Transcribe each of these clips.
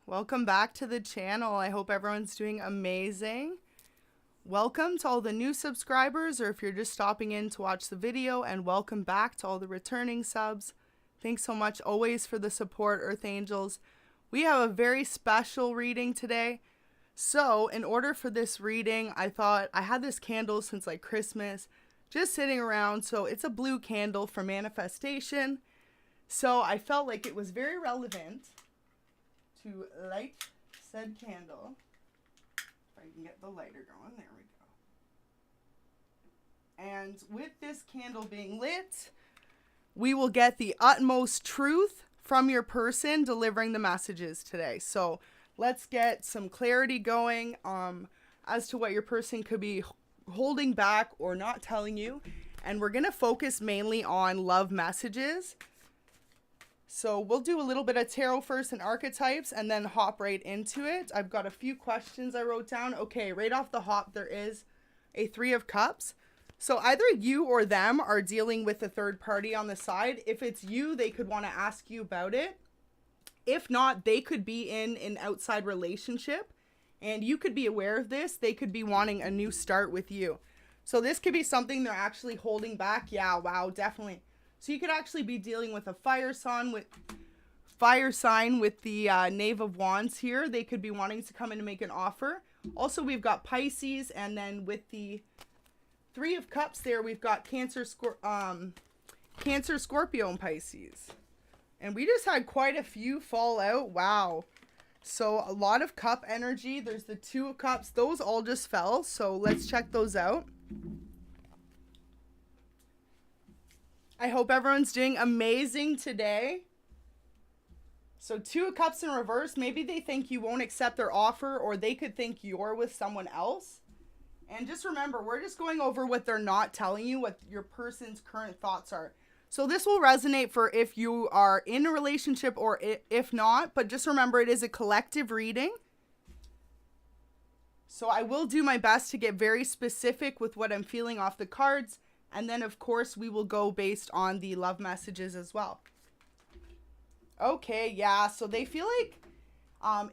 Welcome back to the channel. I hope everyone's doing amazing. Welcome to all the new subscribers, or if you're just stopping in to watch the video, and welcome back to all the returning subs. Thanks so much always for the support, Earth Angels. We have a very special reading today. So in order for this reading, I thought I had this candle since like Christmas just sitting around. So it's a blue candle for manifestation. So I felt like it was very relevant to light said candle. If I can get the lighter going, there we go. And with this candle being lit, we will get the utmost truth from your person delivering the messages today. So let's get some clarity going as to what your person could be holding back or not telling you. And we're going to focus mainly on love messages. So we'll do a little bit of tarot first and archetypes and then hop right into it. I've got a few questions I wrote down. Okay, right off the hop, there is a 3 of Cups. So either you or them are dealing with a third party on the side. If it's you, they could want to ask you about it. If not, they could be in an outside relationship and you could be aware of this. They could be wanting a new start with you. So this could be something they're actually holding back. Yeah, wow, definitely. So you could actually be dealing with a fire sign with the Knave of Wands here. They could be wanting to come in and make an offer. Also, we've got Pisces, and then with the 3 of Cups there, we've got Cancer, Scorpio, and Pisces. And we just had quite a few fall out. Wow. So a lot of cup energy. There's the 2 of Cups. Those all just fell. So let's check those out. I hope everyone's doing amazing today. So 2 of Cups in reverse. Maybe they think you won't accept their offer, or they could think you're with someone else. And just remember, we're just going over what they're not telling you, what your person's current thoughts are. So this will resonate for if you are in a relationship or if not, but just remember it is a collective reading. So I will do my best to get very specific with what I'm feeling off the cards. And then, of course, we will go based on the love messages as well. Okay, yeah. So they feel like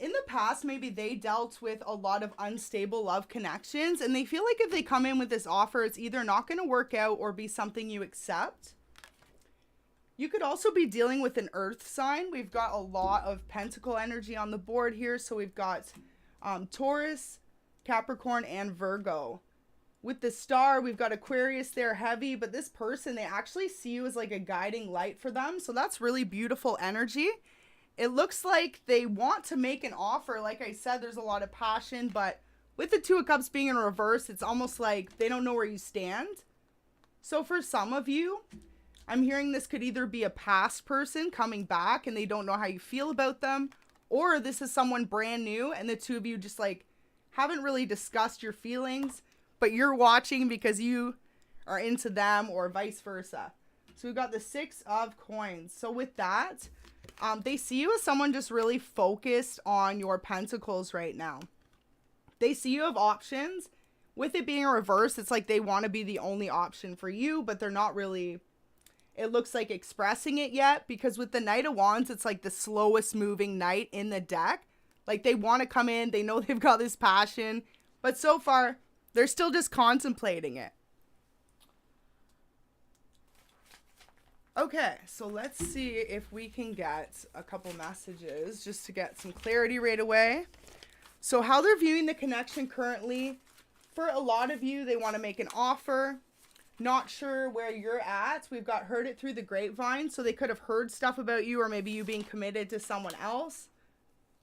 in the past, maybe they dealt with a lot of unstable love connections. And they feel like if they come in with this offer, it's either not going to work out or be something you accept. You could also be dealing with an earth sign. We've got a lot of pentacle energy on the board here. So we've got Taurus, Capricorn, and Virgo. With the star, we've got Aquarius there heavy, but this person, they actually see you as like a guiding light for them. So that's really beautiful energy. It looks like they want to make an offer. Like I said, there's a lot of passion, but with the 2 of Cups being in reverse, it's almost like they don't know where you stand. So for some of you, I'm hearing this could either be a past person coming back and they don't know how you feel about them, or this is someone brand new and the 2 of you just like haven't really discussed your feelings, but you're watching because you are into them, or vice versa. So we've got the 6 of Coins. So with that, they see you as someone just really focused on your pentacles right now. They see you have options. With it being a reverse, it's like they want to be the only option for you, but they're not really, it looks like, expressing it yet, because with the Knight of Wands, it's like the slowest moving knight in the deck. Like they want to come in, they know they've got this passion, but so far, they're still just contemplating it. Okay, so let's see if we can get a couple messages just to get some clarity right away. So how they're viewing the connection currently. For a lot of you, they want to make an offer. Not sure where you're at. We've got heard it through the grapevine. So they could have heard stuff about you, or maybe you being committed to someone else.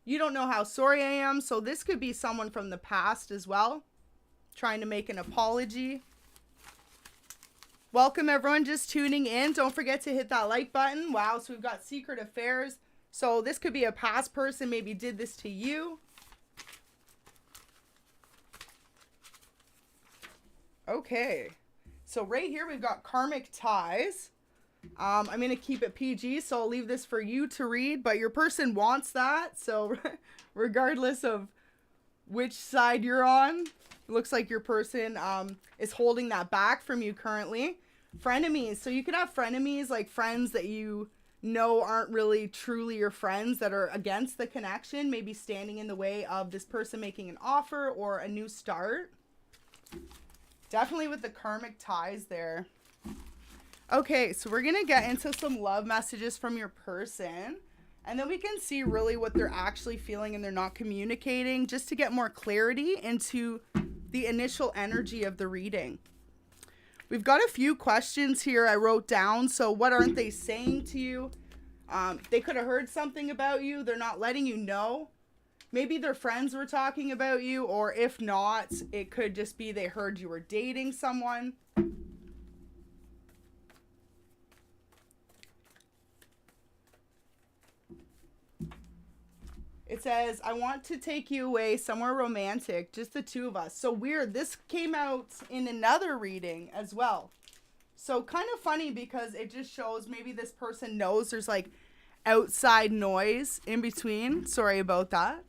You don't know how sorry I am. So this could be someone from the past as well, trying to make an apology. Welcome everyone just tuning in. Don't forget to hit that like button. Wow, so we've got secret affairs. So this could be a past person, maybe did this to you. Okay, so right here we've got karmic ties. I'm going to keep it PG, so I'll leave this for you to read, but your person wants that. So regardless of which side you're on, looks like your person is holding that back from you currently. Frenemies. So you could have frenemies, like friends that you know aren't really truly your friends, that are against the connection, maybe standing in the way of this person making an offer or a new start. Definitely with the karmic ties there. Okay, so we're going to get into some love messages from your person. And then we can see really what they're actually feeling and they're not communicating, just to get more clarity into the initial energy of the reading. We've got a few questions here I wrote down. So what aren't they saying to you? They could have heard something about you. They're not letting you know. Maybe their friends were talking about you, or if not, it could just be they heard you were dating someone. It says, I want to take you away somewhere romantic, just the two of us. So weird. This came out in another reading as well. So kind of funny, because it just shows maybe this person knows there's like outside noise in between. Sorry about that.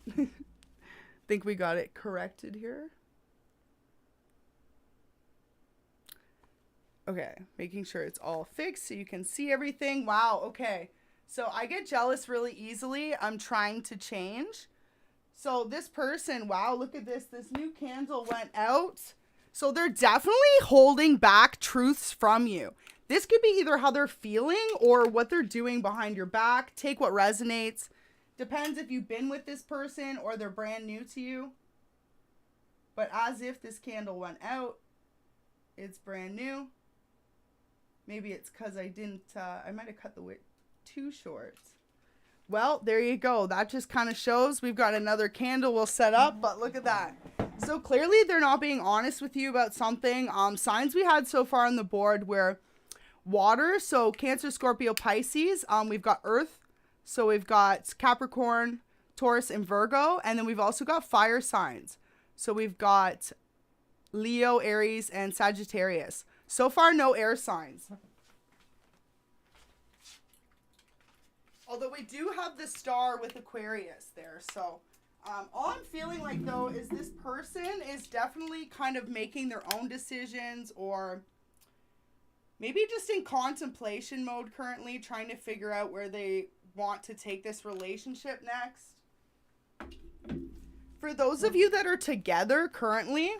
Think we got it corrected here. Okay, making sure it's all fixed so you can see everything. Wow, okay. So I get jealous really easily. I'm trying to change. So this person, wow, look at this. This new candle went out. So they're definitely holding back truths from you. This could be either how they're feeling or what they're doing behind your back. Take what resonates. Depends if you've been with this person or they're brand new to you. But as if this candle went out, it's brand new. Maybe it's because I might have cut the wick too short. Well, there you go. That just kind of shows we've got another candle we'll set up, but look at that. So clearly they're not being honest with you about something. Signs we had so far on the board were water, so Cancer, Scorpio, Pisces. We've got Earth, so we've got Capricorn, Taurus, and Virgo, and then we've also got fire signs. So we've got Leo, Aries, and Sagittarius. So far, no air signs. Although we do have the star with Aquarius there. So all I'm feeling like, though, is this person is definitely kind of making their own decisions, or maybe just in contemplation mode currently, trying to figure out where they want to take this relationship next. For those of you that are together currently,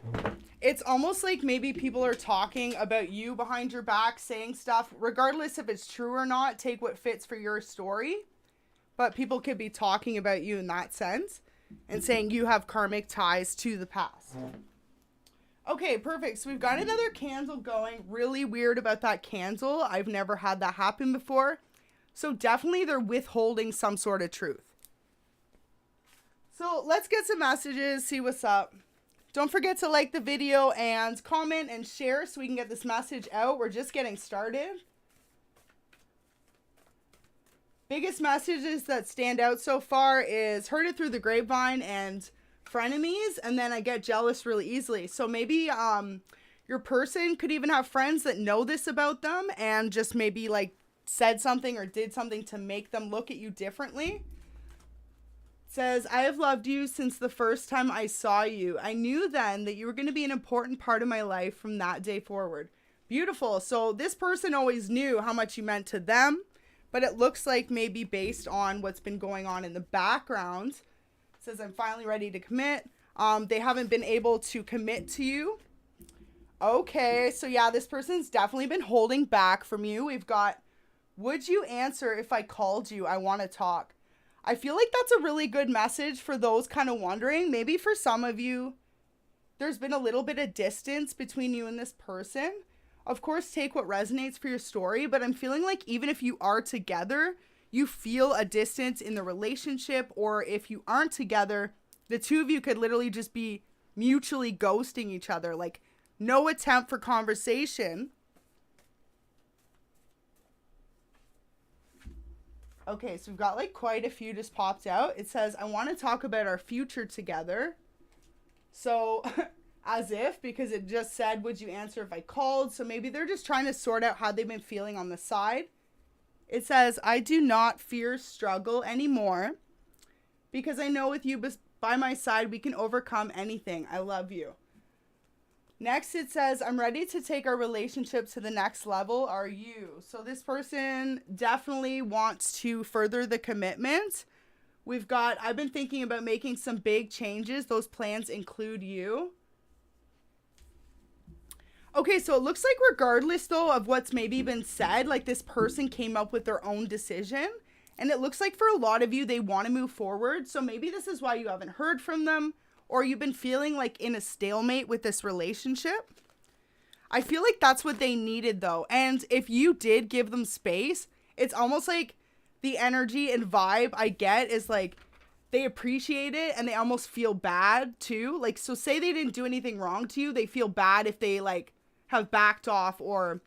it's almost like maybe people are talking about you behind your back, saying stuff, regardless if it's true or not. Take what fits for your story. But people could be talking about you in that sense and saying you have karmic ties to the past. Okay, perfect. So we've got another candle going. Really weird about that candle. I've never had that happen before. So definitely they're withholding some sort of truth. So let's get some messages, see what's up. Don't forget to like the video and comment and share so we can get this message out. We're just getting started. Biggest messages that stand out so far is heard it through the grapevine and frenemies, and then I get jealous really easily. So maybe your person could even have friends that know this about them and just maybe like said something or did something to make them look at you differently. Says, I have loved you since the first time I saw you. I knew then that you were going to be an important part of my life from that day forward. Beautiful. So this person always knew how much you meant to them, but it looks like maybe based on what's been going on in the background. Says, I'm finally ready to commit. They haven't been able to commit to you. Okay, so yeah, this person's definitely been holding back from you. We've got, would you answer if I called you? I want to talk. I feel like that's a really good message for those kind of wondering. Maybe for some of you, there's been a little bit of distance between you and this person. Of course, take what resonates for your story, but I'm feeling like even if you are together, you feel a distance in the relationship, or if you aren't together, the two of you could literally just be mutually ghosting each other, like no attempt for conversation. Okay, so we've got like quite a few just popped out. It says, I want to talk about our future together. So as if, because it just said, would you answer if I called? So maybe they're just trying to sort out how they've been feeling on the side. It says, I do not fear struggle anymore because I know with you by my side, we can overcome anything. I love you. Next, it says, I'm ready to take our relationship to the next level. Are you? So this person definitely wants to further the commitment. We've got, I've been thinking about making some big changes. Those plans include you. Okay, so it looks like regardless, though, of what's maybe been said, like this person came up with their own decision. And it looks like for a lot of you, they want to move forward. So maybe this is why you haven't heard from them. Or you've been feeling like in a stalemate with this relationship. I feel like that's what they needed, though. And if you did give them space, it's almost like the energy and vibe I get is like they appreciate it and they almost feel bad too. Like, so say they didn't do anything wrong to you. They feel bad if they like have backed off or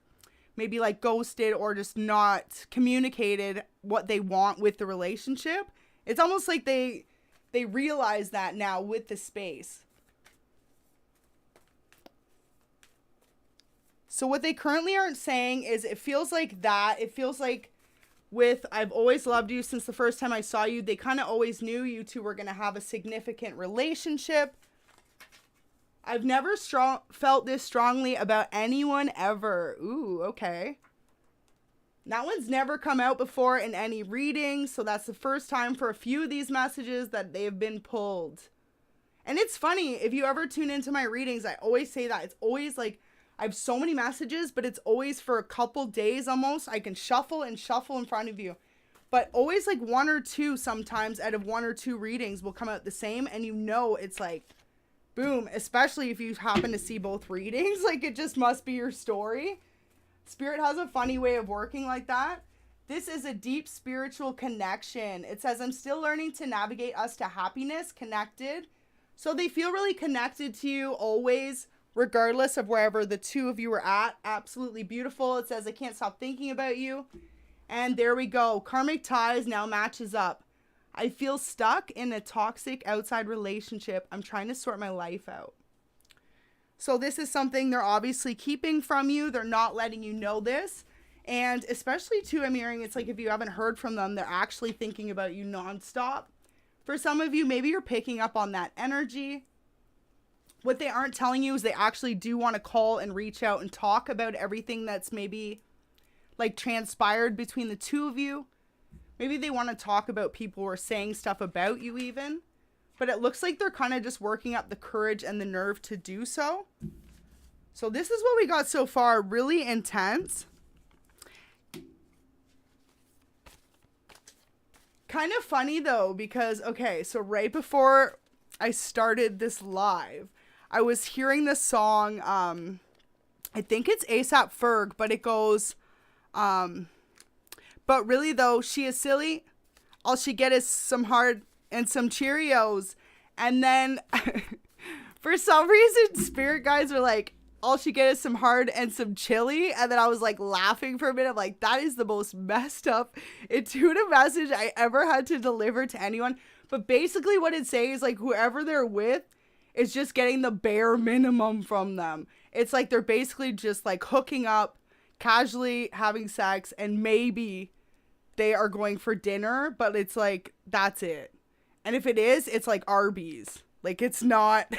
maybe like ghosted or just not communicated what they want with the relationship. It's almost like they realize that now with the space. So what they currently aren't saying is it feels like that. It feels like with I've always loved you since the first time I saw you. They kind of always knew you two were going to have a significant relationship. I've never felt this strongly about anyone ever. Ooh, okay. That one's never come out before in any reading, so that's the first time for a few of these messages that they've been pulled. And it's funny, if you ever tune into my readings, I always say that. It's always like, I have so many messages, but it's always for a couple days almost. I can shuffle and shuffle in front of you. But always like one or two sometimes out of one or two readings will come out the same, and you know it's like, boom, especially if you happen to see both readings, like it just must be your story. Spirit has a funny way of working like that. This is a deep spiritual connection. It says, I'm still learning to navigate us to happiness, connected. So they feel really connected to you always, regardless of wherever the two of you are at. Absolutely beautiful. It says, I can't stop thinking about you. And there we go. Karmic ties now matches up. I feel stuck in a toxic outside relationship. I'm trying to sort my life out. So this is something they're obviously keeping from you. They're not letting you know this. And especially too, I'm hearing it's like if you haven't heard from them, they're actually thinking about you nonstop. For some of you, maybe you're picking up on that energy. What they aren't telling you is they actually do want to call and reach out and talk about everything that's maybe like transpired between the two of you. Maybe they want to talk about people who are saying stuff about you even. But it looks like they're kind of just working up the courage and the nerve to do so. So this is what we got so far. Really intense. Kind of funny though, because, okay, so right before I started this live, I was hearing this song. I think it's A$AP Ferg, but it goes, but really though, she is silly. All she get is some hard and some Cheerios. And then for some reason, spirit guides are like, all she get is some hard and some chili. And then I was like laughing for a minute. I'm like, that is the most messed up intuitive message I ever had to deliver to anyone. But basically what it says is like whoever they're with is just getting the bare minimum from them. It's like they're basically just like hooking up, casually having sex, and maybe they are going for dinner, but it's like, that's it. And if it is, it's like Arby's. Like, it's not,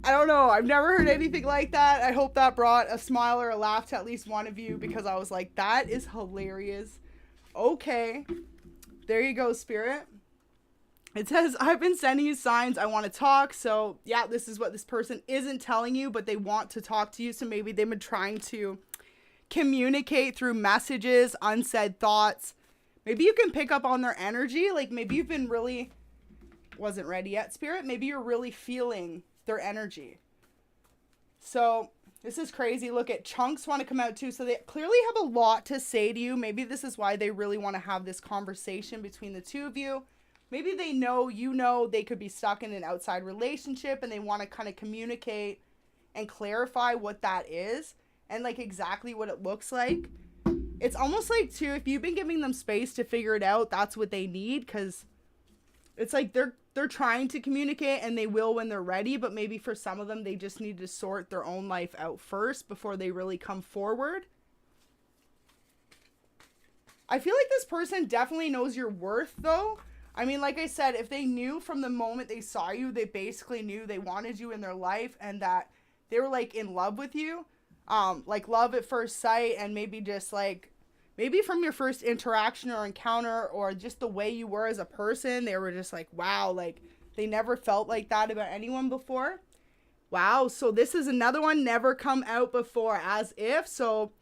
I don't know. I've never heard anything like that. I hope that brought a smile or a laugh to at least one of you, because I was like, that is hilarious. Okay. There you go, Spirit. It says, I've been sending you signs. I want to talk. So yeah, this is what this person isn't telling you, but they want to talk to you. So maybe they've been trying to communicate through messages, unsaid thoughts. Maybe you can pick up on their energy. Like maybe you've been really, wasn't ready yet, Spirit. Maybe you're really feeling their energy. So this is crazy. Look at chunks want to come out too. So they clearly have a lot to say to you. Maybe this is why they really want to have this conversation between the two of you. Maybe they know, you know, they could be stuck in an outside relationship and they want to kind of communicate and clarify what that is and like exactly what it looks like. It's almost like too, if you've been giving them space to figure it out, that's what they need, because it's like they're trying to communicate and they will when they're ready, but maybe for some of them, they just need to sort their own life out first before they really come forward. I feel like this person definitely knows your worth though. I mean, like I said, if they knew from the moment they saw you, they basically knew they wanted you in their life and that they were like in love with you, like love at first sight, and maybe just like, maybe from your first interaction or encounter, or just the way you were as a person, they were just like, wow, like they never felt like that about anyone before. Wow. So this is another one, never come out before, as if. So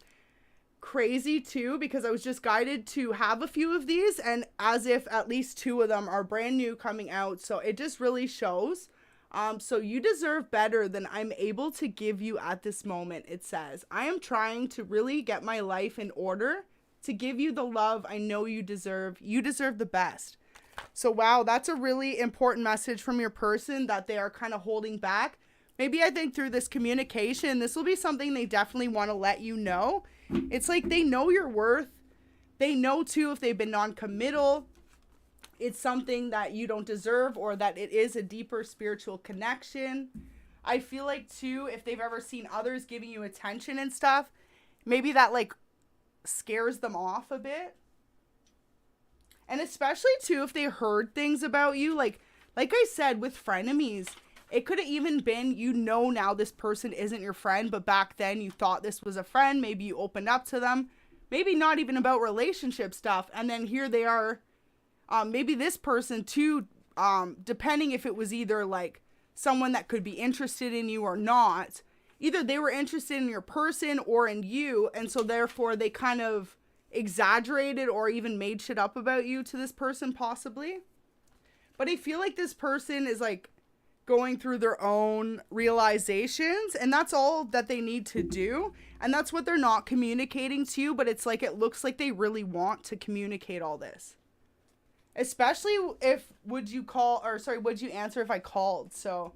crazy too, because I was just guided to have a few of these, and as if at least 2 of them are brand new coming out. So it just really shows. So you deserve better than I'm able to give you at this moment. It says, I am trying to really get my life in order to give you the love I know you deserve. You deserve the best. So wow, that's a really important message from your person that they are kind of holding back. Maybe I think through this communication, this will be something they definitely want to let you know. It's like they know your worth. They know too if they've been non-committal, it's something that you don't deserve, or that it is a deeper spiritual connection. I feel like too, if they've ever seen others giving you attention and stuff, maybe that like scares them off a bit. And especially too, if they heard things about you, like I said, with frenemies, it could have even been, you know, now this person isn't your friend, but back then you thought this was a friend. Maybe you opened up to them, maybe not even about relationship stuff. And then here they are. Maybe this person too, depending if it was either like someone that could be interested in you or not, either they were interested in your person or in you. And so therefore they kind of exaggerated or even made shit up about you to this person possibly. But I feel like this person is like going through their own realizations, and that's all that they need to do. And that's what they're not communicating to you, but it's like, it looks like they really want to communicate all this. Especially if, would you answer if I called? So,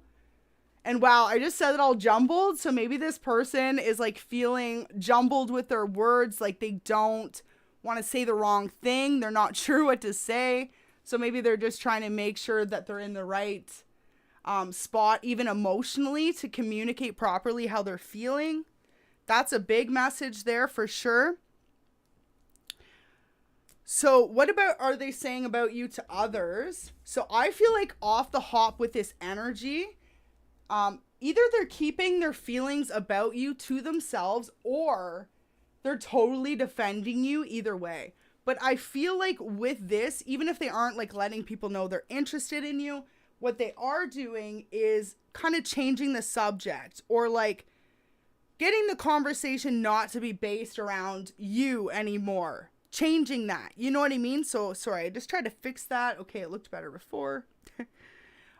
and wow, I just said it all jumbled. So maybe this person is like feeling jumbled with their words. Like they don't want to say the wrong thing. They're not sure what to say. So maybe they're just trying to make sure that they're in the right spot, even emotionally, to communicate properly how they're feeling. That's a big message there for sure. So what about, are they saying about you to others? So I feel like off the hop with this energy, either they're keeping their feelings about you to themselves, or they're totally defending you, either way. But I feel like with this, even if they aren't like letting people know they're interested in you, what they are doing is kind of changing the subject, or like getting the conversation not to be based around you anymore. Changing that, you know what I mean? So sorry, I just tried to fix that. Okay, it looked better before.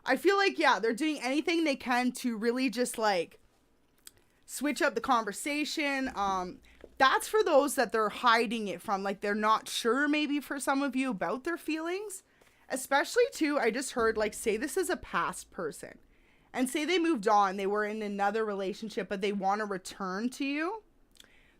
I feel like, yeah, they're doing anything they can to really just like switch up the conversation. That's for those that they're hiding it from, like they're not sure, maybe for some of you, about their feelings. Especially too, I just heard, like, say this is a past person, and say they moved on, they were in another relationship, but they want to return to you.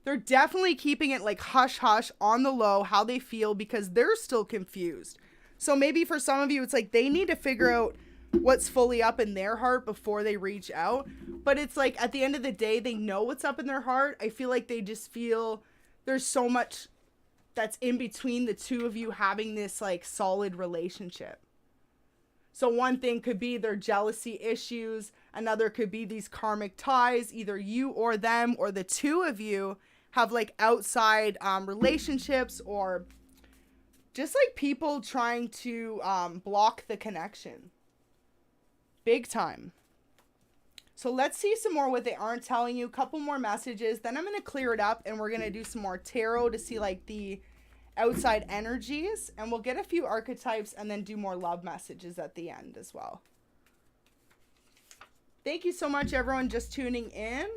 They're definitely keeping it like hush hush on the low, how they feel, because they're still confused. So maybe for some of you, it's like they need to figure out what's fully up in their heart before they reach out. But it's like, at the end of the day, they know what's up in their heart. I feel like they just feel there's so much that's in between the two of you having this like solid relationship. So one thing could be their jealousy issues. Another could be these karmic ties. Either you or them, or the two of you, have like outside relationships, or just like people trying to block the connection. Big time. So let's see some more what they aren't telling you. A couple more messages. Then I'm going to clear it up, and we're going to do some more tarot to see like the outside energies. And we'll get a few archetypes and then do more love messages at the end as well. Thank you so much, everyone, just tuning in.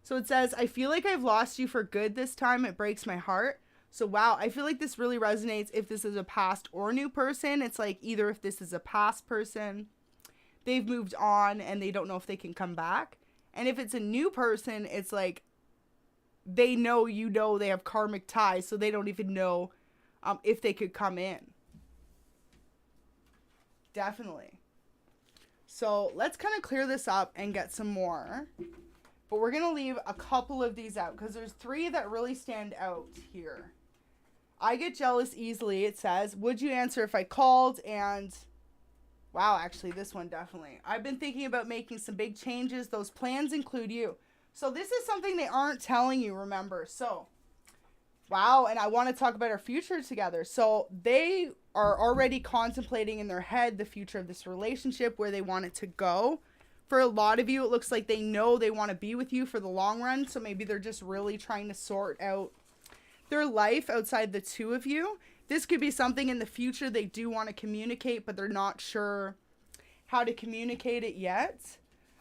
So it says, I feel like I've lost you for good this time. It breaks my heart. So wow, I feel like this really resonates if this is a past or new person. It's like either if this is a past person, they've moved on and they don't know if they can come back. And if it's a new person, it's like they know, you know, they have karmic ties, so they don't even know if they could come in. Definitely. So let's kind of clear this up and get some more. But we're going to leave a couple of these out because there's 3 that really stand out here. I get jealous easily, it says. Would you answer if I called? And Wow, actually, this one definitely. I've been thinking about making some big changes. Those plans include you. So this is something they aren't telling you, remember. So, wow, and I want to talk about our future together. So they are already contemplating in their head the future of this relationship, where they want it to go. For a lot of you, it looks like they know they want to be with you for the long run. So maybe they're just really trying to sort out their life outside the two of you. This could be something in the future they do want to communicate, but they're not sure how to communicate it yet.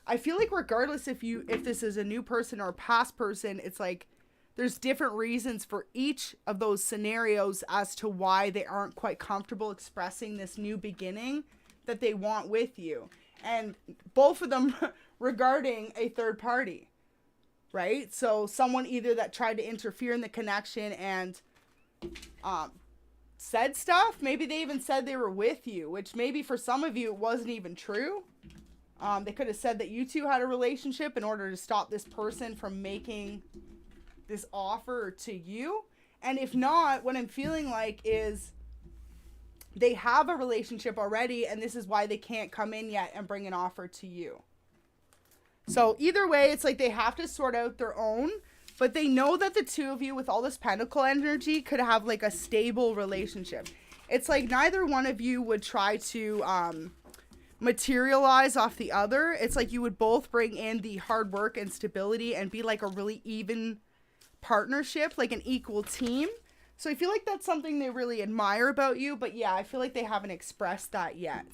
I feel like regardless if this is a new person or a past person, it's like there's different reasons for each of those scenarios as to why they aren't quite comfortable expressing this new beginning that they want with you. And both of them regarding a third party, right? So someone either that tried to interfere in the connection and said stuff. Maybe they even said they were with you, which maybe for some of you it wasn't even true. They could have said that you two had a relationship in order to stop this person from making this offer to you. And if not, what I'm feeling like is they have a relationship already, and this is why they can't come in yet and bring an offer to you. So either way, it's like they have to sort out their own, but they know that the two of you with all this pentacle energy could have like a stable relationship. It's like neither one of you would try to materialize off the other. It's like you would both bring in the hard work and stability and be like a really even partnership, like an equal team. So I feel like that's something they really admire about you. But yeah, I feel like they haven't expressed that yet.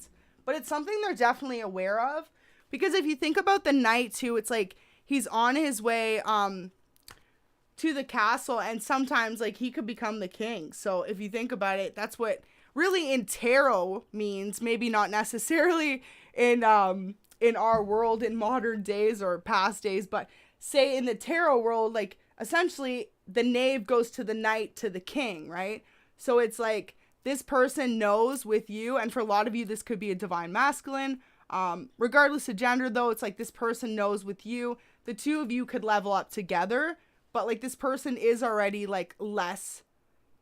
But it's something they're definitely aware of. Because if you think about the knight too, it's like he's on his way to the castle, and sometimes like he could become the king. So if you think about it, that's what really in tarot means. Maybe not necessarily in our world in modern days or past days, but say in the tarot world, like essentially the knave goes to the knight to the king, right? So it's like this person knows with you, and for a lot of you this could be a divine masculine. Regardless of gender though, it's like this person knows with you, the two of you could level up together, but like this person is already like less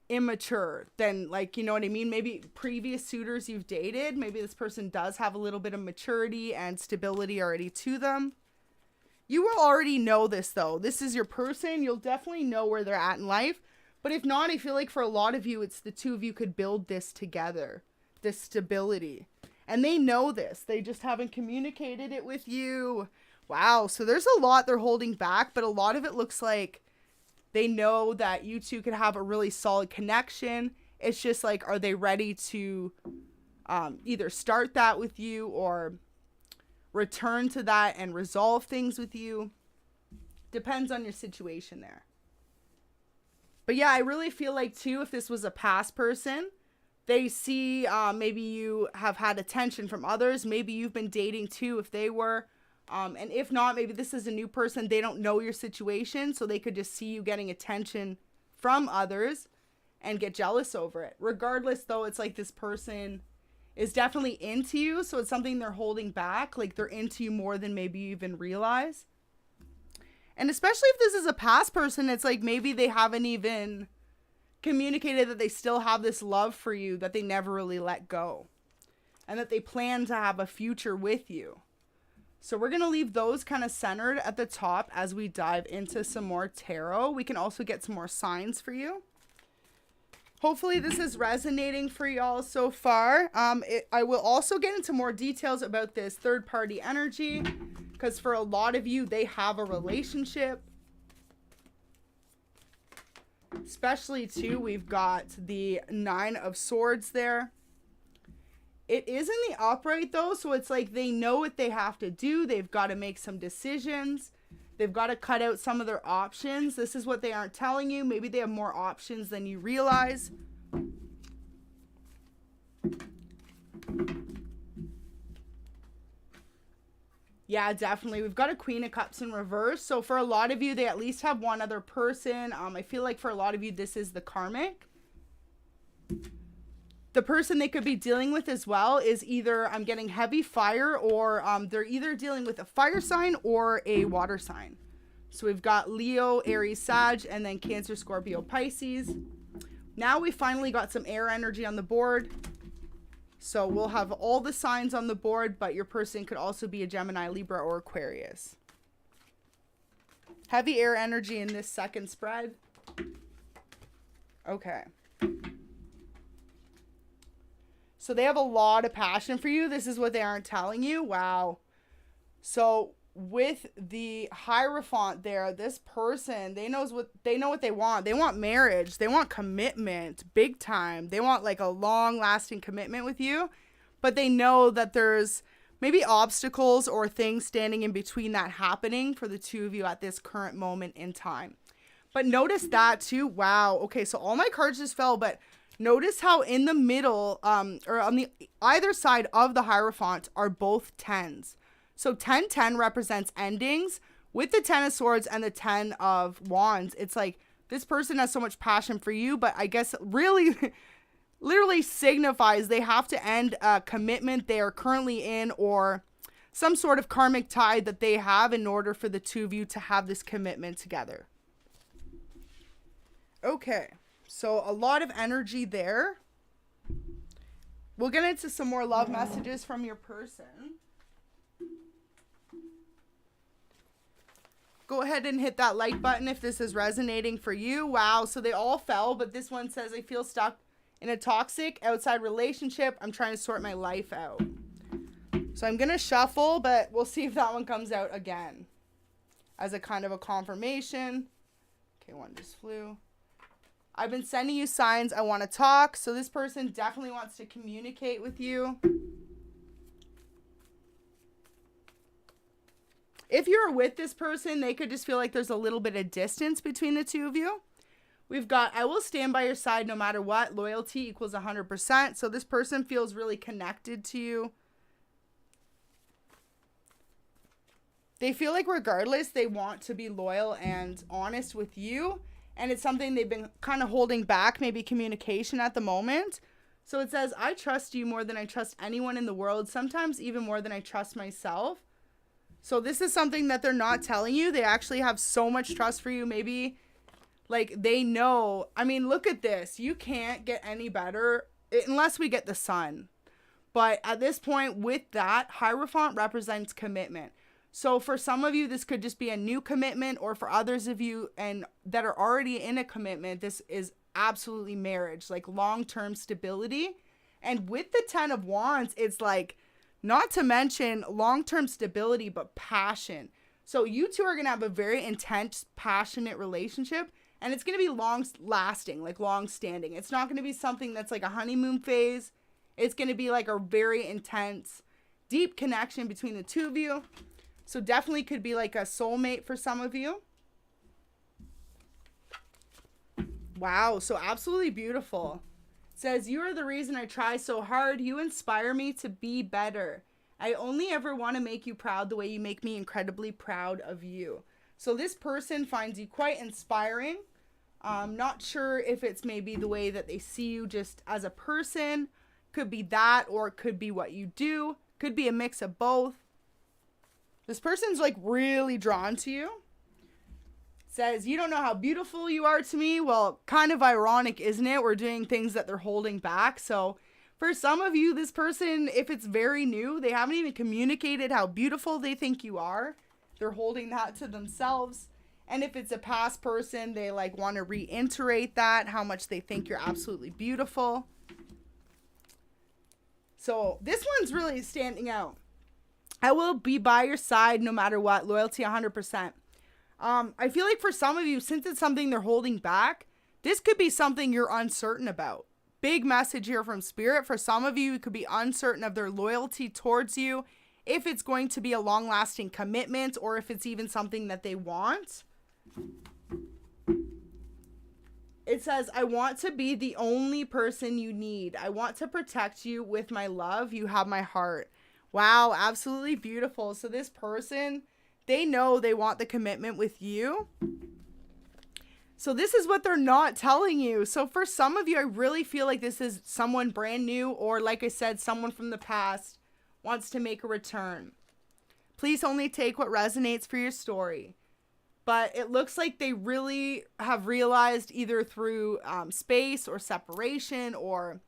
immature than, like, you know what I mean? Maybe previous suitors you've dated, maybe this person does have a little bit of maturity and stability already to them. You will already know this though. This is your person. You'll definitely know where they're at in life. But if not, I feel like for a lot of you, it's the two of you could build this together, this stability. And they know this. They just haven't communicated it with you. Wow. So there's a lot they're holding back, but a lot of it looks like they know that you two could have a really solid connection. It's just like, are they ready to either start that with you or return to that and resolve things with you? Depends on your situation there. But yeah, I really feel like too, if this was a past person, they see maybe you have had attention from others. Maybe you've been dating too if they were. And if not, maybe this is a new person. They don't know your situation, so they could just see you getting attention from others and get jealous over it. Regardless though, it's like this person is definitely into you, so it's something they're holding back. Like they're into you more than maybe you even realize. And especially if this is a past person, it's like maybe they haven't even communicated that they still have this love for you that they never really let go, and that they plan to have a future with you. So we're going to leave those kind of centered at the top as we dive into some more tarot. We can also get some more signs for you. Hopefully this is resonating for y'all so far. I will also get into more details about this third party energy, because for a lot of you, they have a relationship. Especially too, we've got the 9 of Swords there. It is in the upright though, so it's like they know what they have to do. They've got to make some decisions. They've got to cut out some of their options. This is what they aren't telling you. Maybe they have more options than you realize. Yeah, definitely. We've got a Queen of Cups in reverse. So for a lot of you, they at least have one other person. I feel like for a lot of you, this is the karmic. The person they could be dealing with as well is either, I'm getting heavy fire, or they're either dealing with a fire sign or a water sign. So we've got Leo, Aries, Sag, and then Cancer, Scorpio, Pisces. Now we finally got some air energy on the board. So we'll have all the signs on the board, but your person could also be a Gemini, Libra, or Aquarius. Heavy air energy in this second spread. Okay. So they have a lot of passion for you. This is what they aren't telling you. Wow. So with the Hierophant there, this person, they know what they want. They want marriage. They want commitment, big time. They want like a long lasting commitment with you, but they know that there's maybe obstacles or things standing in between that happening for the two of you at this current moment in time. But notice that too. Wow. Okay. So all my cards just fell, but notice how in the middle, or on the either side of the Hierophant are both 10s. So 10-10 represents endings. With the 10 of Swords and the 10 of Wands, it's like this person has so much passion for you, but I guess really literally signifies they have to end a commitment they are currently in or some sort of karmic tie that they have in order for the two of you to have this commitment together. Okay, so a lot of energy there. We'll get into some more love messages from your person. Go ahead and hit that like button if this is resonating for you. Wow, so they all fell, but this one says, I feel stuck in a toxic outside relationship. I'm trying to sort my life out. So I'm going to shuffle, but we'll see if that one comes out again as a kind of a confirmation. Okay, one just flew. I've been sending you signs I want to talk. So this person definitely wants to communicate with you. If you're with this person, they could just feel like there's a little bit of distance between the two of you. We've got, I will stand by your side no matter what. Loyalty equals 100%. So this person feels really connected to you. They feel like regardless, they want to be loyal and honest with you. And it's something they've been kind of holding back, maybe communication at the moment. So it says, I trust you more than I trust anyone in the world. Sometimes even more than I trust myself. So this is something that they're not telling you. They actually have so much trust for you. Maybe like they know. I mean, look at this. You can't get any better unless we get the Sun. But at this point with that, Hierophant represents commitment. So for some of you, this could just be a new commitment, or for others of you and that are already in a commitment, this is absolutely marriage, like long-term stability. And with the 10 of Wands, it's like, not to mention long-term stability, but passion. So you two are going to have a very intense, passionate relationship, and it's going to be long-lasting, like long-standing. It's not going to be something that's like a honeymoon phase. It's going to be like a very intense, deep connection between the two of you. So definitely could be like a soulmate for some of you. Wow, so absolutely beautiful. Says, you are the reason I try so hard. You inspire me to be better. I only ever want to make you proud the way you make me incredibly proud of you. So this person finds you quite inspiring. Not sure if it's maybe the way that they see you just as a person. Could be that, or it could be what you do. Could be a mix of both. This person's like really drawn to you. Says, you don't know how beautiful you are to me. Well, kind of ironic, isn't it? We're doing things that they're holding back. So for some of you, this person, if it's very new, they haven't even communicated how beautiful they think you are. They're holding that to themselves. And if it's a past person, they like want to reiterate that, how much they think you're absolutely beautiful. So this one's really standing out. I will be by your side no matter what. Loyalty 100%. I feel like for some of you, since it's something they're holding back, this could be something you're uncertain about. Big message here from Spirit. For some of you, it could be uncertain of their loyalty towards you, if it's going to be a long-lasting commitment, or if it's even something that they want. It says, I want to be the only person you need. I want to protect you with my love. You have my heart. Wow, absolutely beautiful. So this person, they know they want the commitment with you. So this is what they're not telling you. So for some of you, I really feel like this is someone brand new, or like I said, someone from the past wants to make a return. Please only take what resonates for your story. But it looks like they really have realized, either through space or separation, or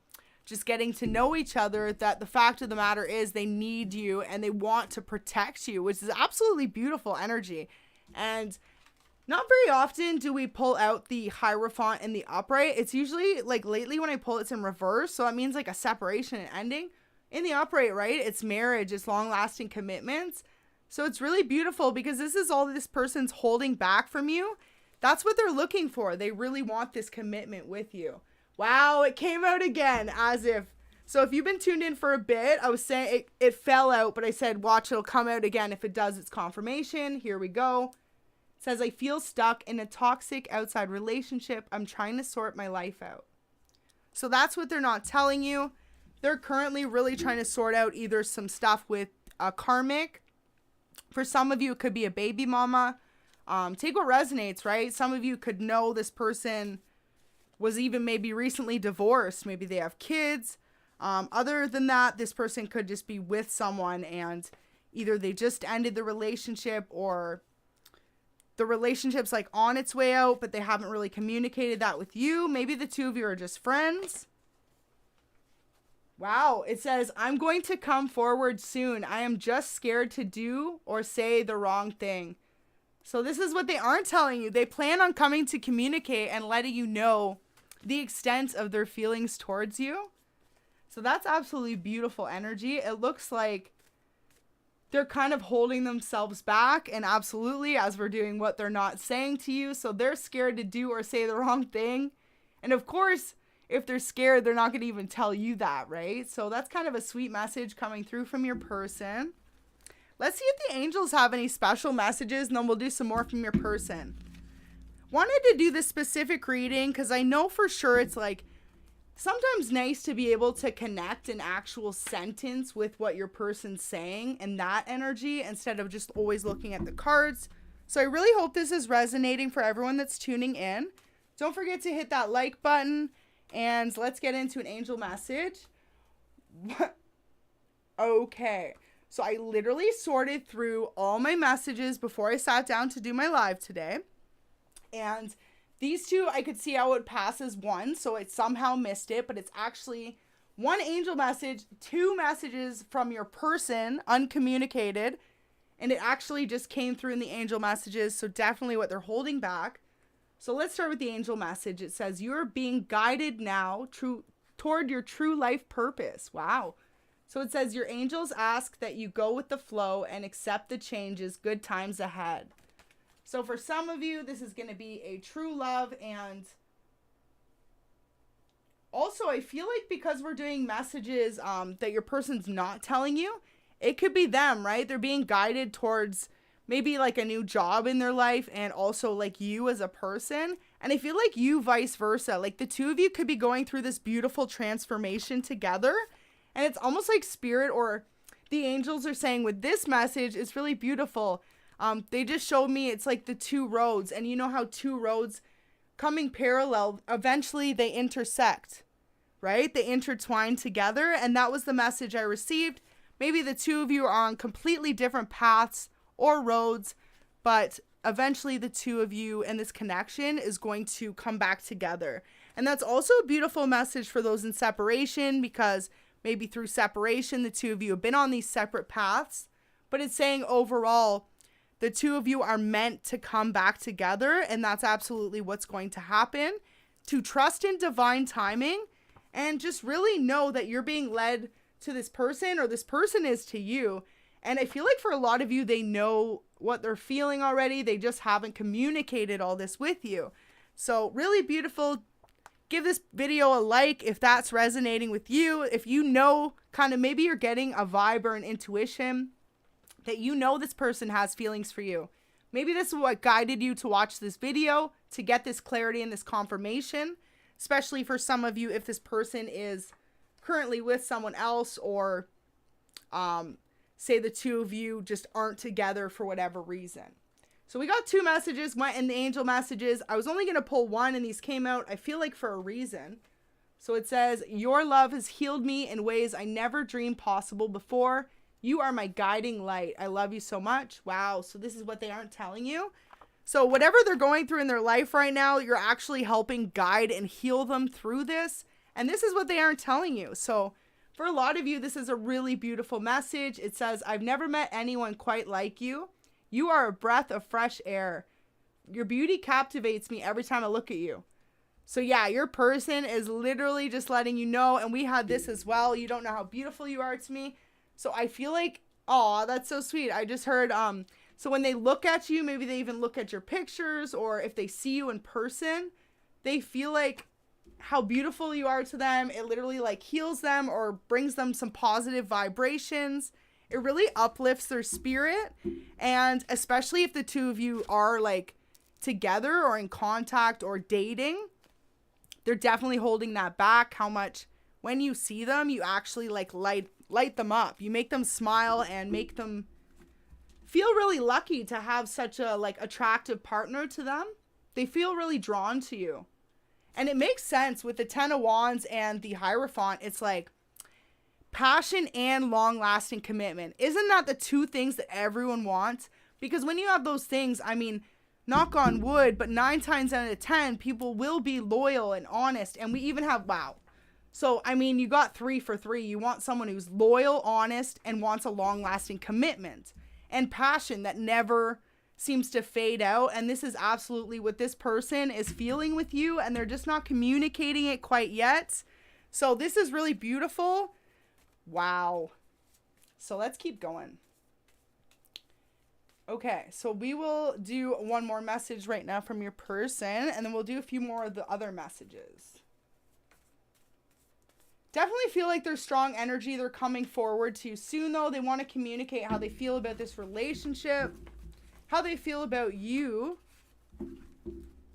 just getting to know each other, that the fact of the matter is they need you and they want to protect you, which is absolutely beautiful energy. And not very often do we pull out the Hierophant and the upright. It's usually like lately when I pull it's in reverse. So that means like a separation and ending. In the upright, right? It's marriage, it's long-lasting commitments. So it's really beautiful because this is all this person's holding back from you. That's what they're looking for. They really want this commitment with you. Wow, it came out again as if. So if you've been tuned in for a bit, I was saying it fell out, but I said, watch, it'll come out again. If it does, it's confirmation. Here we go. It says, I feel stuck in a toxic outside relationship. I'm trying to sort my life out. So that's what they're not telling you. They're currently really trying to sort out either some stuff with a karmic. For some of you, it could be a baby mama. Take what resonates, right? Some of you could know this person was even maybe recently divorced. Maybe they have kids. Other than that, this person could just be with someone and either they just ended the relationship or the relationship's like on its way out, but they haven't really communicated that with you. Maybe the two of you are just friends. Wow, it says, I'm going to come forward soon. I am just scared to do or say the wrong thing. So this is what they aren't telling you. They plan on coming to communicate and letting you know the extent of their feelings towards you. So that's absolutely beautiful energy. It looks like they're kind of holding themselves back, and absolutely, as we're doing what they're not saying to you. So they're scared to do or say the wrong thing. And of course, if they're scared, they're not going to even tell you that, right? So that's kind of a sweet message coming through from your person. Let's see if the angels have any special messages, and then we'll do some more from your person. Wanted to do this specific reading because I know for sure it's like sometimes nice to be able to connect an actual sentence with what your person's saying and that energy instead of just always looking at the cards. So I really hope this is resonating for everyone that's tuning in. Don't forget to hit that like button. And let's get into an angel message. Okay. So I literally sorted through all my messages before I sat down to do my live today. And these two, I could see how it passes one. So it somehow missed it. But it's actually one angel message, two messages from your person, uncommunicated. And it actually just came through in the angel messages. So definitely what they're holding back. So let's start with the angel message. It says, you are being guided now toward your true life purpose. Wow. So it says, your angels ask that you go with the flow and accept the changes, good times ahead. So for some of you, this is going to be a true love. And also, I feel like because we're doing messages that your person's not telling you, it could be them, right? They're being guided towards maybe like a new job in their life and also like you as a person. And I feel like you vice versa. Like the two of you could be going through this beautiful transformation together. And it's almost like spirit or the angels are saying with this message, it's really beautiful. They just showed me it's like the two roads. And you know how two roads coming parallel, eventually they intersect, right? They intertwine together. And that was the message I received. Maybe the two of you are on completely different paths or roads, but eventually the two of you and this connection is going to come back together. And that's also a beautiful message for those in separation, because maybe through separation, the two of you have been on these separate paths, but it's saying overall, the two of you are meant to come back together. And that's absolutely what's going to happen. To trust in divine timing and just really know that you're being led to this person or this person is to you. And I feel like for a lot of you, they know what they're feeling already. They just haven't communicated all this with you. So really beautiful. Give this video a like if that's resonating with you. If you know, kind of maybe you're getting a vibe or an intuition that you know this person has feelings for you. Maybe this is what guided you to watch this video, to get this clarity and this confirmation. Especially for some of you, if this person is currently with someone else or say the two of you just aren't together for whatever reason. So we got two messages, went in the angel messages. I was only going to pull one and these came out, I feel like, for a reason. So it says, your love has healed me in ways I never dreamed possible before. You are my guiding light. I love you so much. Wow. So this is what they aren't telling you. So whatever they're going through in their life right now, you're actually helping guide and heal them through this. And this is what they aren't telling you. So for a lot of you, this is a really beautiful message. It says, I've never met anyone quite like you. You are a breath of fresh air. Your beauty captivates me every time I look at you. So yeah, your person is literally just letting you know, and we had this as well. You don't know how beautiful you are to me. So I feel like, oh, that's so sweet. I just heard, so when they look at you, maybe they even look at your pictures, or if they see you in person, they feel like how beautiful you are to them. It literally like heals them or brings them some positive vibrations. It really uplifts their spirit. And especially if the two of you are like together or in contact or dating, they're definitely holding that back. How much when you see them, you actually like light them up. You make them smile and make them feel really lucky to have such a like attractive partner to them. They feel really drawn to you. And it makes sense with the Ten of Wands and the Hierophant. It's like passion and long-lasting commitment. Isn't that the two things that everyone wants? Because when you have those things, I mean, knock on wood, but 9 times out of 10, people will be loyal and honest. And we even have, wow. So, I mean, you got 3 for 3. You want someone who's loyal, honest, and wants a long-lasting commitment and passion that never seems to fade out. And this is absolutely what this person is feeling with you, and they're just not communicating it quite yet. So this is really beautiful. Wow. So let's keep going. Okay, so we will do one more message right now from your person, and then we'll do a few more of the other messages. Definitely feel like there's strong energy. They're coming forward to you soon, though. They want to communicate how they feel about this relationship, how they feel about you.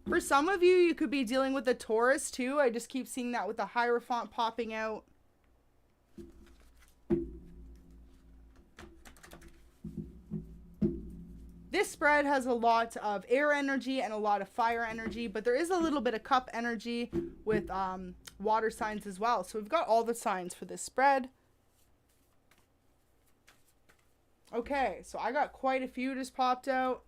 For some of you, you could be dealing with a Taurus, too. I just keep seeing that with the Hierophant popping out. This spread has a lot of air energy and a lot of fire energy, but there is a little bit of cup energy with water signs as well. So we've got all the signs for this spread. Okay, so I got quite a few just popped out.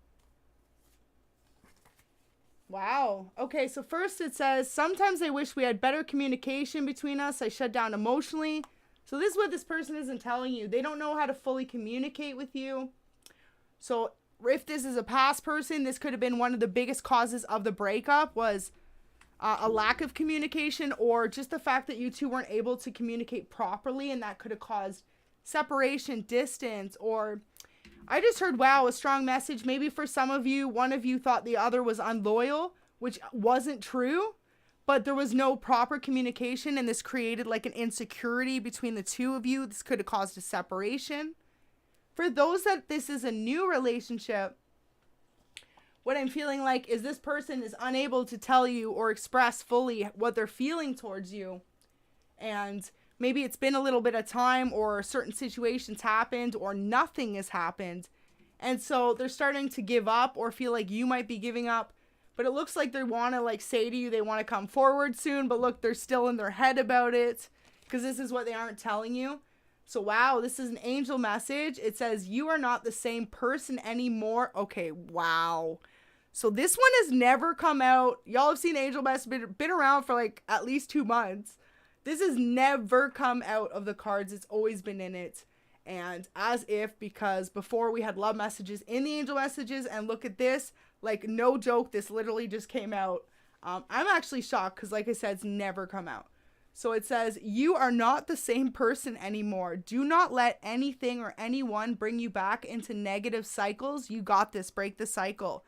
Wow. Okay, so first it says, sometimes I wish we had better communication between us. I shut down emotionally. So this is what this person isn't telling you. They don't know how to fully communicate with you. So if this is a past person, this could have been one of the biggest causes of the breakup was a lack of communication, or just the fact that you two weren't able to communicate properly, and that could have caused separation, distance, or I just heard, wow, a strong message. Maybe for some of you, one of you thought the other was unloyal, which wasn't true, but there was no proper communication, and this created like an insecurity between the two of you. This could have caused a separation. For those that this is a new relationship, what I'm feeling like is this person is unable to tell you or express fully what they're feeling towards you. And maybe it's been a little bit of time, or certain situations happened, or nothing has happened. And so they're starting to give up, or feel like you might be giving up. But it looks like they want to like say to you, they want to come forward soon. But look, they're still in their head about it, because this is what they aren't telling you. So, wow, this is an angel message. It says, you are not the same person anymore. Okay, wow. So this one has never come out. Y'all have seen angel message, been around for like at least 2 months. This has never come out of the cards. It's always been in it. And as if, because before we had love messages in the angel messages, and look at this, like no joke, this literally just came out. I'm actually shocked because like I said, it's never come out. So it says, you are not the same person anymore. Do not let anything or anyone bring you back into negative cycles. You got this. Break the cycle.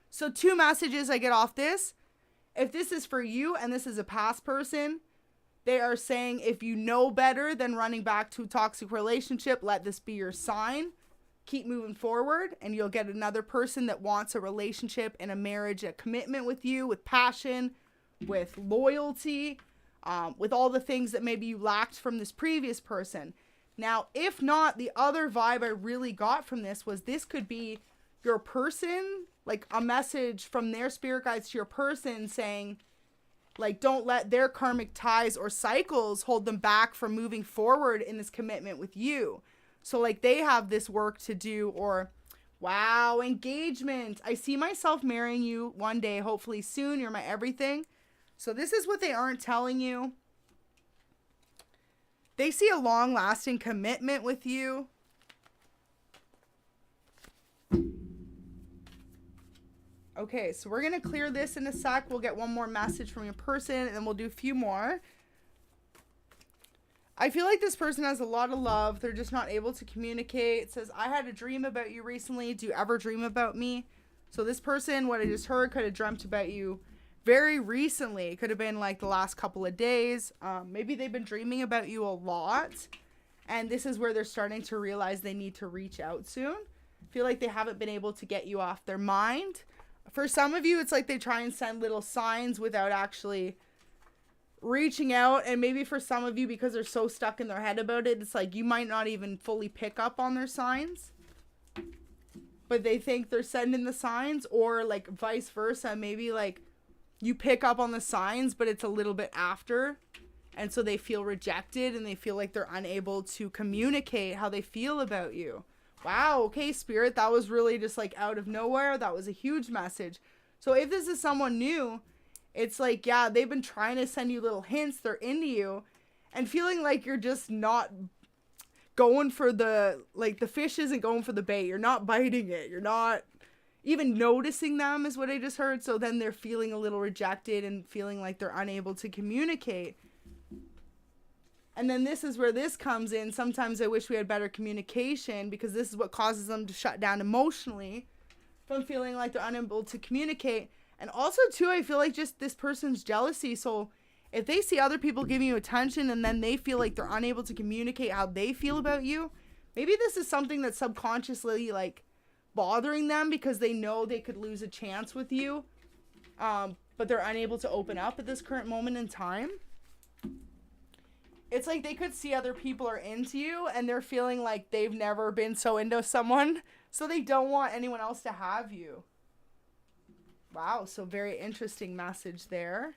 So 2 messages I get off this. If this is for you and this is a past person, they are saying if you know better than running back to a toxic relationship, let this be your sign. Keep moving forward, and you'll get another person that wants a relationship and a marriage, a commitment with you, with passion, with loyalty, with all the things that maybe you lacked from this previous person. Now, if not, the other vibe I really got from this was this could be your person, like a message from their spirit guides to your person saying, like, don't let their karmic ties or cycles hold them back from moving forward in this commitment with you. So like they have this work to do, or wow, engagement. I see myself marrying you one day, hopefully soon. You're my everything. So this is what they aren't telling you. They see a long-lasting commitment with you. Okay, so we're going to clear this in a sec. We'll get one more message from your person, and then we'll do a few more. I feel like this person has a lot of love. They're just not able to communicate. It says, I had a dream about you recently. Do you ever dream about me? So this person, what I just heard, could have dreamt about you very recently. It could have been like the last couple of days. Maybe they've been dreaming about you a lot. And this is where they're starting to realize they need to reach out soon. I feel like they haven't been able to get you off their mind. For some of you, it's like they try and send little signs without actually reaching out. And maybe for some of you, because they're so stuck in their head about it, it's like you might not even fully pick up on their signs. But they think they're sending the signs, or like vice versa. Maybe like you pick up on the signs, but it's a little bit after. And so they feel rejected and they feel like they're unable to communicate how they feel about you. Wow, okay, Spirit, that was really just like out of nowhere. That was a huge message. So if this is someone new, it's like, yeah, they've been trying to send you little hints. They're into you and feeling like you're just not going for the, like the fish isn't going for the bait. You're not biting it. You're not even noticing them is what I just heard. So then they're feeling a little rejected and feeling like they're unable to communicate. And then this is where this comes in. Sometimes I wish we had better communication, because this is what causes them to shut down emotionally from feeling like they're unable to communicate. And also, too, I feel like just this person's jealousy. So if they see other people giving you attention and then they feel like they're unable to communicate how they feel about you, maybe this is something that's subconsciously like bothering them because they know they could lose a chance with you. But they're unable to open up at this current moment in time. It's like they could see other people are into you and they're feeling like they've never been so into someone. So they don't want anyone else to have you. Wow, so very interesting message there.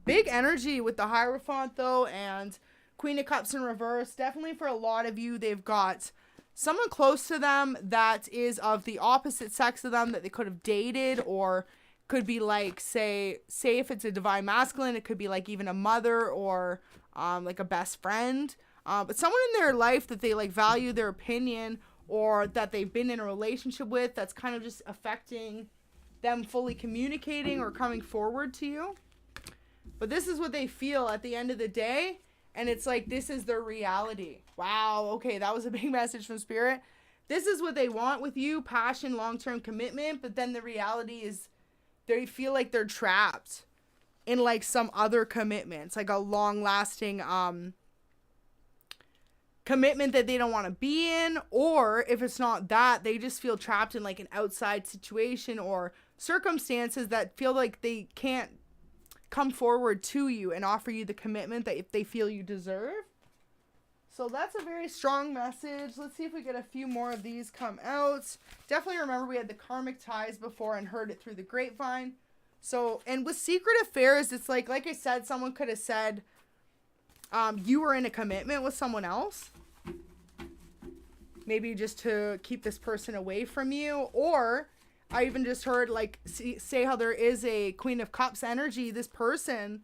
Big energy with the Hierophant though, and Queen of Cups in reverse. Definitely for a lot of you, they've got someone close to them that is of the opposite sex of them that they could have dated, or could be like, say if it's a divine masculine, it could be like even a mother or like a best friend. But someone in their life that they like value their opinion, or that they've been in a relationship with, that's kind of just affecting them fully communicating or coming forward to you. But this is what they feel at the end of the day. And it's like, this is their reality. Wow. Okay. That was a big message from Spirit. This is what they want with you. Passion, long-term commitment. But then the reality is they feel like they're trapped in like some other commitments, like a long-lasting commitment that they don't want to be in. Or if it's not that, they just feel trapped in like an outside situation or circumstances that feel like they can't come forward to you and offer you the commitment that if they feel you deserve. So that's a very strong message. Let's see if we get a few more of these come out. Definitely remember we had the karmic ties before and heard it through the grapevine. So, and with secret affairs, it's like I said, someone could have said you were in a commitment with someone else. Maybe just to keep this person away from you. Or I even just heard like say how there is a Queen of Cups energy. This person,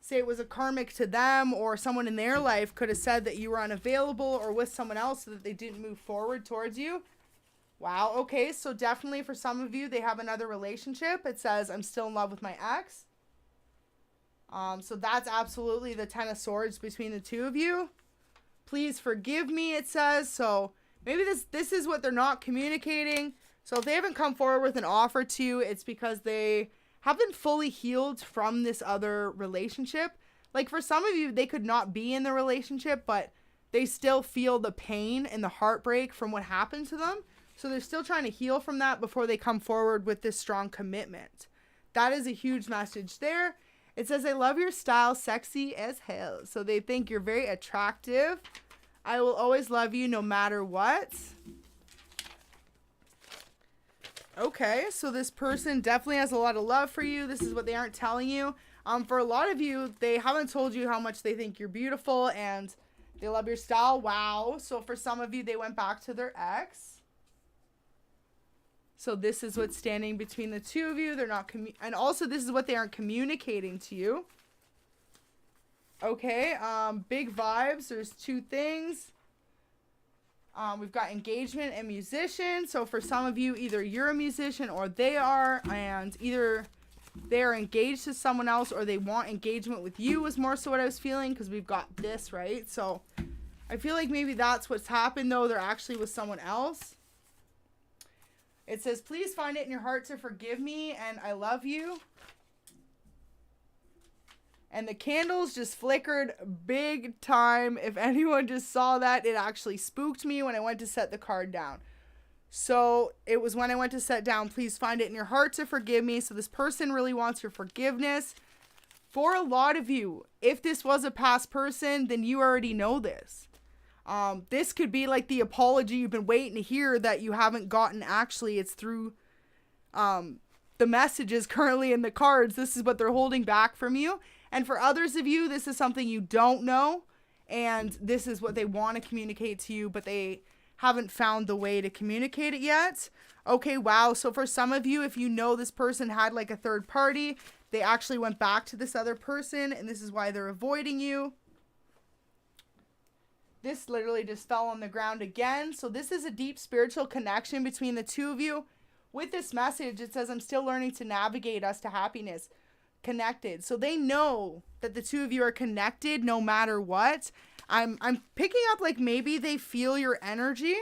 say it was a karmic to them, or someone in their life could have said that you were unavailable or with someone else so that they didn't move forward towards you. Wow. Okay. So definitely for some of you, they have another relationship. It says, I'm still in love with my ex. So that's absolutely the Ten of Swords between the two of you. Please forgive me, it says. So maybe this is what they're not communicating. So if they haven't come forward with an offer to you, it's because they haven't fully healed from this other relationship. Like for some of you, they could not be in the relationship, but they still feel the pain and the heartbreak from what happened to them. So they're still trying to heal from that before they come forward with this strong commitment. That is a huge message there. It says, I love your style, sexy as hell. So they think you're very attractive. I will always love you no matter what. Okay, so this person definitely has a lot of love for you. This is what they aren't telling you. For a lot of you, they haven't told you how much they think you're beautiful and they love your style. Wow. So for some of you, they went back to their ex. So this is what's standing between the two of you. They're not and also this is what they aren't communicating to you. Okay, big vibes. There's two things. We've got engagement and musician. So for some of you, either you're a musician or they are, and either they're engaged to someone else or they want engagement with you was more so what I was feeling, because we've got this, right? So I feel like maybe that's what's happened, though. They're actually with someone else. It says, please find it in your heart to forgive me and I love you. And the candles just flickered big time. If anyone just saw that, it actually spooked me when I went to set the card down. So it was when I went to set down, please find it in your heart to forgive me. So this person really wants your forgiveness. For a lot of you, if this was a past person, then you already know this. This could be like the apology you've been waiting to hear that you haven't gotten. Actually, it's through the messages currently in the cards. This is what they're holding back from you. And for others of you, this is something you don't know. And this is what they want to communicate to you, but they haven't found the way to communicate it yet. Okay, wow. So for some of you, if you know this person had like a third party, they actually went back to this other person, and this is why they're avoiding you. This literally just fell on the ground again. So this is a deep spiritual connection between the two of you. With this message, it says, I'm still learning to navigate us to happiness. Connected. So they know that the two of you are connected no matter what. I'm picking up like maybe they feel your energy.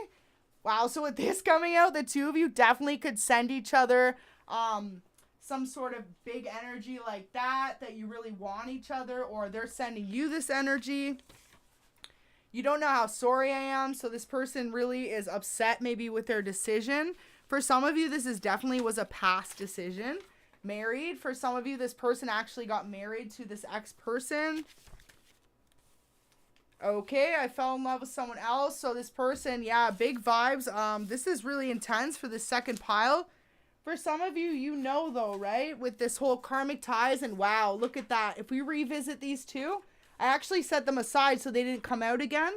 Wow. So with this coming out, the two of you definitely could send each other some sort of big energy like that you really want each other, or they're sending you this energy. You don't know how sorry I am. So this person really is upset maybe with their decision. For some of you, this is definitely was a past decision. Married. For some of you, this person actually got married to this ex-person. Okay, I fell in love with someone else. So this person, yeah, big vibes. This is really intense for the second pile. For some of you, you know though, right? With this whole karmic ties, and wow, look at that. If we revisit these two, I actually set them aside so they didn't come out again.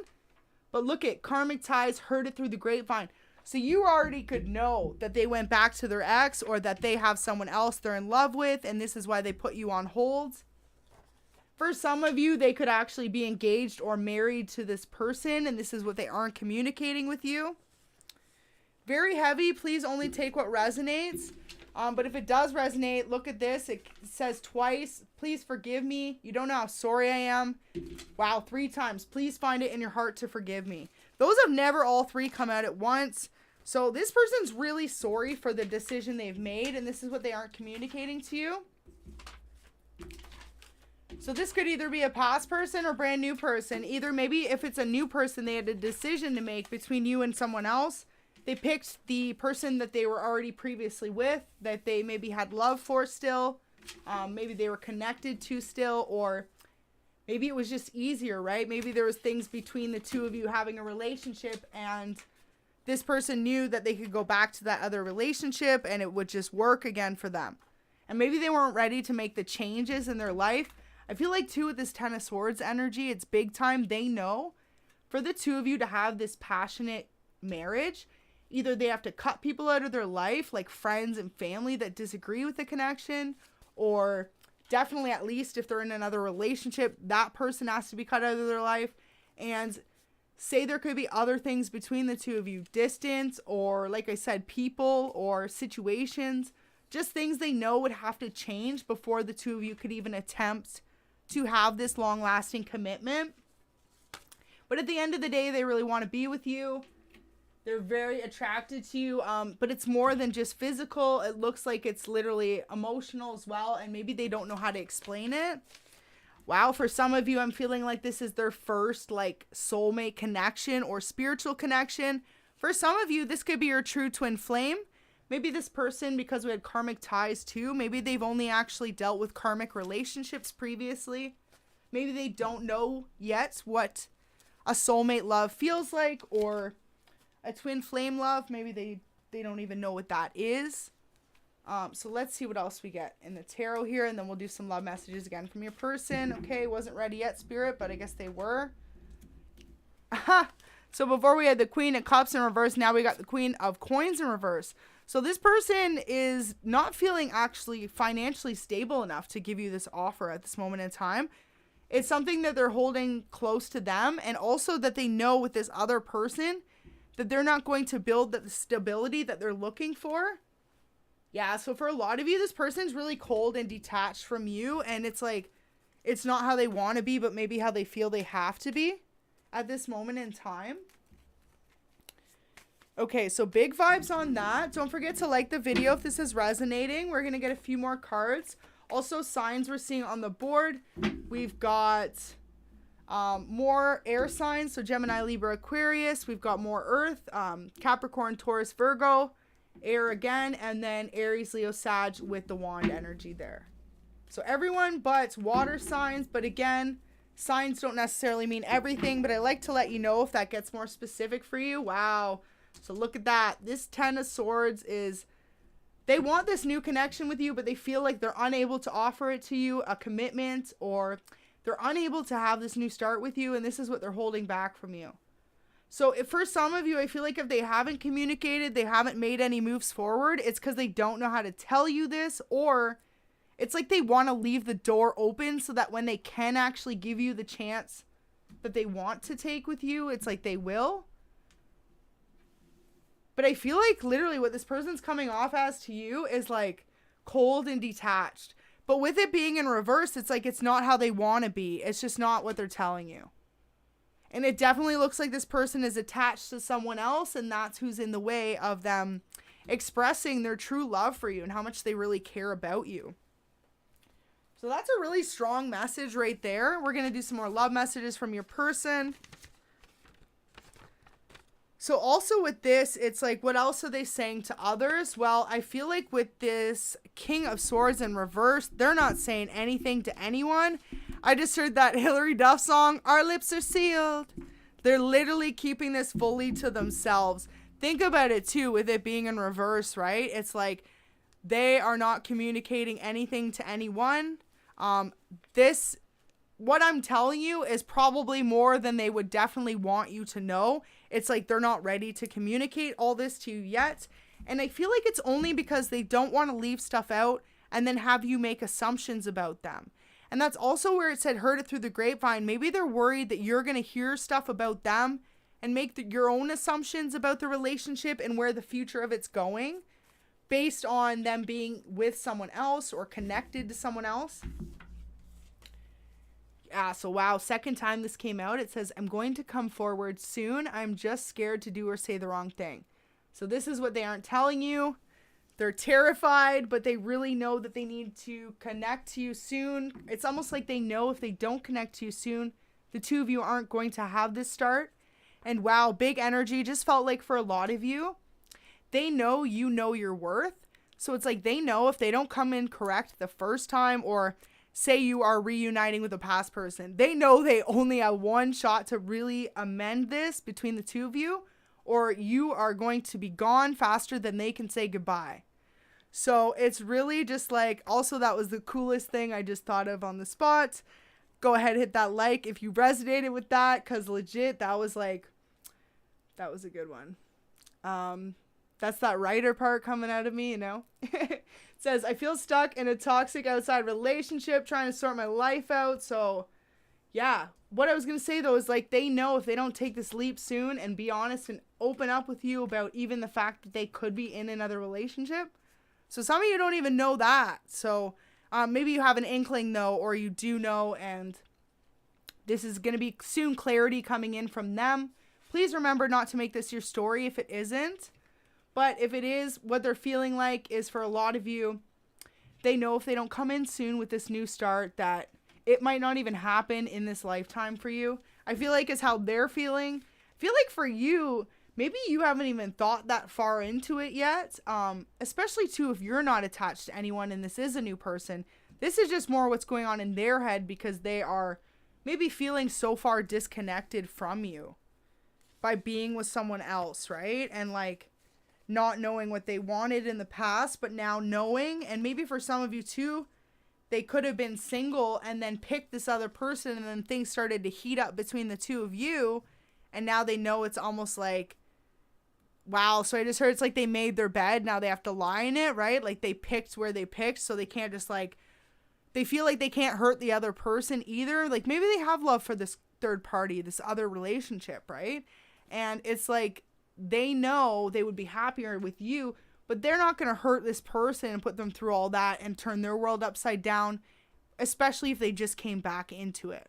But look at karmic ties, heard it through the grapevine. So you already could know that they went back to their ex, or that they have someone else they're in love with, and this is why they put you on hold. For some of you, they could actually be engaged or married to this person, and this is what they aren't communicating with you. Very heavy. Please only take what resonates. But if it does resonate, look at this. It says twice, please forgive me. You don't know how sorry I am. Wow, 3 times. Please find it in your heart to forgive me. Those have never all 3 come out at once. So this person's really sorry for the decision they've made, and this is what they aren't communicating to you. So this could either be a past person or brand new person. Either maybe if it's a new person, they had a decision to make between you and someone else. They picked the person that they were already previously with, that they maybe had love for still. Maybe they were connected to still, or maybe it was just easier, right? Maybe there was things between the two of you having a relationship, and this person knew that they could go back to that other relationship and it would just work again for them. And maybe they weren't ready to make the changes in their life. I feel like too with this 10 of Swords energy, it's big time. They know for the two of you to have this passionate marriage, either they have to cut people out of their life, like friends and family that disagree with the connection, or definitely at least if they're in another relationship, that person has to be cut out of their life. And say there could be other things between the two of you, distance, or like I said, people or situations, just things they know would have to change before the two of you could even attempt to have this long-lasting commitment. But at the end of the day, they really want to be with you. They're very attracted to you, but it's more than just physical. It looks like it's literally emotional as well, and maybe they don't know how to explain it. Wow, for some of you, I'm feeling like this is their first like soulmate connection or spiritual connection. For some of you, this could be your true twin flame. Maybe this person, because we had karmic ties too, maybe they've only actually dealt with karmic relationships previously. Maybe they don't know yet what a soulmate love feels like, or a twin flame love. Maybe they don't even know what that is. So let's see what else we get in the tarot here, and then we'll do some love messages again from your person. Okay, wasn't ready yet, Spirit, but I guess they were. Aha! So before we had the Queen of Cups in reverse, now we got the Queen of Coins in reverse. So this person is not feeling actually financially stable enough to give you this offer at this moment in time. It's something that they're holding close to them, and also that they know with this other person that they're not going to build the stability that they're looking for. Yeah, so for a lot of you, this person's really cold and detached from you, and it's like, it's not how they want to be, but maybe how they feel they have to be at this moment in time. Okay, so big vibes on that. Don't forget to like the video if this is resonating. We're going to get a few more cards. Also, signs we're seeing on the board. We've got more air signs. So Gemini, Libra, Aquarius. We've got more Earth. Capricorn, Taurus, Virgo. Air again. And then Aries, Leo, Sag with the wand energy there. So everyone but water signs. But again, signs don't necessarily mean everything. But I like to let you know if that gets more specific for you. Wow. So look at that. This 10 of Swords is, they want this new connection with you, but they feel like they're unable to offer it to you, a commitment, or they're unable to have this new start with you, and this is what they're holding back from you. So if for some of you, I feel like if they haven't communicated, they haven't made any moves forward, it's because they don't know how to tell you this, or it's like they want to leave the door open so that when they can actually give you the chance that they want to take with you, it's like they will. But I feel like literally what this person's coming off as to you is like cold and detached. But with it being in reverse, it's like it's not how they want to be. It's just not what they're telling you. And it definitely looks like this person is attached to someone else, and that's who's in the way of them expressing their true love for you and how much they really care about you. So that's a really strong message right there. We're going to do some more love messages from your person. So also with this, it's like, what else are they saying to others? Well, I feel like with this King of Swords in reverse, they're not saying anything to anyone. I just heard that Hilary Duff song, Our Lips Are Sealed. They're literally keeping this fully to themselves. Think about it too, with it being in reverse, right? It's like they are not communicating anything to anyone. What I'm telling you is probably more than they would definitely want you to know. It's like they're not ready to communicate all this to you yet. And I feel like it's only because they don't want to leave stuff out and then have you make assumptions about them. And that's also where it said heard it through the grapevine. Maybe they're worried that you're going to hear stuff about them and make your own assumptions about the relationship and where the future of it's going based on them being with someone else or connected to someone else. Yeah, so wow, second time this came out, it says, I'm going to come forward soon. I'm just scared to do or say the wrong thing. So this is what they aren't telling you. They're terrified, but they really know that they need to connect to you soon. It's almost like they know if they don't connect to you soon, the two of you aren't going to have this start. And wow, big energy. Just felt like for a lot of you, they know you know your worth. So it's like they know if they don't come in correct the first time, or say you are reuniting with a past person, they know they only have one shot to really amend this between the two of you, or you are going to be gone faster than they can say goodbye. So it's really just like, also that was the coolest thing I just thought of on the spot. Go ahead, hit that like if you resonated with that, because legit, that was a good one. That's that writer part coming out of me, you know. It says, I feel stuck in a toxic outside relationship, trying to sort my life out. So yeah, what I was going to say though is like, they know if they don't take this leap soon and be honest and open up with you about even the fact that they could be in another relationship. So some of you don't even know that. So maybe you have an inkling though, or you do know, and this is going to be soon clarity coming in from them. Please remember not to make this your story if it isn't. But if it is, what they're feeling like is, for a lot of you, they know if they don't come in soon with this new start that it might not even happen in this lifetime for you. I feel like is how they're feeling. I feel like for you, maybe you haven't even thought that far into it yet. Especially too if you're not attached to anyone and this is a new person. This is just more what's going on in their head because they are maybe feeling so far disconnected from you by being with someone else, right? And like, not knowing what they wanted in the past, but now knowing. And maybe for some of you too, they could have been single and then picked this other person, and then things started to heat up between the two of you, and now they know it's almost like, wow, so I just heard it's like they made their bed, now they have to lie in it, right? Like they picked where they picked, so they can't just like they feel like they can't hurt the other person either. Like maybe they have love for this third party, this other relationship, right? And it's like they know they would be happier with you, but they're not going to hurt this person and put them through all that and turn their world upside down, especially if they just came back into it.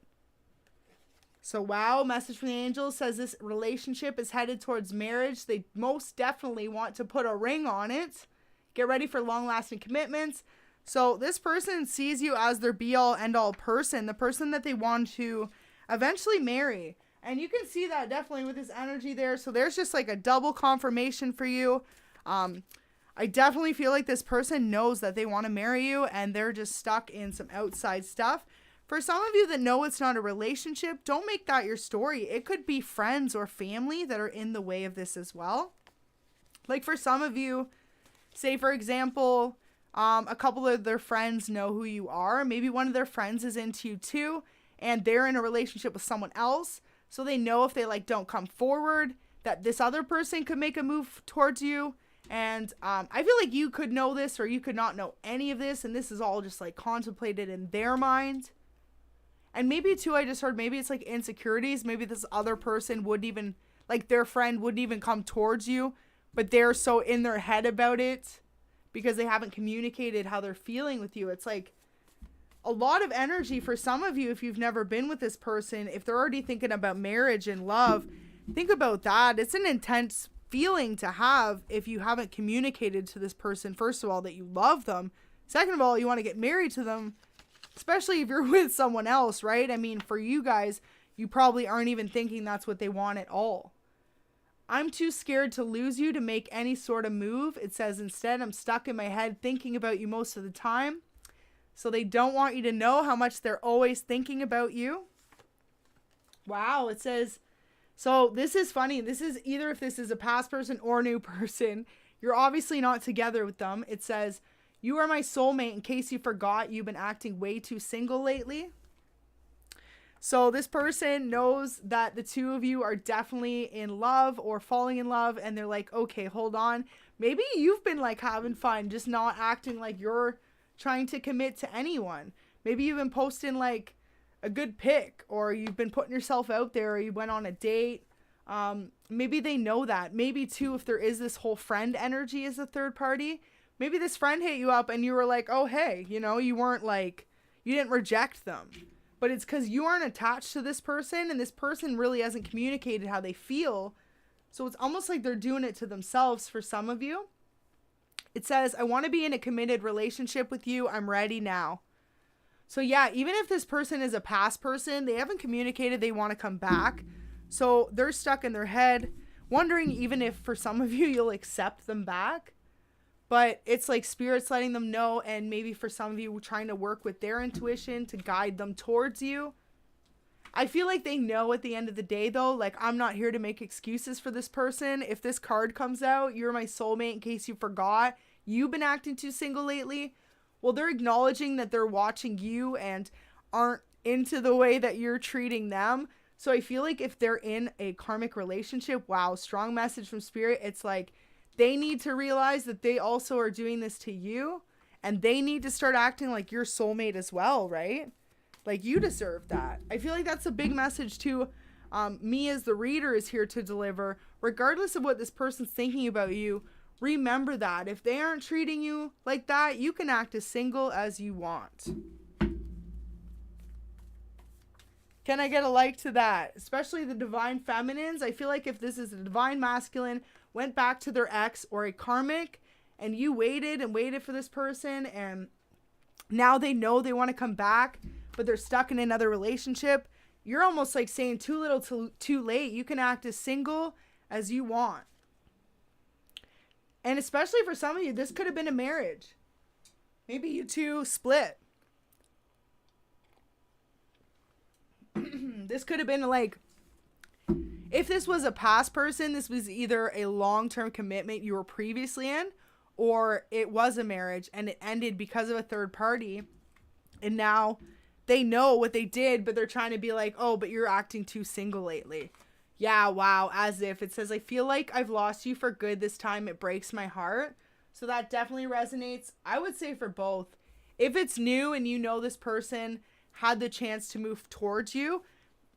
So wow, message from the angels says this relationship is headed towards marriage. They most definitely want to put a ring on it. Get ready for long-lasting commitments. So this person sees you as their be-all, end-all person, the person that they want to eventually marry. And you can see that definitely with this energy there. So there's just like a double confirmation for you. I definitely feel like this person knows that they want to marry you and they're just stuck in some outside stuff. For some of you that know it's not a relationship, don't make that your story. It could be friends or family that are in the way of this as well. Like for some of you, say for example, a couple of their friends know who you are. Maybe one of their friends is into you too, and they're in a relationship with someone else. So they know if they like don't come forward, that this other person could make a move towards you. And I feel like you could know this or you could not know any of this. And this is all just like contemplated in their mind. And maybe too, I just heard maybe it's like insecurities. Maybe this other person wouldn't even, like their friend wouldn't even come towards you, but they're so in their head about it because they haven't communicated how they're feeling with you. It's like a lot of energy for some of you if you've never been with this person. If they're already thinking about marriage and love, think about that. It's an intense feeling to have if you haven't communicated to this person, first of all, that you love them. Second of all, you want to get married to them, especially if you're with someone else, right? I mean, for you guys, you probably aren't even thinking that's what they want at all. I'm too scared to lose you to make any sort of move. It says instead, I'm stuck in my head thinking about you most of the time. So they don't want you to know how much they're always thinking about you. Wow, it says, so this is funny. This is either if this is a past person or new person, you're obviously not together with them. It says, you are my soulmate. In case you forgot, you've been acting way too single lately. So this person knows that the two of you are definitely in love or falling in love. And they're like, okay, hold on. Maybe you've been like having fun, just not acting like you're trying to commit to anyone. Maybe you've been posting like a good pic, or you've been putting yourself out there, or you went on a date. Maybe they know that. Maybe too, if there is this whole friend energy as a third party, maybe this friend hit you up and you were like, oh, hey, you know, you weren't like, you didn't reject them, but it's because you aren't attached to this person and this person really hasn't communicated how they feel. So it's almost like they're doing it to themselves for some of you. It says, I want to be in a committed relationship with you. I'm ready now. So yeah, even if this person is a past person, they haven't communicated they want to come back. So they're stuck in their head, wondering even if for some of you, you'll accept them back. But it's like spirit's letting them know, and maybe for some of you, trying to work with their intuition to guide them towards you. I feel like they know at the end of the day, though, like, I'm not here to make excuses for this person. If this card comes out, you're my soulmate in case you forgot, you've been acting too single lately. Well, they're acknowledging that they're watching you and aren't into the way that you're treating them. So I feel like if they're in a karmic relationship, wow, strong message from spirit. It's like they need to realize that they also are doing this to you, and they need to start acting like your soulmate as well, right? Like you deserve that. I feel like that's a big message too. Me as the reader is here to deliver. Regardless of what this person's thinking about you, remember that if they aren't treating you like that, you can act as single as you want. Can I get a like to that? Especially the divine feminines. I feel like if this is a divine masculine, went back to their ex or a karmic, and you waited and waited for this person, and now they know they want to come back, but they're stuck in another relationship, you're almost like saying too little too late. You can act as single as you want. And especially for some of you, this could have been a marriage. Maybe you two split. This could have been like, if this was a past person, this was either a long-term commitment you were previously in, or it was a marriage and it ended because of a third party. And now they know what they did, but they're trying to be like, oh, but you're acting too single lately. Yeah, wow, as if. It says, I feel like I've lost you for good this time. It breaks my heart. So that definitely resonates. I would say for both. If it's new and you know this person had the chance to move towards you,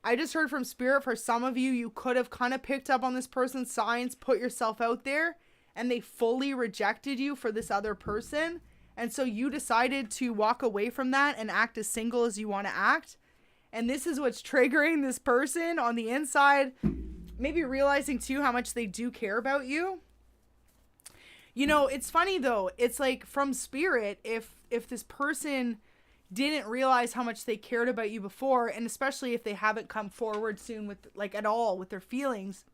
I just heard from Spirit, for some of you, you could have kind of picked up on this person's signs, put yourself out there, and they fully rejected you for this other person. And so you decided to walk away from that and act as single as you want to act. And this is what's triggering this person on the inside. Maybe realizing too how much they do care about you. You know, it's funny though. It's like from Spirit, if this person didn't realize how much they cared about you before, and especially if they haven't come forward soon with like at all with their feelings,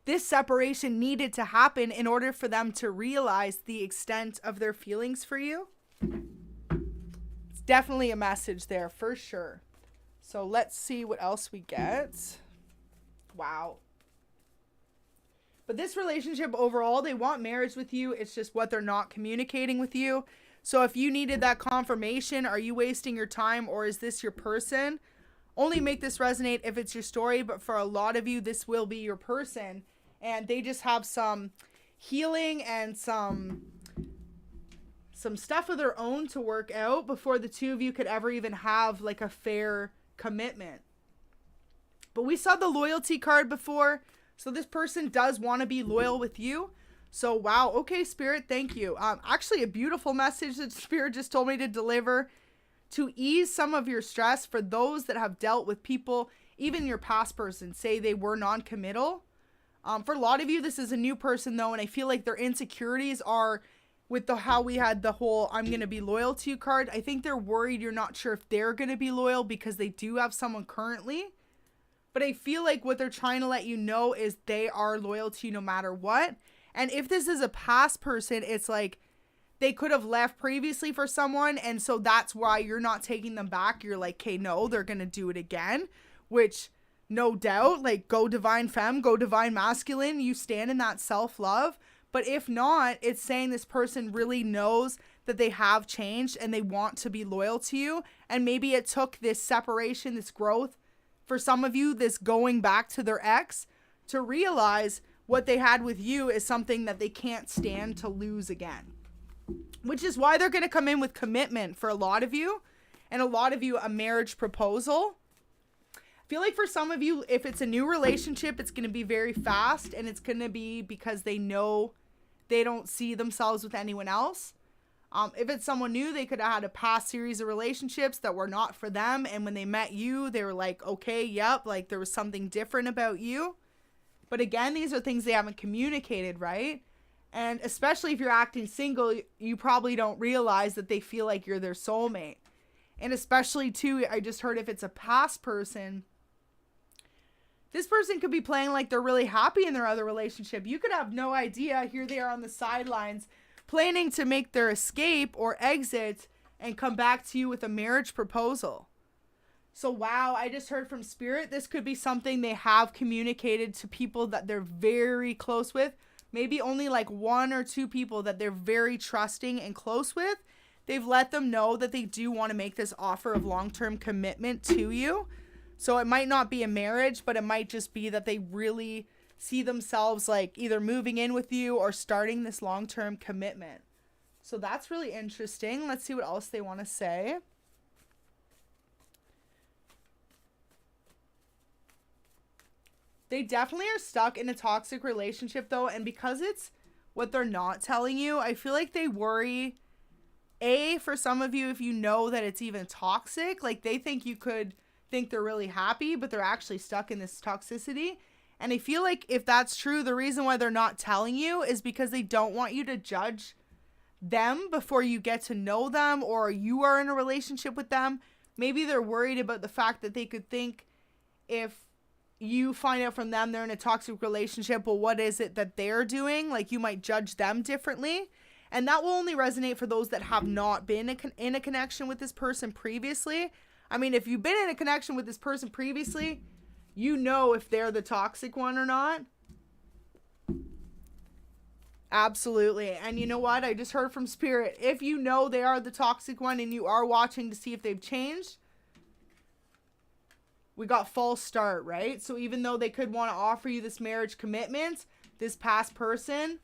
this separation needed to happen in order for them to realize the extent of their feelings for you. It's definitely a message there for sure. So let's see what else we get. Wow. But this relationship overall, they want marriage with you. It's just what they're not communicating with you. So if you needed that confirmation, are you wasting your time or is this your person? Only make this resonate if it's your story, but for a lot of you, this will be your person. And they just have some healing and some stuff of their own to work out before the two of you could ever even have like a fair commitment. But we saw the loyalty card before. So this person does want to be loyal with you. So, wow. Okay, Spirit, thank you. Actually, a beautiful message that Spirit just told me to deliver to ease some of your stress for those that have dealt with people, even your past person, say they were non-committal. For a lot of you, this is a new person, though, and I feel like their insecurities are with how we had the whole I'm going to be loyal to you card. I think they're worried you're not sure if they're going to be loyal because they do have someone currently. But I feel like what they're trying to let you know is they are loyal to you no matter what. And if this is a past person, it's like they could have left previously for someone. And so that's why you're not taking them back. You're like, okay, no, they're going to do it again, which no doubt, like go divine femme, go divine masculine. You stand in that self-love. But if not, it's saying this person really knows that they have changed and they want to be loyal to you. And maybe it took this separation, this growth, for some of you, this going back to their ex to realize what they had with you is something that they can't stand to lose again. Which is why they're going to come in with commitment for a lot of you. And a lot of you, a marriage proposal. I feel like for some of you, if it's a new relationship, it's going to be very fast. And it's going to be because they know they don't see themselves with anyone else. If it's someone new, they could have had a past series of relationships that were not for them. And when they met you, they were like, okay, yep, like there was something different about you. But again, these are things they haven't communicated, right? And especially if you're acting single, you probably don't realize that they feel like you're their soulmate. And especially too, I just heard if it's a past person, this person could be playing like they're really happy in their other relationship. You could have no idea. Here they are on the sidelines, planning to make their escape or exit and come back to you with a marriage proposal. So, wow, I just heard from Spirit, this could be something they have communicated to people that they're very close with. Maybe only like one or two people that they're very trusting and close with. They've let them know that they do want to make this offer of long-term commitment to you. So it might not be a marriage, but it might just be that they really see themselves like either moving in with you or starting this long-term commitment. So that's really interesting. Let's see what else they want to say. They definitely are stuck in a toxic relationship though. And because it's what they're not telling you, I feel like they worry, for some of you, if you know that it's even toxic, like they think you could think they're really happy, but they're actually stuck in this toxicity. And I feel like if that's true, the reason why they're not telling you is because they don't want you to judge them before you get to know them or you are in a relationship with them. Maybe they're worried about the fact that they could think if you find out from them they're in a toxic relationship, well, what is it that they're doing? Like you might judge them differently. And that will only resonate for those that have not been in a connection with this person previously. I mean, if you've been in a connection with this person previously, you know if they're the toxic one or not. Absolutely. And you know what? I just heard from Spirit. If you know they are the toxic one and you are watching to see if they've changed, we got false start, right? So even though they could want to offer you this marriage commitment, this past person,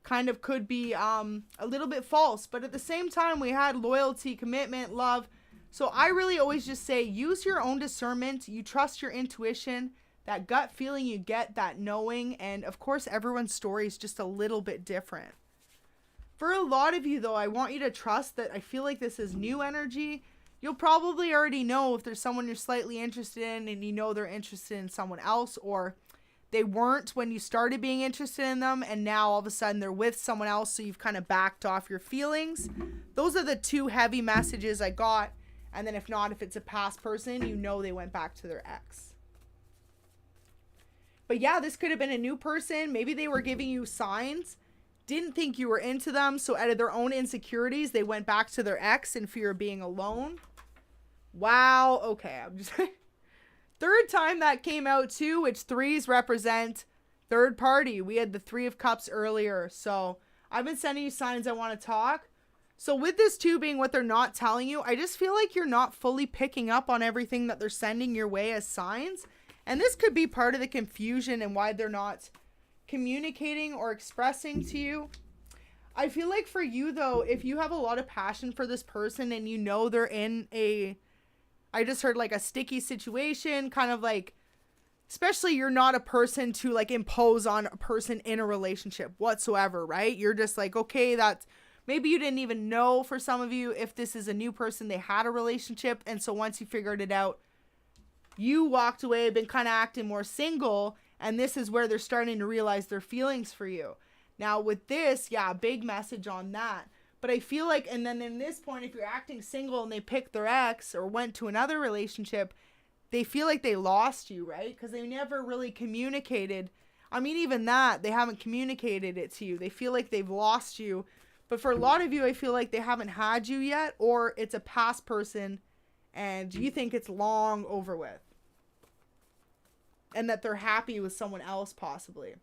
kind of could be a little bit false. But at the same time, we had loyalty, commitment, love. So I really always just say, use your own discernment. You trust your intuition, that gut feeling you get, that knowing. And of course, everyone's story is just a little bit different. For a lot of you, though, I want you to trust that I feel like this is new energy. You'll probably already know if there's someone you're slightly interested in and you know they're interested in someone else, or they weren't when you started being interested in them and now all of a sudden they're with someone else, so you've kind of backed off your feelings. Those are the two heavy messages I got. And then if not, if it's a past person, you know they went back to their ex. But yeah, this could have been a new person. Maybe they were giving you signs, didn't think you were into them, so out of their own insecurities, they went back to their ex in fear of being alone. Wow. Okay, I'm just... Third time that came out too, which threes represent third party. We had the Three of Cups earlier. So I've been sending you signs I want to talk. So with this too being what they're not telling you, I just feel like you're not fully picking up on everything that they're sending your way as signs. And this could be part of the confusion and why they're not communicating or expressing to you. I feel like for you though, if you have a lot of passion for this person and you know they're in a... I just heard like a sticky situation, kind of like, especially you're not a person to like impose on a person in a relationship whatsoever, right? You're just like, okay, that's, maybe you didn't even know, for some of you, if this is a new person, they had a relationship. And so once you figured it out, you walked away, been kind of acting more single. And this is where they're starting to realize their feelings for you. Now with this, yeah, big message on that. But I feel like, and then in this point, if you're acting single and they picked their ex or went to another relationship, they feel like they lost you, right? Because they never really communicated. I mean, even that, they haven't communicated it to you. They feel like they've lost you. But for a lot of you, I feel like they haven't had you yet, or it's a past person and you think it's long over with. And that they're happy with someone else possibly.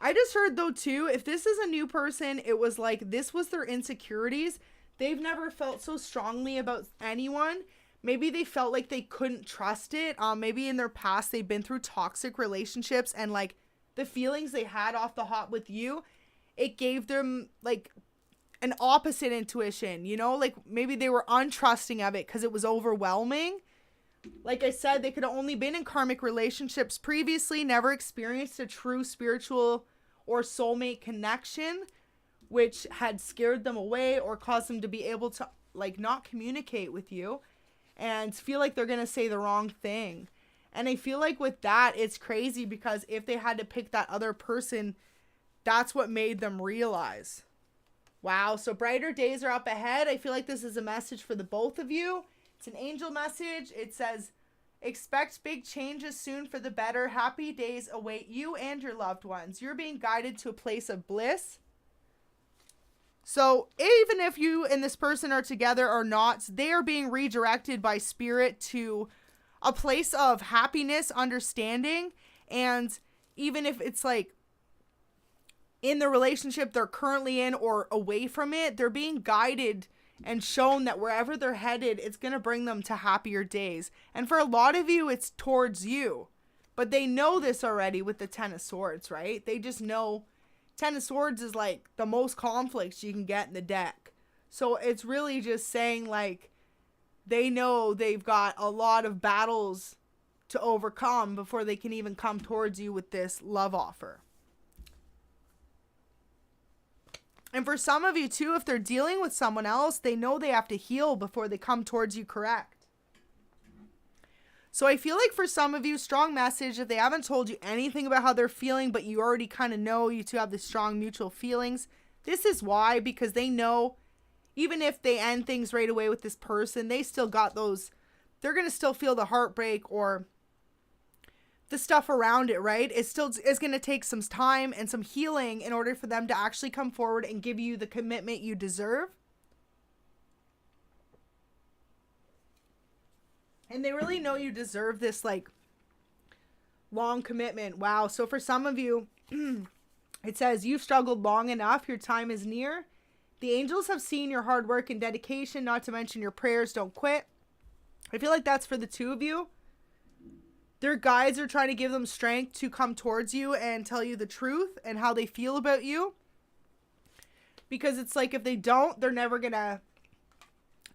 I just heard though too, if this is a new person, it was like this was their insecurities. They've never felt so strongly about anyone. Maybe they felt like they couldn't trust it. Maybe in their past they've been through toxic relationships and like the feelings they had off the hop with you, it gave them like an opposite intuition, you know, like maybe they were untrusting of it because it was overwhelming. Like I said, they could have only been in karmic relationships previously, never experienced a true spiritual or soulmate connection, which had scared them away or caused them to be able to like not communicate with you and feel like they're going to say the wrong thing. And I feel like with that, it's crazy because if they had to pick that other person, that's what made them realize. Wow. So brighter days are up ahead. I feel like this is a message for the both of you. It's an angel message. It says, expect big changes soon for the better. Happy days await you and your loved ones. You're being guided to a place of bliss. So even if you and this person are together or not, they are being redirected by spirit to a place of happiness, understanding. And even if it's like in the relationship they're currently in or away from it, they're being guided and shown that wherever they're headed, it's going to bring them to happier days. And for a lot of you, it's towards you. But they know this already with the Ten of Swords, right? They just know Ten of Swords is like the most conflicts you can get in the deck. So it's really just saying like they know they've got a lot of battles to overcome before they can even come towards you with this love offer. And for some of you too, if they're dealing with someone else, they know they have to heal before they come towards you correct. So I feel like for some of you, strong message, if they haven't told you anything about how they're feeling, but you already kind of know you two have the strong mutual feelings, this is why, because they know even if they end things right away with this person, they still got those, they're going to still feel the heartbreak or the stuff around it, right? It's going to take some time and some healing in order for them to actually come forward and give you the commitment you deserve. And they really know you deserve this like long commitment. Wow. So for some of you, it says you've struggled long enough. Your time is near. The angels have seen your hard work and dedication, not to mention your prayers. Don't quit. I feel like that's for the two of you. their guides are trying to give them strength to come towards you and tell you the truth and how they feel about you. Because it's like, if they don't, they're never going to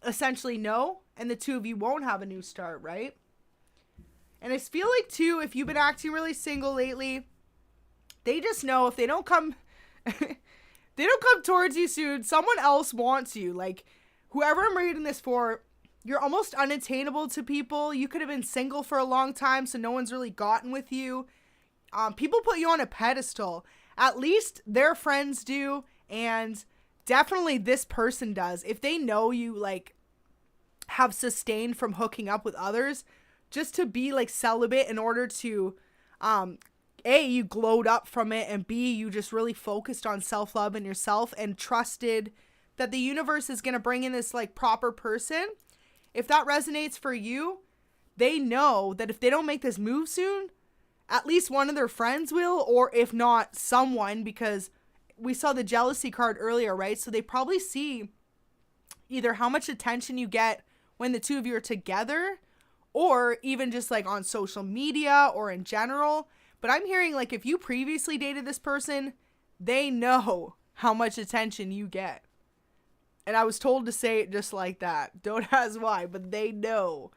essentially know. And the two of you won't have a new start, right? And I feel like, too, if you've been acting really single lately, they just know if they don't come, they don't come towards you soon, someone else wants you. Like, whoever I'm reading this for, you're almost unattainable to people. You could have been single for a long time, so no one's really gotten with you. People put you on a pedestal. At least their friends do, and definitely this person does. If they know you, like, have sustained from hooking up with others, just to be, like, celibate in order to, A, you glowed up from it, and B, you just really focused on self-love and yourself and trusted that the universe is going to bring in this, like, proper person. If that resonates for you, they know that if they don't make this move soon, at least one of their friends will, or if not, someone, because we saw the jealousy card earlier, right? So they probably see either how much attention you get when the two of you are together, or even just like on social media or in general. But I'm hearing, like, if you previously dated this person, they know how much attention you get. And I was told to say it just like that. Don't ask why, but they know.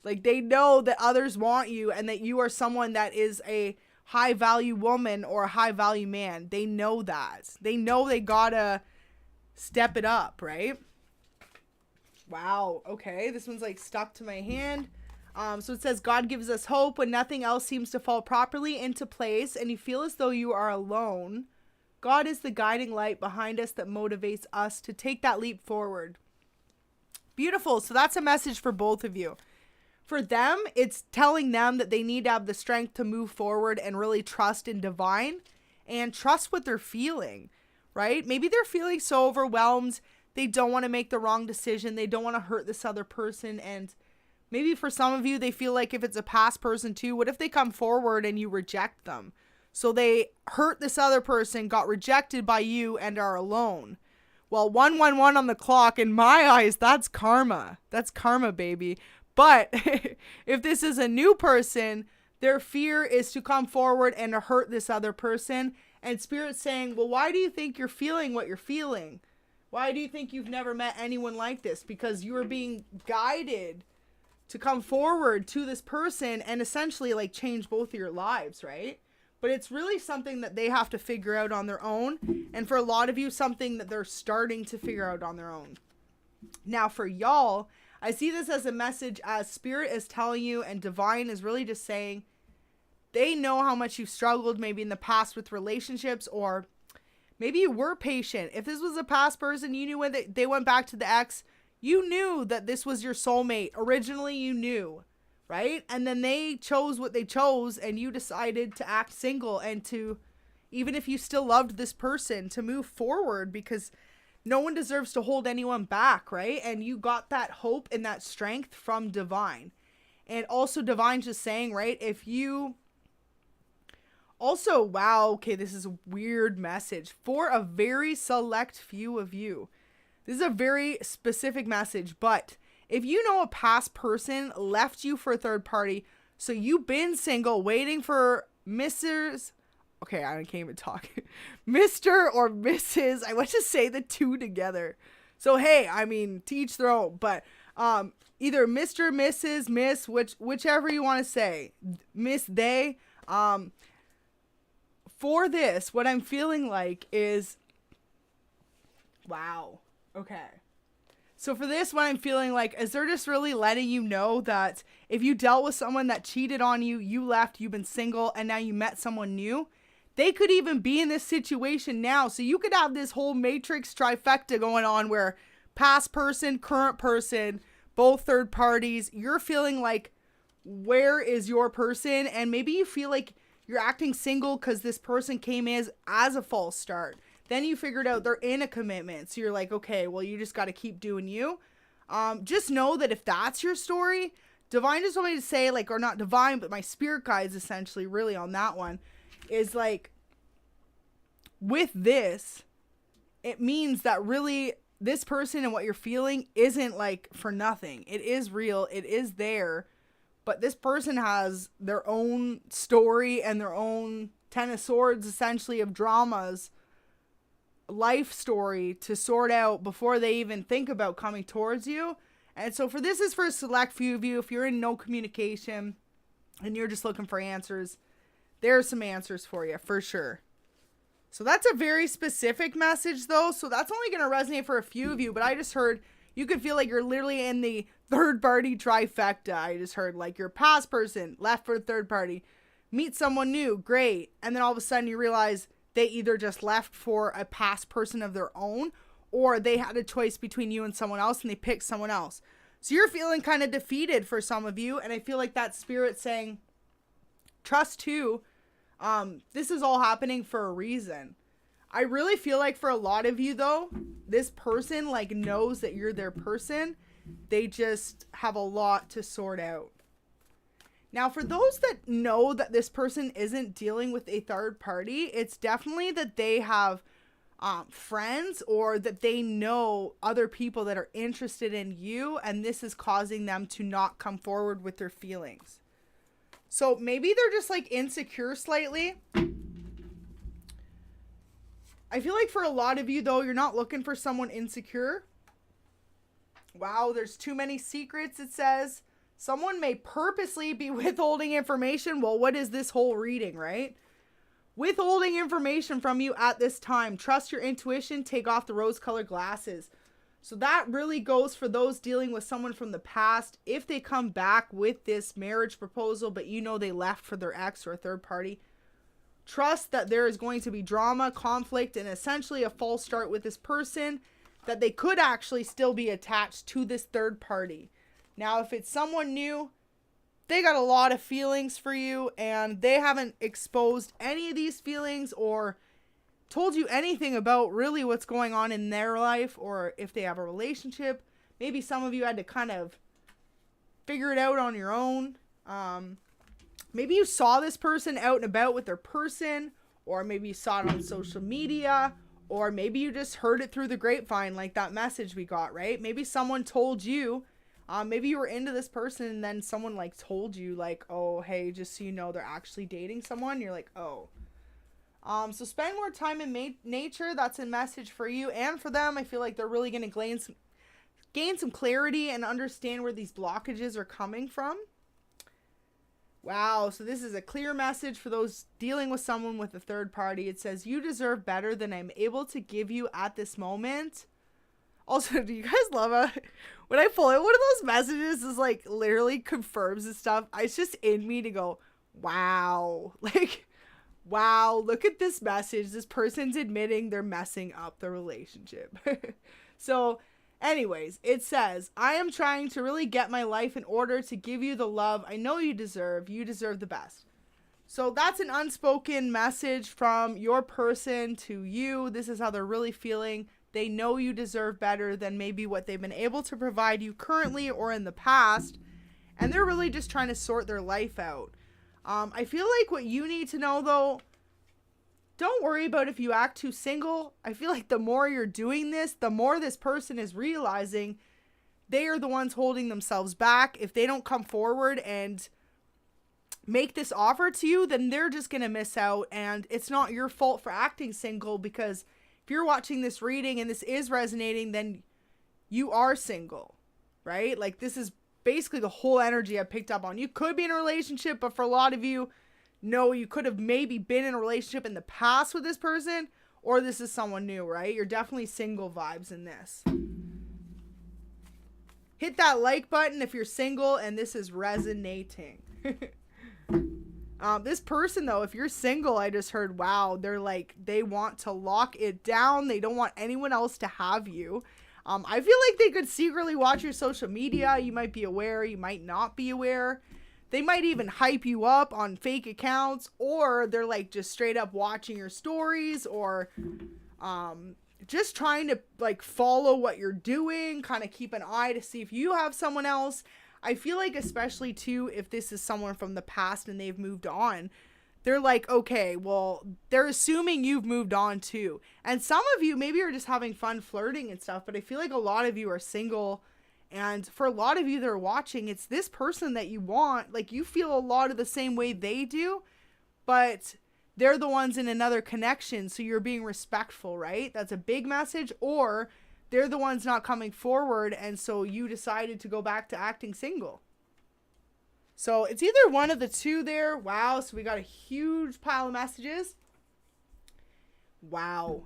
Like, they know that others want you and that you are someone that is a high value woman or a high value man. They know that. They know they gotta step it up, right? Wow. Okay. This one's like stuck to my hand. So it says, God gives us hope when nothing else seems to fall properly into place and you feel as though you are alone. God is the guiding light behind us that motivates us to take that leap forward. Beautiful. So that's a message for both of you. For them, it's telling them that they need to have the strength to move forward and really trust in divine and trust what they're feeling, right? Maybe they're feeling so overwhelmed. They don't want to make the wrong decision. They don't want to hurt this other person. And maybe for some of you, they feel like if it's a past person too, what if they come forward and you reject them? So they hurt this other person, got rejected by you, and are alone. Well, 111 on the clock, in my eyes, that's karma. That's karma, baby. But if this is a new person, their fear is to come forward and to hurt this other person. And Spirit's saying, well, why do you think you're feeling what you're feeling? Why do you think you've never met anyone like this? Because you are being guided to come forward to this person and essentially like change both of your lives, right? But it's really something that they have to figure out on their own. And for a lot of you, something that they're starting to figure out on their own. Now for y'all, I see this as a message as Spirit is telling you and Divine is really just saying they know how much you've struggled maybe in the past with relationships, or maybe you were patient. If this was a past person, you knew when they went back to the ex, you knew that this was your soulmate. Originally, you knew. Right? And then they chose what they chose and you decided to act single and to, even if you still loved this person, to move forward because no one deserves to hold anyone back, right? And you got that hope and that strength from Divine. And also Divine's just saying, right? If you also, wow, okay, this is a weird message for a very select few of you. This is a very specific message, but if you know a past person left you for a third party, so you've been single waiting for Mr. or Mrs. I want to say the two together. So, hey, I mean, to each their own, but either Mr., Mrs., Miss, whichever you want to say, Miss, they, for this, what I'm feeling like is, wow, okay. So for this, what I'm feeling like is they're just really letting you know that if you dealt with someone that cheated on you, you left, you've been single, and now you met someone new, they could even be in this situation now. So you could have this whole matrix trifecta going on where past person, current person, both third parties, you're feeling like, where is your person? And maybe you feel like you're acting single because this person came in as a false start. Then you figured out they're in a commitment. So you're like, okay, well, you just got to keep doing you. Just know that if that's your story, Divine just wanted me to say, like, or not Divine, but my spirit guides essentially really on that one is like, with this, it means that really this person and what you're feeling isn't like for nothing. It is real. It is there. But this person has their own story and their own Ten of Swords, essentially, of dramas, life story to sort out before they even think about coming towards you. And so this is for a select few of you. If you're in no communication and you're just looking for answers, there's some answers for you for sure. So that's a very specific message though. So that's only going to resonate for a few of you, but I just heard you could feel like you're literally in the third party trifecta. I just heard like your past person left for the third party, meet someone new, great. And then all of a sudden you realize they either just left for a past person of their own, or they had a choice between you and someone else and they picked someone else. So you're feeling kind of defeated for some of you. And I feel like that spirit saying, trust too. This is all happening for a reason. I really feel like for a lot of you though, this person like knows that you're their person. They just have a lot to sort out. Now, for those that know that this person isn't dealing with a third party, it's definitely that they have friends, or that they know other people that are interested in you, and this is causing them to not come forward with their feelings. So maybe they're just like insecure slightly. I feel like for a lot of you though, you're not looking for someone insecure. Wow, there's too many secrets, it says. Someone may purposely be withholding information. Well, what is this whole reading, right? Withholding information from you at this time. Trust your intuition. Take off the rose-colored glasses. So that really goes for those dealing with someone from the past. If they come back with this marriage proposal, but you know they left for their ex or a third party, trust that there is going to be drama, conflict, and essentially a false start with this person, that they could actually still be attached to this third party. Now, if it's someone new, they got a lot of feelings for you, and they haven't exposed any of these feelings or told you anything about really what's going on in their life, or if they have a relationship. Maybe some of you had to kind of figure it out on your own. Maybe you saw this person out and about with their person, or maybe you saw it on social media, or maybe you just heard it through the grapevine, like that message we got, right? Maybe someone told you. Maybe you were into this person and then someone like told you like, oh, hey, just so you know, they're actually dating someone. You're like, oh. So spend more time in nature. That's a message for you and for them. I feel like they're really going to gain some clarity and understand where these blockages are coming from. Wow. So this is a clear message for those dealing with someone with a third party. It says, you deserve better than I'm able to give you at this moment. Also, do you guys love when I pull out one of those messages is like literally confirms and stuff? It's just in me to go, wow, like, wow, look at this message. This person's admitting they're messing up the relationship. So anyways, it says, I am trying to really get my life in order to give you the love I know you deserve. You deserve the best. So that's an unspoken message from your person to you. This is how they're really feeling. They know you deserve better than maybe what they've been able to provide you currently or in the past. And they're really just trying to sort their life out. I feel like what you need to know though, don't worry about if you act too single. I feel like the more you're doing this, the more this person is realizing they are the ones holding themselves back. If they don't come forward and make this offer to you, then they're just going to miss out. And it's not your fault for acting single, because if you're watching this reading and this is resonating, then you are single, right? Like this is basically the whole energy I picked up on. You could be in a relationship, but for a lot of you, no, you could have maybe been in a relationship in the past with this person, or this is someone new, right? You're definitely single vibes in this. Hit that like button if you're single and this is resonating. This person though, if you're single, I just heard, wow, they're like, they want to lock it down. They don't want anyone else to have you. I feel like they could secretly watch your social media. You might be aware, you might not be aware. They might even hype you up on fake accounts, or they're like just straight up watching your stories, or just trying to like follow what you're doing, kind of keep an eye to see if you have someone else. I feel like especially too, if this is someone from the past and they've moved on, they're like, okay, well, they're assuming you've moved on too. And some of you maybe are just having fun flirting and stuff, but I feel like a lot of you are single And for a lot of you that are watching, it's this person that you want. Like, you feel a lot of the same way they do, but they're the ones in another connection. So you're being respectful, right? That's a big message. Or they're the ones not coming forward, and so you decided to go back to acting single. So it's either one of the two there. Wow. So we got a huge pile of messages. Wow.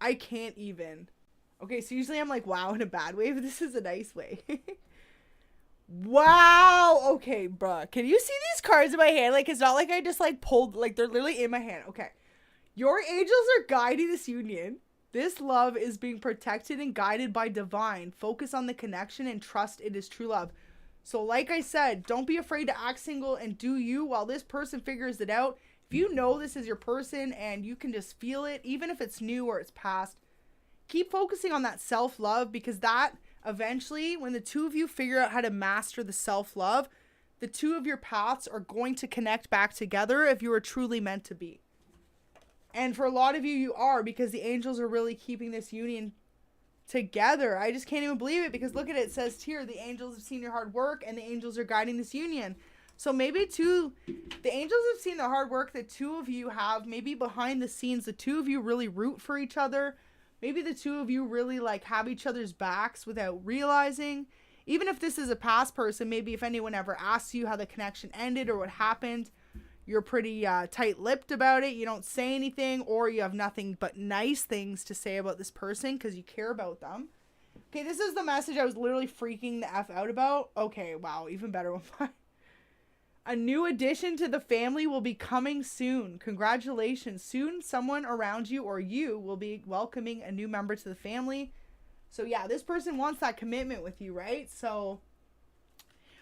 I can't even. Okay, so usually I'm like, wow, in a bad way, but this is a nice way. Wow. Okay, bruh. Can you see these cards in my hand? Like, it's not like I just, like, pulled, like, they're literally in my hand. Okay. Your angels are guiding this union. This love is being protected and guided by divine. Focus on the connection and trust it is true love. So, like I said, don't be afraid to act single and do you while this person figures it out. If you know this is your person and you can just feel it, even if it's new or it's past, keep focusing on that self-love, because that eventually, when the two of you figure out how to master the self-love, the two of your paths are going to connect back together if you are truly meant to be. And for a lot of you, you are, because the angels are really keeping this union together. I just can't even believe it, because look at it. It says here, the angels have seen your hard work and the angels are guiding this union. So maybe the angels have seen the hard work that two of you have. Maybe behind the scenes, the two of you really root for each other. Maybe the two of you really like have each other's backs without realizing. Even if this is a past person, maybe if anyone ever asks you how the connection ended or what happened, you're pretty tight-lipped about it. You don't say anything, or you have nothing but nice things to say about this person because you care about them. Okay, this is the message I was literally freaking the F out about. Okay, wow, even better one. A new addition to the family will be coming soon. Congratulations. Soon, someone around you or you will be welcoming a new member to the family. So yeah, this person wants that commitment with you, right? So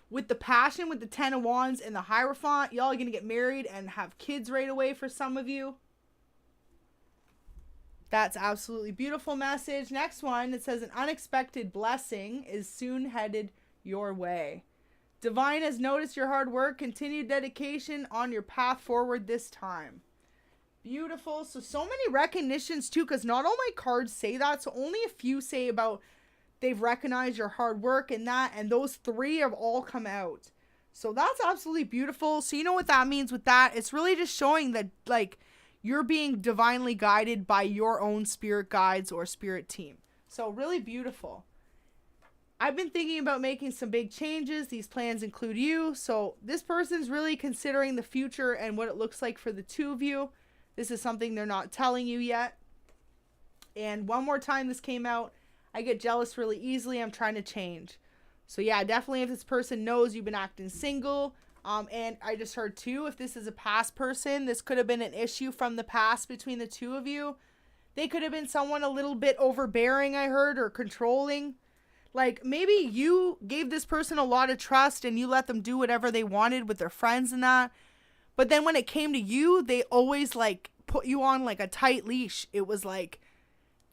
with the passion, with the Ten of Wands and the Hierophant, y'all are going to get married and have kids right away for some of you. That's absolutely beautiful message. Next one, it says an unexpected blessing is soon headed your way. Divine has noticed your hard work. Continued dedication on your path forward this time. Beautiful. So many recognitions too, because not all my cards say that. So only a few say about they've recognized your hard work and that. And those three have all come out. So that's absolutely beautiful. So you know what that means with that? It's really just showing that like you're being divinely guided by your own spirit guides or spirit team. So really beautiful. I've been thinking about making some big changes. These plans include you. So this person's really considering the future and what it looks like for the two of you. This is something they're not telling you yet. And one more time this came out, I get jealous really easily. I'm trying to change. So yeah, definitely if this person knows you've been acting single. And I just heard too, if this is a past person, this could have been an issue from the past between the two of you. They could have been someone a little bit overbearing, I heard, or controlling. Like, maybe you gave this person a lot of trust and you let them do whatever they wanted with their friends and that. But then when it came to you, they always, like, put you on, like, a tight leash. It was like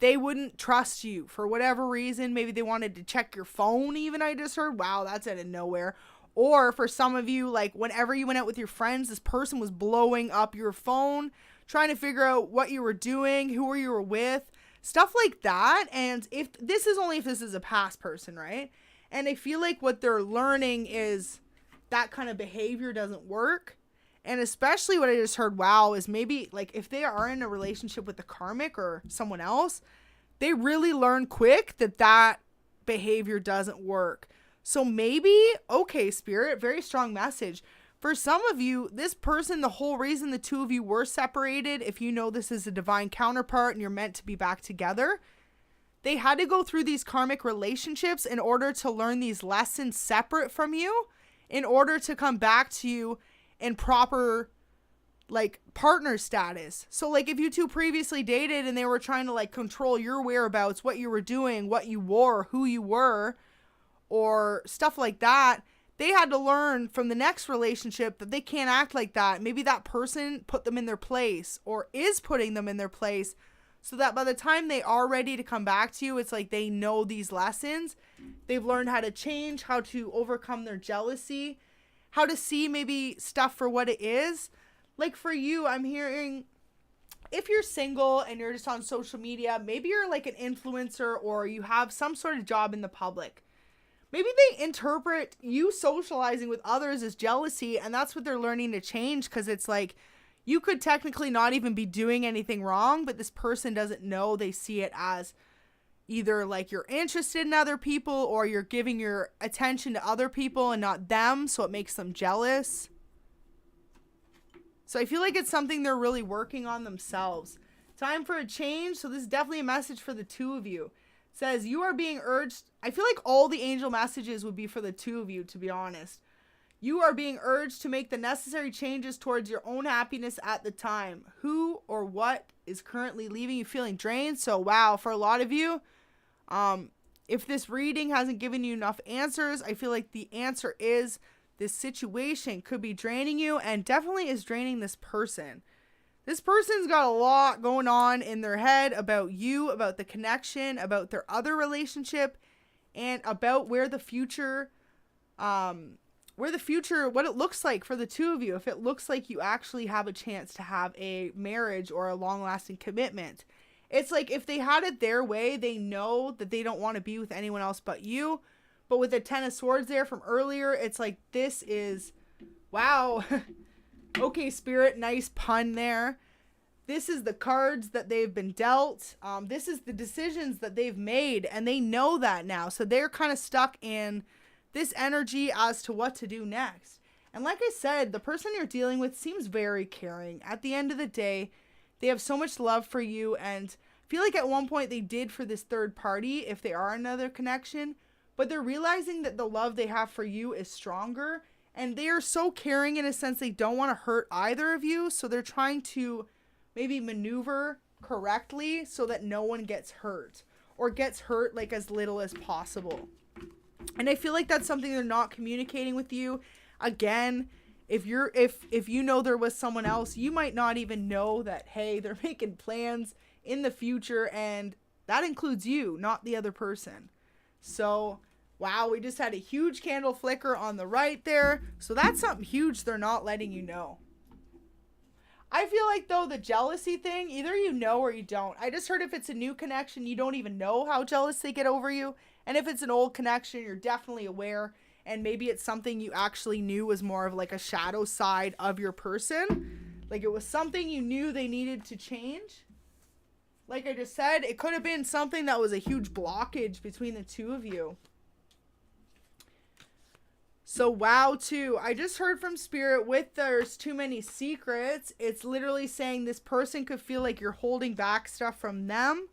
they wouldn't trust you for whatever reason. Maybe they wanted to check your phone even, I just heard. Wow, that's out of nowhere. Or for some of you, like, whenever you went out with your friends, this person was blowing up your phone, trying to figure out what you were doing, who you were with. Stuff like that. And if this is a past person, right? And I feel like what they're learning is that kind of behavior doesn't work. And especially what I just heard, wow, is maybe like if they are in a relationship with the karmic or someone else, they really learn quick that behavior doesn't work. So maybe, okay, spirit, very strong message. For some of you, this person, the whole reason the two of you were separated, if you know this is a divine counterpart and you're meant to be back together, they had to go through these karmic relationships in order to learn these lessons separate from you, in order to come back to you in proper, like, partner status. So, like, if you two previously dated and they were trying to, like, control your whereabouts, what you were doing, what you wore, who you were, or stuff like that, they had to learn from the next relationship that they can't act like that. Maybe that person put them in their place or is putting them in their place so that by the time they are ready to come back to you, it's like they know these lessons. They've learned how to change, how to overcome their jealousy, how to see maybe stuff for what it is. Like for you, I'm hearing if you're single and you're just on social media, maybe you're like an influencer or you have some sort of job in the public. maybe they interpret you socializing with others as jealousy, and that's what they're learning to change, because it's like you could technically not even be doing anything wrong, but this person doesn't know. They see it as either like you're interested in other people or you're giving your attention to other people and not them, so it makes them jealous. So I feel like it's something they're really working on themselves. Time for a change. So this is definitely a message for the two of you. It says you are being urged. I feel like all the angel messages would be for the two of you, to be honest. You are being urged to make the necessary changes towards your own happiness at the time. Who or what is currently leaving you feeling drained? So wow, for a lot of you, if this reading hasn't given you enough answers, I feel like the answer is this situation could be draining you, and definitely is draining this person. This person's got a lot going on in their head about you, about the connection, about their other relationship, and about what it looks like for the two of you. If it looks like you actually have a chance to have a marriage or a long-lasting commitment. It's like if they had it their way, they know that they don't want to be with anyone else but you. But with the Ten of Swords there from earlier, it's like this is, wow. Okay, Spirit, nice pun there. This is the cards that they've been dealt. This is the decisions that they've made, and they know that now. So they're kind of stuck in this energy as to what to do next. And like I said, the person you're dealing with seems very caring. At the end of the day, they have so much love for you, and I feel like at one point they did for this third party, if they are another connection, but they're realizing that the love they have for you is stronger, and they are so caring in a sense they don't want to hurt either of you, so they're trying to maybe maneuver correctly so that no one gets hurt, or gets hurt like as little as possible. And I feel like that's something they're not communicating with you. Again, if you know there was someone else, you might not even know that, hey, they're making plans in the future, and that includes you, not the other person. So, wow, we just had a huge candle flicker on the right there. So that's something huge they're not letting you know. I feel like, though, the jealousy thing, either you know or you don't. I just heard if it's a new connection, you don't even know how jealous they get over you. And if it's an old connection, you're definitely aware. And maybe it's something you actually knew was more of like a shadow side of your person. Like it was something you knew they needed to change. Like I just said, it could have been something that was a huge blockage between the two of you. So wow, too. I just heard from Spirit with there's too many secrets. It's literally saying this person could feel like you're holding back stuff from them.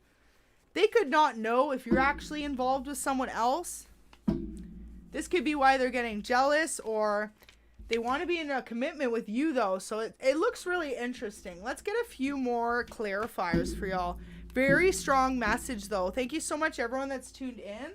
They could not know if you're actually involved with someone else. This could be why they're getting jealous, or they want to be in a commitment with you, though. So it looks really interesting. Let's get a few more clarifiers for y'all. Very strong message, though. Thank you so much, everyone that's tuned in.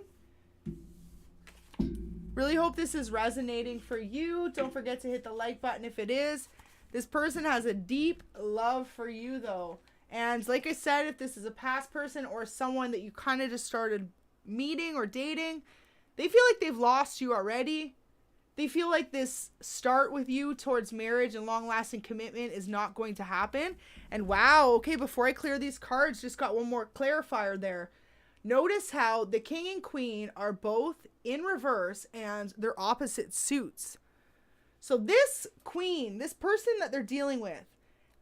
Really hope this is resonating for you. Don't forget to hit the like button if it is. This person has a deep love for you, though. And like I said, if this is a past person or someone that you kind of just started meeting or dating, they feel like they've lost you already. They feel like this start with you towards marriage and long-lasting commitment is not going to happen. And wow, okay, before I clear these cards, just got one more clarifier there. Notice how the king and queen are both in reverse and they're opposite suits. So this queen, this person that they're dealing with,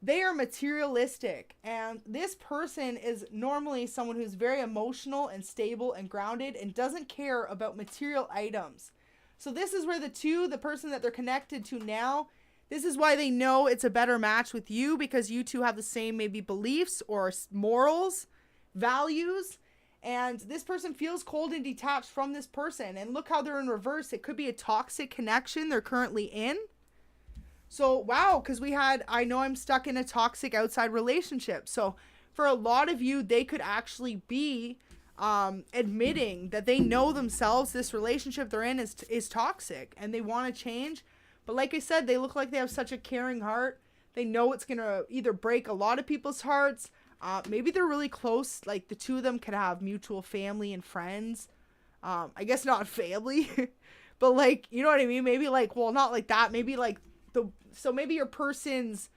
they are materialistic, and this person is normally someone who's very emotional and stable and grounded and doesn't care about material items. So this is where the person that they're connected to now, this is why they know it's a better match with you, because you two have the same maybe beliefs or morals, values, and this person feels cold and detached from this person. And look how they're in reverse. It could be a toxic connection they're currently in. So, wow, because I know I'm stuck in a toxic outside relationship. So, for a lot of you, they could actually be admitting that they know themselves this relationship they're in is toxic and they want to change. But like I said, they look like they have such a caring heart. They know it's going to either break a lot of people's hearts. Maybe they're really close. Like, the two of them could have mutual family and friends. I guess not family. But, like, you know what I mean? Maybe, like, well, not like that. Maybe, like, so maybe your person's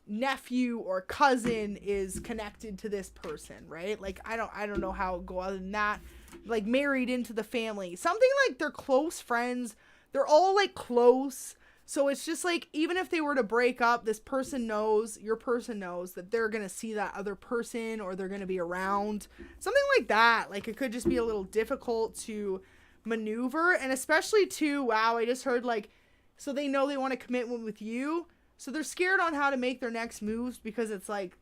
nephew or cousin is connected to this person, right? Like, I don't know how it would go other than that. Like, married into the family. Something like they're close friends. They're all, like, close. So it's just like, even if they were to break up, this person knows, your person knows that they're going to see that other person, or they're going to be around. Something like that. Like, it could just be a little difficult to maneuver. And especially too, wow, I just heard, like, so they know they want a commitment with you. So they're scared on how to make their next moves, because it's like,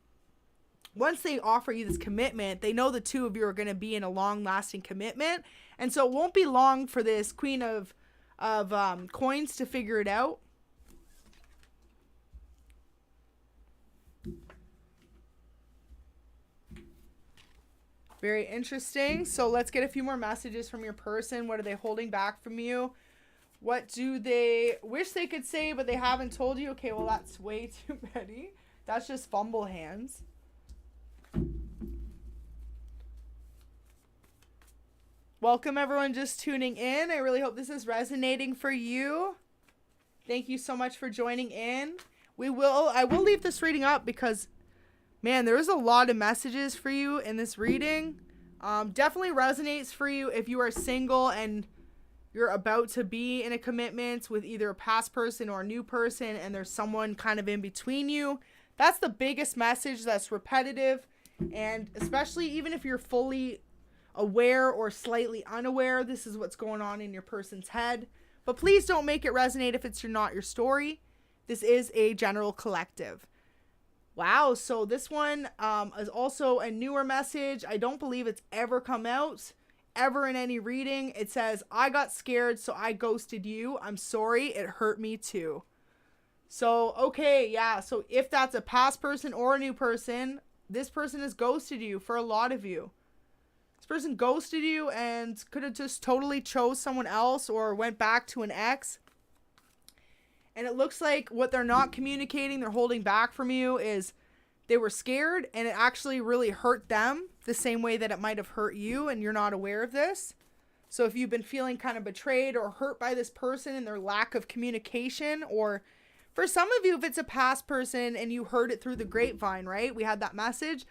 once they offer you this commitment, they know the two of you are going to be in a long-lasting commitment. And so it won't be long for this Queen of coins to figure it out. Very interesting. So let's get a few more messages from your person. What are they holding back from you? What do they wish they could say, but they haven't told you? Okay, well, that's way too many. That's just fumble hands. Welcome, everyone just tuning in. I really hope this is resonating for you. Thank you so much for joining in. I will leave this reading up because, man, there is a lot of messages for you in this reading. Definitely resonates for you if you are single and you're about to be in a commitment with either a past person or a new person, and there's someone kind of in between you. That's the biggest message that's repetitive. And especially even if you're fully aware or slightly unaware, this is what's going on in your person's head. But please don't make it resonate if it's not your story. This is a general collective. Wow, so this one is also a newer message. I don't believe it's ever come out, ever in any reading. It says, I got scared, so I ghosted you. I'm sorry, it hurt me too. So, okay, yeah, so if that's a past person or a new person, this person has ghosted you for a lot of you. This person ghosted you and could have just totally chose someone else or went back to an ex. And it looks like what they're not communicating, they're holding back from you, is they were scared and it actually really hurt them the same way that it might have hurt you, and you're not aware of this. So if you've been feeling kind of betrayed or hurt by this person and their lack of communication, or for some of you, if it's a past person and you heard it through the grapevine, right? We had that message.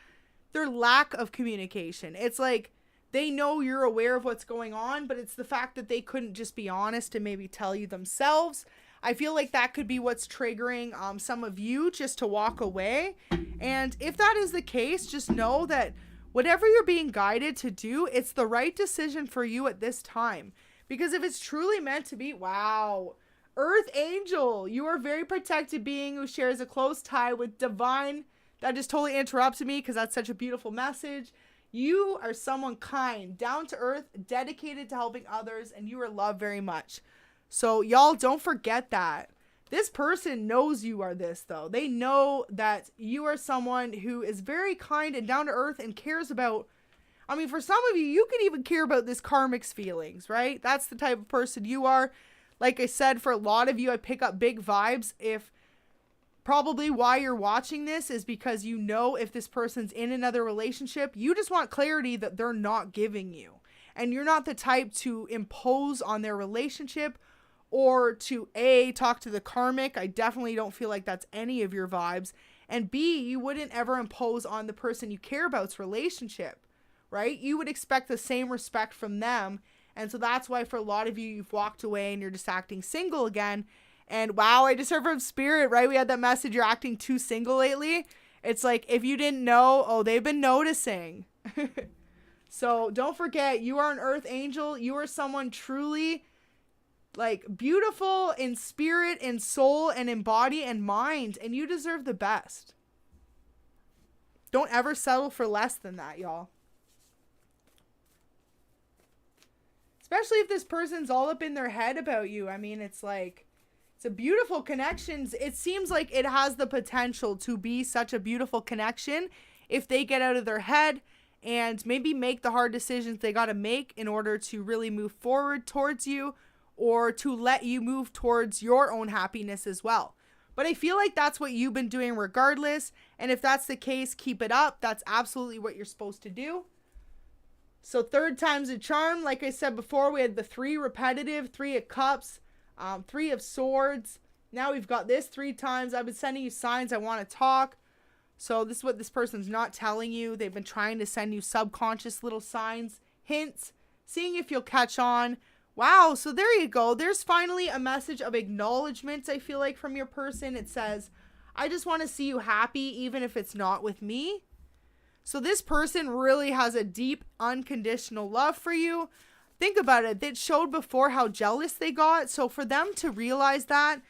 Their lack of communication. It's like they know you're aware of what's going on, but it's the fact that they couldn't just be honest and maybe tell you themselves. I feel like that could be what's triggering some of you just to walk away. And if that is the case, just know that whatever you're being guided to do, it's the right decision for you at this time. Because if it's truly meant to be, wow, Earth Angel, you are a very protected being who shares a close tie with divine. That just totally interrupted me because that's such a beautiful message. You are someone kind, down to earth, dedicated to helping others, and you are loved very much. So y'all don't forget that. This person knows you are this, though. They know that you are someone who is very kind and down to earth and cares about, I mean, for some of you, you could even care about this karmic's feelings, right? That's the type of person you are. Like I said, for a lot of you, I pick up big vibes. If probably why you're watching this is because you know if this person's in another relationship, you just want clarity that they're not giving you. And you're not the type to impose on their relationship or to A, talk to the karmic. I definitely don't feel like that's any of your vibes. And B, you wouldn't ever impose on the person you care about's relationship, right? You would expect the same respect from them. And so that's why for a lot of you, you've walked away and you're just acting single again. And wow, I just heard from Spirit, right? We had that message, you're acting too single lately. It's like, if you didn't know, oh, they've been noticing. So don't forget, you are an Earth Angel. You are someone truly like beautiful in spirit and soul and in body and mind. And you deserve the best. Don't ever settle for less than that, y'all. Especially if this person's all up in their head about you. I mean, it's like, it's a beautiful connection. It seems like it has the potential to be such a beautiful connection if they get out of their head and maybe make the hard decisions they got to make in order to really move forward towards you, or to let you move towards your own happiness as well. But I feel like that's what you've been doing regardless. And if that's the case, keep it up. That's absolutely what you're supposed to do. So 3rd time's a charm. Like I said before, we had the 3 repetitive, 3 of cups, 3 of swords, Now we've got this 3 times. I've been sending you signs I want to talk. So this is what this person's not telling you. They've been trying to send you subconscious little signs, hints, seeing if you'll catch on. Wow, so there you go. There's finally a message of acknowledgement, I feel like, from your person. It says, I just want to see you happy, even if it's not with me. So this person really has a deep, unconditional love for you. Think about it. It showed before how jealous they got. So for them to realize that,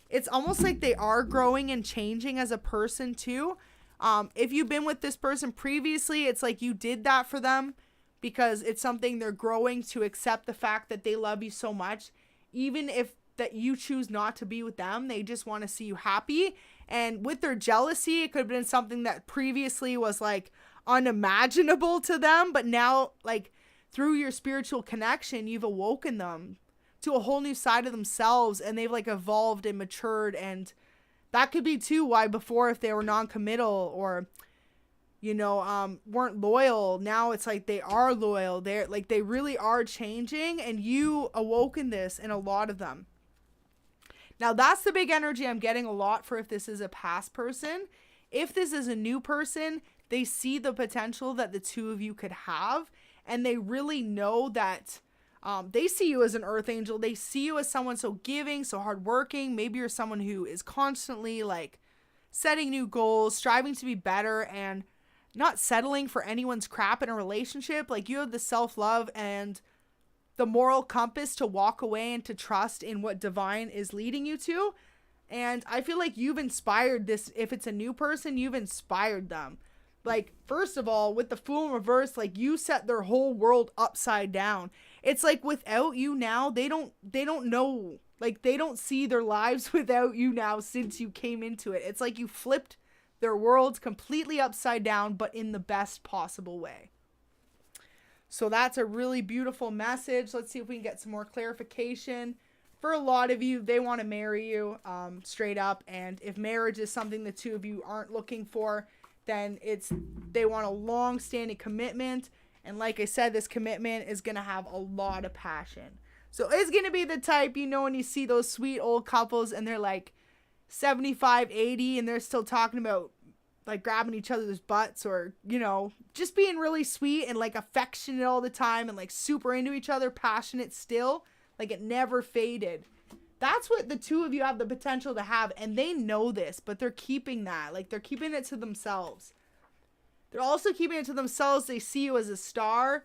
it's almost like they are growing and changing as a person too. If you've been with this person previously, it's like you did that for them because it's something they're growing to accept the fact that they love you so much. Even if that you choose not to be with them, they just want to see you happy. And with their jealousy, it could have been something that previously was like unimaginable to them. But now, like through your spiritual connection, you've awoken them to a whole new side of themselves, and they've like evolved and matured. And that could be too why before, if they were non-committal or, you know, weren't loyal, now it's like they are loyal. They're like, they really are changing, and you awoken this in a lot of them. Now that's the big energy I'm getting a lot for if this is a past person. If this is a new person, they see the potential that the two of you could have, and they really know that they see you as an earth angel. They see you as someone so giving, so hardworking. Maybe you're someone who is constantly like setting new goals, striving to be better, and not settling for anyone's crap in a relationship. Like you have the self-love and the moral compass to walk away and to trust in what divine is leading you to. And I feel like you've inspired this. If it's a new person, you've inspired them. Like, first of all, with the Fool in reverse, like you set their whole world upside down. It's like without you now, they don't know, like they don't see their lives without you now since you came into it. It's like you flipped their worlds completely upside down, but in the best possible way. So that's a really beautiful message. Let's see if we can get some more clarification. For a lot of you, they want to marry you straight up. And if marriage is something the two of you aren't looking for, then they want a long-standing commitment. And like I said, this commitment is going to have a lot of passion. So it's going to be the type, you know, when you see those sweet old couples and they're like 75, 80, and they're still talking about like grabbing each other's butts or, you know, just being really sweet and like affectionate all the time and like super into each other, passionate still, like it never faded. That's what the two of you have the potential to have, and they know this, but they're keeping that. Like, they're keeping it to themselves. They're also keeping it to themselves. They see you as a star.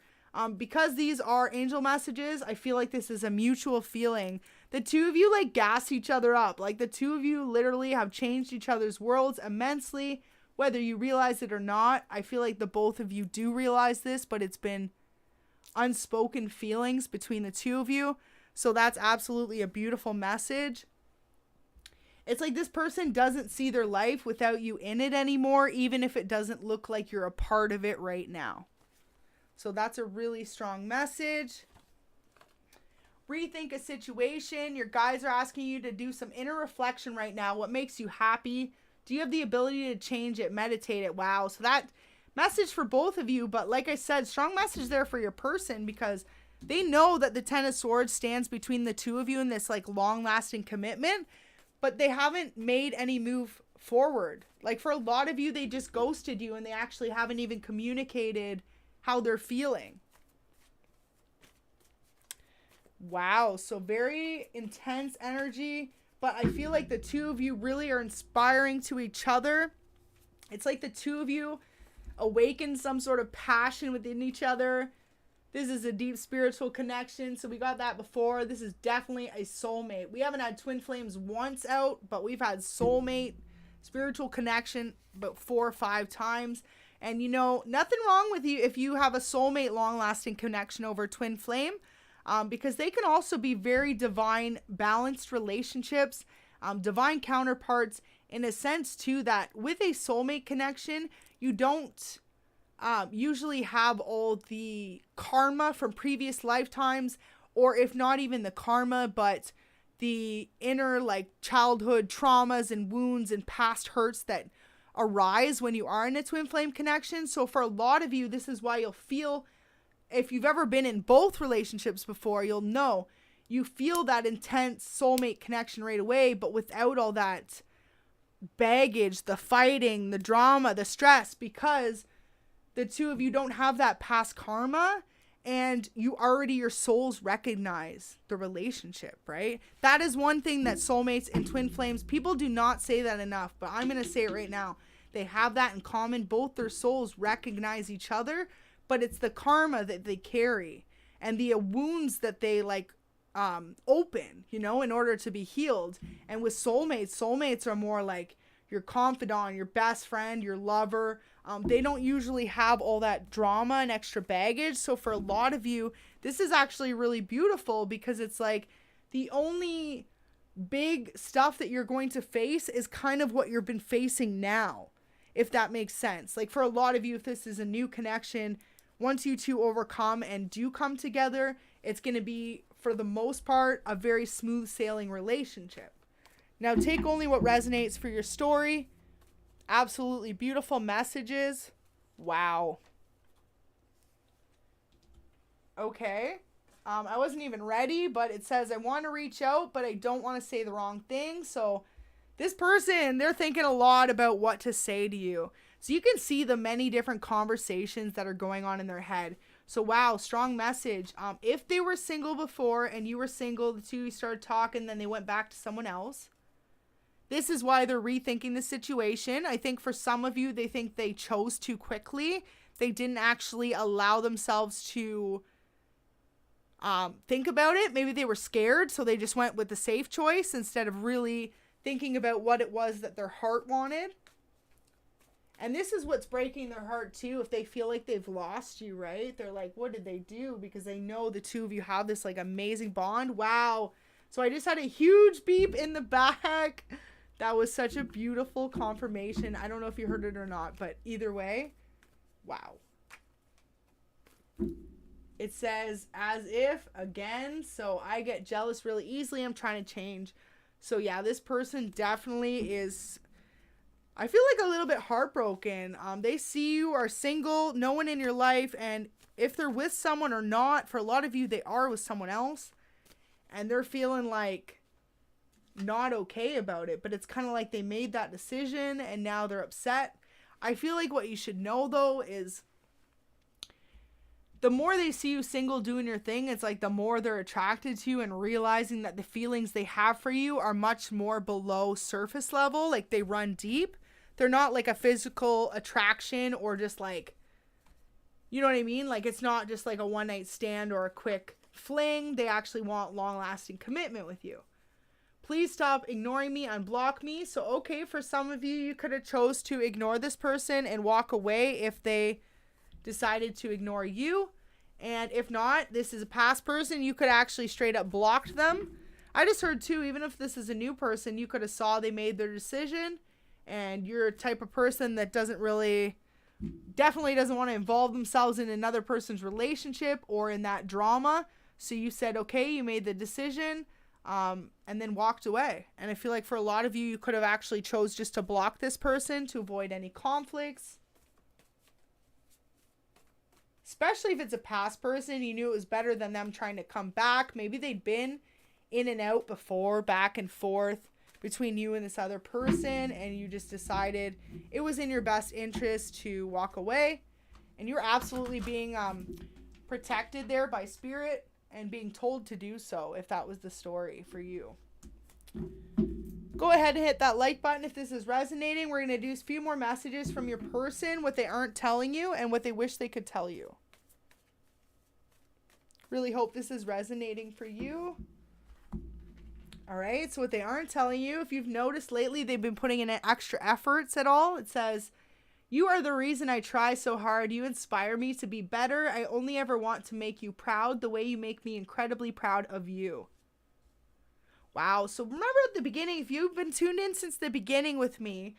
Because these are angel messages, I feel like this is a mutual feeling. The two of you, like, gas each other up. Like, the two of you literally have changed each other's worlds immensely, whether you realize it or not. I feel like the both of you do realize this, but it's been unspoken feelings between the two of you. So that's absolutely a beautiful message. It's like this person doesn't see their life without you in it anymore, even if it doesn't look like you're a part of it right now. So that's a really strong message. Rethink a situation. Your guides are asking you to do some inner reflection right now. What makes you happy? Do you have the ability to change it? Meditate it. Wow. So that message for both of you. But like I said, strong message there for your person, because they know that the Ten of Swords stands between the two of you in this like long-lasting commitment, but they haven't made any move forward. Like for a lot of you, they just ghosted you and they actually haven't even communicated how they're feeling. Wow. So very intense energy, but I feel like the two of you really are inspiring to each other. It's like the two of you awaken some sort of passion within each other. This is a deep spiritual connection. So we got that before. This is definitely a soulmate. We haven't had twin flames once out, but we've had soulmate, spiritual connection about 4 or 5 times. And you know, nothing wrong with you if you have a soulmate long-lasting connection over twin flame, because they can also be very divine, balanced relationships, divine counterparts in a sense too, that with a soulmate connection, you don't usually have all the karma from previous lifetimes, or if not even the karma, but the inner like childhood traumas and wounds and past hurts that arise when you are in a twin flame connection. So for a lot of you, this is why you'll feel, if you've ever been in both relationships before, you'll know you feel that intense soulmate connection right away, but without all that baggage, the fighting, the drama, the stress, because the two of you don't have that past karma, and your souls recognize the relationship, right? That is one thing that soulmates and twin flames, people do not say that enough, but I'm going to say it right now. They have that in common. Both their souls recognize each other, but it's the karma that they carry and the wounds that they open, in order to be healed. And with soulmates are more like your confidant, your best friend, your lover. They don't usually have all that drama and extra baggage. So for a lot of you, this is actually really beautiful, because it's like the only big stuff that you're going to face is kind of what you've been facing now, if that makes sense. Like for a lot of you, if this is a new connection, once you two overcome and do come together, it's going to be, for the most part, a very smooth sailing relationship. Now take only what resonates for your story. Absolutely beautiful messages. Wow. Okay. I wasn't even ready, but it says, I want to reach out, but I don't want to say the wrong thing. So this person, they're thinking a lot about what to say to you. So you can see the many different conversations that are going on in their head. So wow, strong message. If they were single before and you were single, the two of you started talking, then they went back to someone else. This is why they're rethinking the situation. I think for some of you, they think they chose too quickly. They didn't actually allow themselves to think about it. Maybe they were scared, so they just went with the safe choice instead of really thinking about what it was that their heart wanted. And this is what's breaking their heart too, if they feel like they've lost you, right? They're like, what did they do? Because they know the two of you have this amazing bond. Wow. So I just had a huge beep in the back. That was such a beautiful confirmation. I don't know if you heard it or not, but either way, wow. It says, as if, again, so I get jealous really easily. I'm trying to change. So yeah, this person definitely is, I feel like a little bit heartbroken. They see you are single, no one in your life, and if they're with someone or not, for a lot of you, they are with someone else, and they're feeling like not okay about it, but it's kind of like they made that decision and now they're upset. I feel like what you should know though is the more they see you single doing your thing, it's like the more they're attracted to you, and realizing that the feelings they have for you are much more below surface level. Like they run deep. They're not like a physical attraction or just like, you know what I mean? Like it's not just like a one night stand or a quick fling. They actually want long lasting commitment with you. Please stop ignoring me, unblock me. So, okay, for some of you, you could have chose to ignore this person and walk away if they decided to ignore you. And if not, this is a past person. You could actually straight up blocked them. I just heard too, even if this is a new person, you could have saw they made their decision, and you're a type of person that definitely doesn't want to involve themselves in another person's relationship or in that drama. So you said, okay, you made the decision. And then walked away. And I feel like for a lot of you, you could have actually chose just to block this person to avoid any conflicts. Especially if it's a past person, you knew it was better than them trying to come back. Maybe they'd been in and out before, back and forth between you and this other person, and you just decided it was in your best interest to walk away. And you're absolutely being protected there by spirit and being told to do so, if that was the story for you. Go ahead and hit that like button if this is resonating. We're going to do a few more messages from your person, what they aren't telling you and what they wish they could tell you. Really hope this is resonating for you. All right, so what they aren't telling you, if you've noticed lately they've been putting in extra efforts at all, it says, you are the reason I try so hard. You inspire me to be better. I only ever want to make you proud the way you make me incredibly proud of you. Wow. So remember at the beginning, if you've been tuned in since the beginning with me,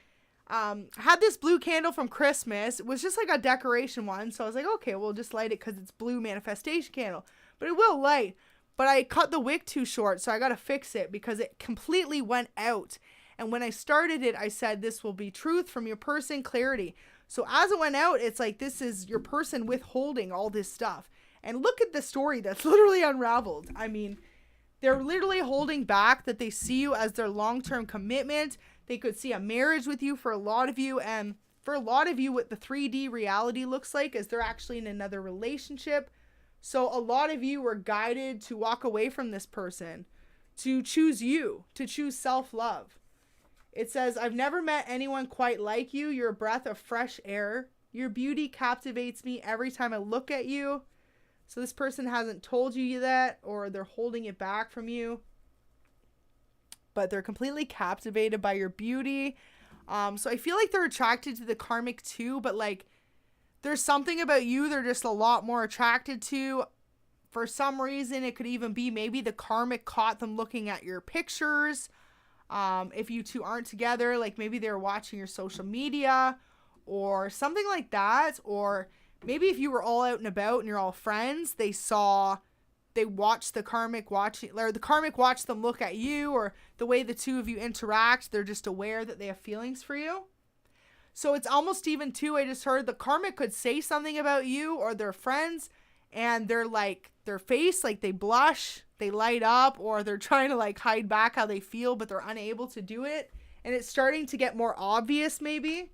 had this blue candle from Christmas. It was just like a decoration one. So I was like, okay, we'll just light it because it's blue manifestation candle. But it will light. But I cut the wick too short, so I got to fix it because it completely went out. And when I started it, I said, this will be truth from your person, clarity. So as it went out, it's like, this is your person withholding all this stuff. And look at the story that's literally unraveled. I mean, They're literally holding back that they see you as their long-term commitment. They could see a marriage with you for a lot of you. And for a lot of you, what the 3D reality looks like is they're actually in another relationship. So a lot of you were guided to walk away from this person, to choose you, to choose self-love. It says, I've never met anyone quite like you. You're a breath of fresh air. Your beauty captivates me every time I look at you. So this person hasn't told you that, or they're holding it back from you. But they're completely captivated by your beauty. So I feel like they're attracted to the karmic too, but like there's something about you they're just a lot more attracted to. For some reason, it could even be maybe the karmic caught them looking at your pictures. If you two aren't together, like maybe they're watching your social media or something like that. Or maybe if you were all out and about and you're all friends, they watched the karmic watched them look at you, or the way the two of you interact, they're just aware that they have feelings for you. So it's almost even too, I just heard the karmic could say something about you or their friends, and they're like, their face, like they blush, they light up, or they're trying to like hide back how they feel, but they're unable to do it. And it's starting to get more obvious maybe.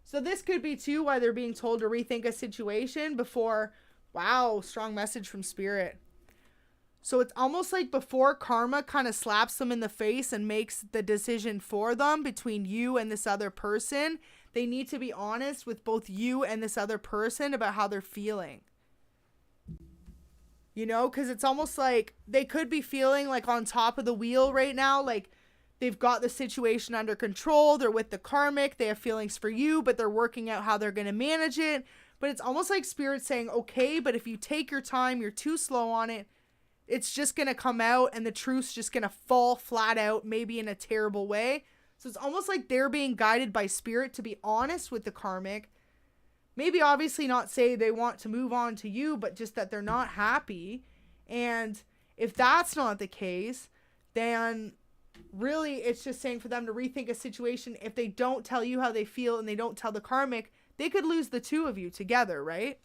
So this could be too why they're being told to rethink a situation before. Wow, strong message from spirit. So it's almost like before karma kind of slaps them in the face and makes the decision for them between you and this other person, they need to be honest with both you and this other person about how they're feeling. You know, because it's almost like they could be feeling like on top of the wheel right now, like they've got the situation under control, they're with the karmic, they have feelings for you, but they're working out how they're going to manage it. But it's almost like spirit saying, okay, but if you take your time, you're too slow on it, it's just going to come out and the truth's just going to fall flat out, maybe in a terrible way. So it's almost like they're being guided by spirit to be honest with the karmic. Maybe obviously not say they want to move on to you, but just that they're not happy. And if that's not the case, then really it's just saying for them to rethink a situation. If they don't tell you how they feel and they don't tell the karmic, they could lose the two of you together, right?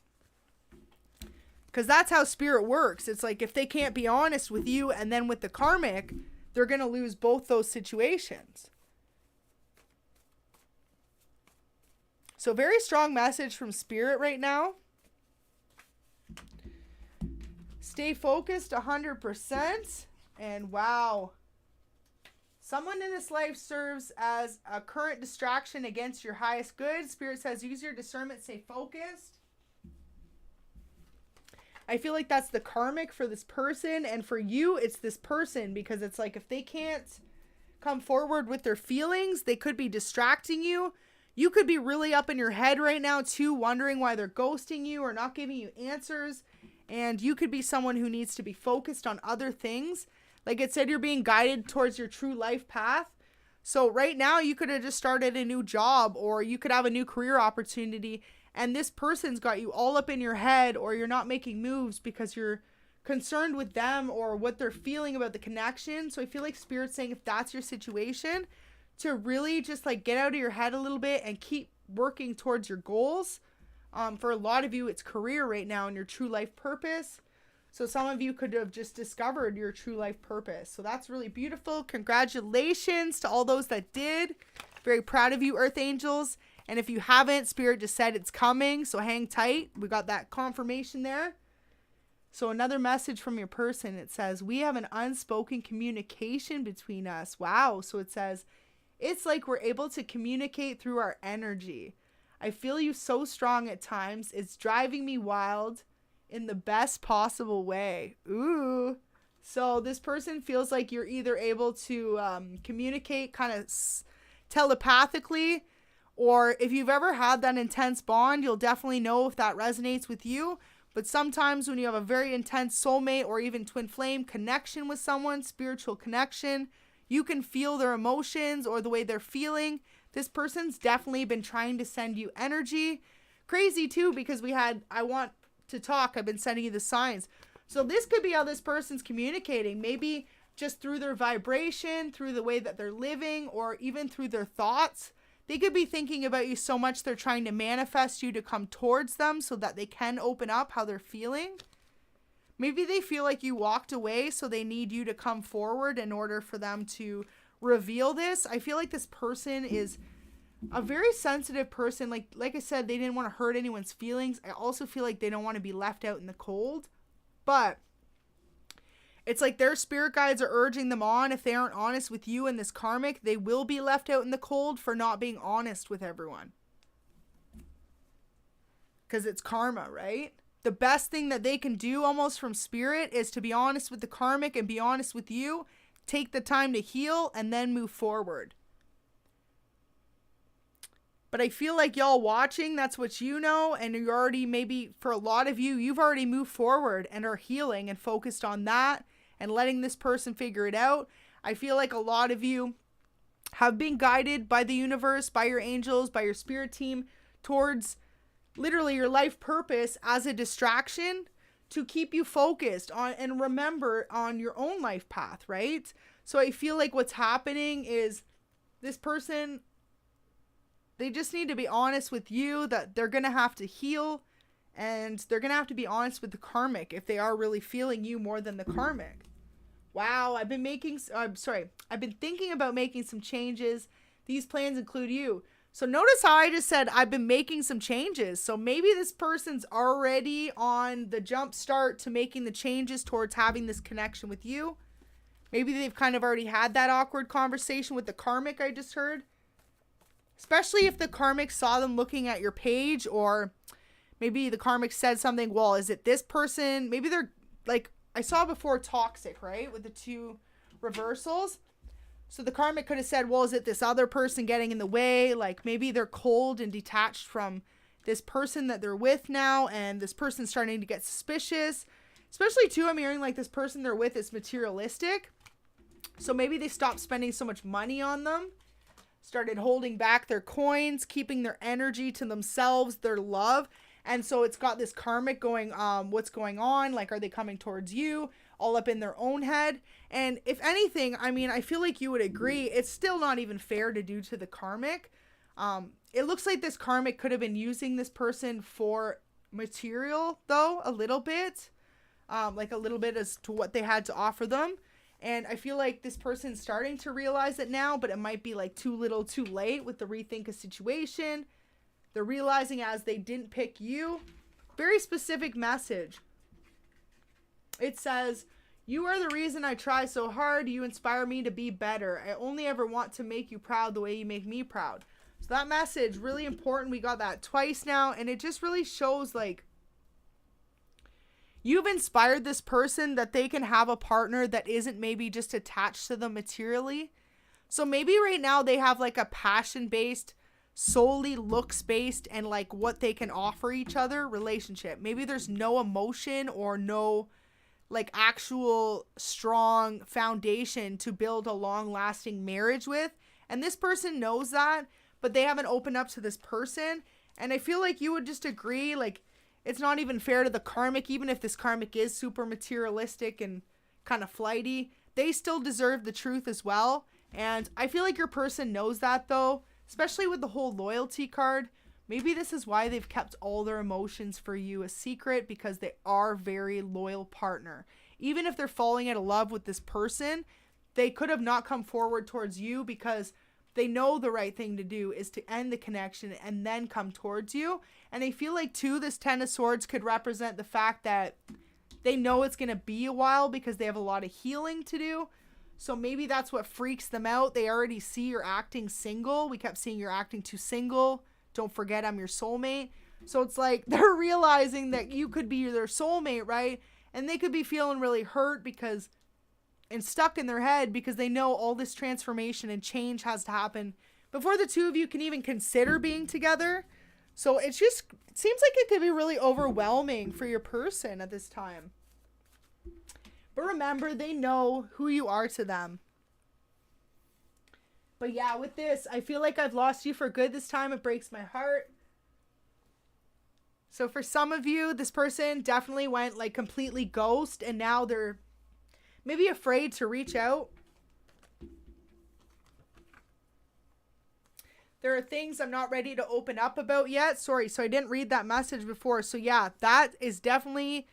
Because that's how spirit works. It's like if they can't be honest with you and then with the karmic, they're going to lose both those situations. So very strong message from spirit right now. Stay focused 100%. And wow. Someone in this life serves as a current distraction against your highest good. Spirit says use your discernment, stay focused. I feel like that's the karmic for this person, and for you it's this person, because it's like if they can't come forward with their feelings, they could be distracting you. You could be really up in your head right now too, wondering why they're ghosting you or not giving you answers, and you could be someone who needs to be focused on other things. Like it said, you're being guided towards your true life path. So right now you could have just started a new job, or you could have a new career opportunity, and this person's got you all up in your head, or you're not making moves because you're concerned with them or what they're feeling about the connection. So I feel like Spirit's saying if that's your situation, to really just like get out of your head a little bit and keep working towards your goals. For a lot of you, it's career right now and your true life purpose. So some of you could have just discovered your true life purpose. So that's really beautiful. Congratulations to all those that did. Very proud of you, Earth Angels. And if you haven't, Spirit just said it's coming, so hang tight. We got that confirmation there. So another message from your person, it says, we have an unspoken communication between us. Wow. So it says, it's like we're able to communicate through our energy. I feel you so strong at times. It's driving me wild in the best possible way. Ooh. So this person feels like you're either able to communicate kind of telepathically, or if you've ever had that intense bond, you'll definitely know if that resonates with you. But sometimes when you have a very intense soulmate or even twin flame connection with someone, spiritual connection, you can feel their emotions or the way they're feeling. This person's definitely been trying to send you energy. Crazy too, because we had, I want to talk, I've been sending you the signs. So this could be how this person's communicating. Maybe just through their vibration, through the way that they're living, or even through their thoughts. They could be thinking about you so much they're trying to manifest you to come towards them so that they can open up how they're feeling. Maybe they feel like you walked away, so they need you to come forward in order for them to reveal this. I feel like this person is a very sensitive person. Like I said, they didn't want to hurt anyone's feelings. I also feel like they don't want to be left out in the cold. But it's like their spirit guides are urging them on. If they aren't honest with you and this karmic, they will be left out in the cold for not being honest with everyone. Because it's karma, right? The best thing that they can do almost from spirit is to be honest with the karmic and be honest with you. Take the time to heal and then move forward. But I feel like y'all watching, that's what you know. And you're already, maybe for a lot of you, you've already moved forward and are healing and focused on that and letting this person figure it out. I feel like a lot of you have been guided by the universe, by your angels, by your spirit team towards literally your life purpose as a distraction to keep you focused on and remember on your own life path, right? So I feel like what's happening is this person, they just need to be honest with you that they're going to have to heal, and they're going to have to be honest with the karmic if they are really feeling you more than the karmic. Wow, I've been thinking about making some changes. These plans include you. So notice how I just said I've been making some changes. So maybe this person's already on the jump start to making the changes towards having this connection with you. Maybe they've kind of already had that awkward conversation with the karmic I just heard. Especially if the karmic saw them looking at your page, or maybe the karmic said something, well, is it this person? Maybe they're like, I saw before toxic, right? With the two reversals. So the karmic could have said, well, is it this other person getting in the way? Like maybe they're cold and detached from this person that they're with now, and this person's starting to get suspicious. Especially too, I'm hearing like this person they're with is materialistic. So maybe they stopped spending so much money on them, started holding back their coins, keeping their energy to themselves, their love. And so it's got this karmic going, what's going on? Like, are they coming towards you? All up in their own head. And if anything, I mean, I feel like you would agree, it's still not even fair to do to the karmic. It looks like this karmic could have been using this person for material, though, a little bit. Like a little bit as to what they had to offer them. And I feel like this person's starting to realize it now, but it might be like too little too late with the rethink a situation. They're realizing as they didn't pick you. Very specific message. It says, you are the reason I try so hard. You inspire me to be better. I only ever want to make you proud the way you make me proud. So that message, really important. We got that twice now. And it just really shows like you've inspired this person that they can have a partner that isn't maybe just attached to them materially. So maybe right now they have like a passion-based, solely looks-based, and like what they can offer each other relationship. Maybe there's no emotion or no like actual strong foundation to build a long-lasting marriage with. And this person knows that, but they haven't opened up to this person. And I feel like you would just agree, like, it's not even fair to the karmic, even if this karmic is super materialistic and kind of flighty, they still deserve the truth as well. And I feel like your person knows that though, especially with the whole loyalty card. Maybe this is why they've kept all their emotions for you a secret, because they are a very loyal partner. Even if they're falling out of love with this person, they could have not come forward towards you because they know the right thing to do is to end the connection and then come towards you. And I feel like too, this Ten of Swords could represent the fact that they know it's going to be a while because they have a lot of healing to do. So maybe that's what freaks them out. They already see you're acting single. We kept seeing you're acting too single. Don't forget I'm your soulmate. So it's like they're realizing that you could be their soulmate, right? And they could be feeling really hurt because and stuck in their head because they know all this transformation and change has to happen before the two of you can even consider being together. So it seems like it could be really overwhelming for your person at this time. But remember, they know who you are to them. But yeah, with this, I feel like I've lost you for good this time. It breaks my heart. So for some of you, this person definitely went like completely ghost, and now they're maybe afraid to reach out. There are things I'm not ready to open up about yet. Sorry, so I didn't read that message before. So yeah, that is definitely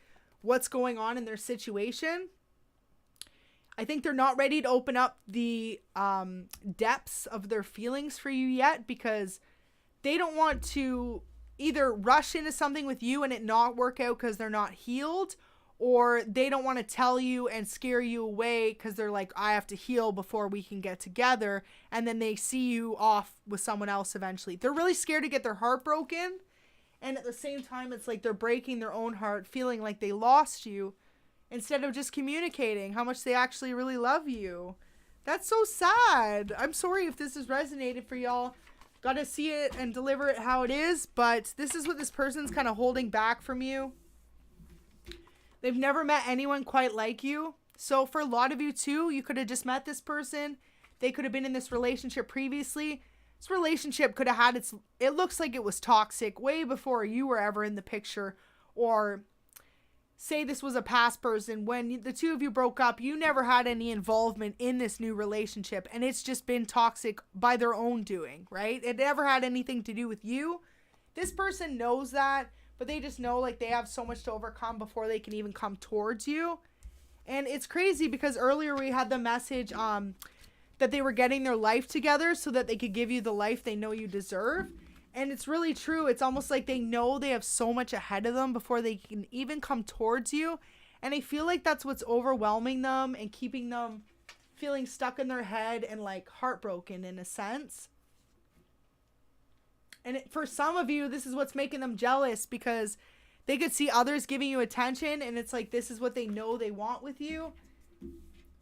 what's going on in their situation. I think they're not ready to open up the depths of their feelings for you yet, because they don't want to either rush into something with you and it not work out because they're not healed, or they don't want to tell you and scare you away because they're like, I have to heal before we can get together, and then they see you off with someone else eventually. They're really scared to get their heart broken, and at the same time it's like they're breaking their own heart, feeling like they lost you, instead of just communicating how much they actually really love you. That's so sad. I'm sorry if this has resonated for y'all. Got to see it and deliver it how it is, but this is what this person's kind of holding back from you. They've never met anyone quite like you. So for a lot of you too, you could have just met this person. They could have been in this relationship previously. This relationship could have had it looks like it was toxic way before you were ever in the picture. Or say this was a past person. When the two of you broke up, you never had any involvement in this new relationship, and it's just been toxic by their own doing, right? It never had anything to do with you. This person knows that, but they just know like they have so much to overcome before they can even come towards you. And it's crazy because earlier we had the message that they were getting their life together so that they could give you the life they know you deserve. And it's really true. It's almost like they know they have so much ahead of them before they can even come towards you. And I feel like that's what's overwhelming them and keeping them feeling stuck in their head and like heartbroken in a sense. And for some of you, this is what's making them jealous, because they could see others giving you attention and it's like this is what they know they want with you.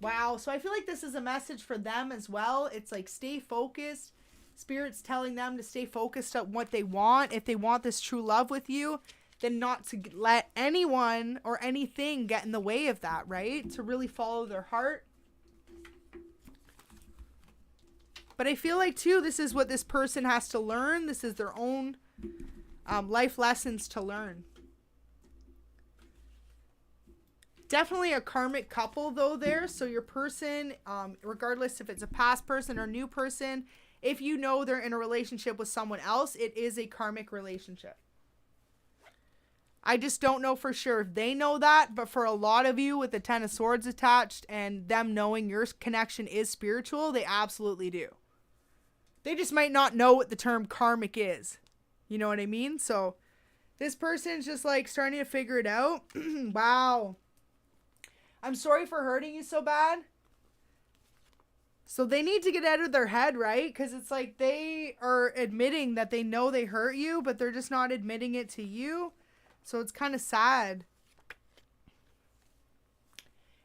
Wow. So I feel like this is a message for them as well. It's like stay focused. Spirit's telling them to stay focused on what they want. If they want this true love with you, then not to let anyone or anything get in the way of that, right? To really follow their heart. But I feel like too, this is what this person has to learn. This is their own life lessons to learn. Definitely a karmic couple though there. So your person, regardless if it's a past person or new person, if you know they're in a relationship with someone else, it is a karmic relationship. I just don't know for sure if they know that, but for a lot of you with the Ten of Swords attached and them knowing your connection is spiritual, they absolutely do. They just might not know what the term karmic is. You know what I mean? So this person's just like starting to figure it out. Wow. I'm sorry for hurting you so bad. So they need to get out of their head, right? Because it's like they are admitting that they know they hurt you, but they're just not admitting it to you. So it's kind of sad.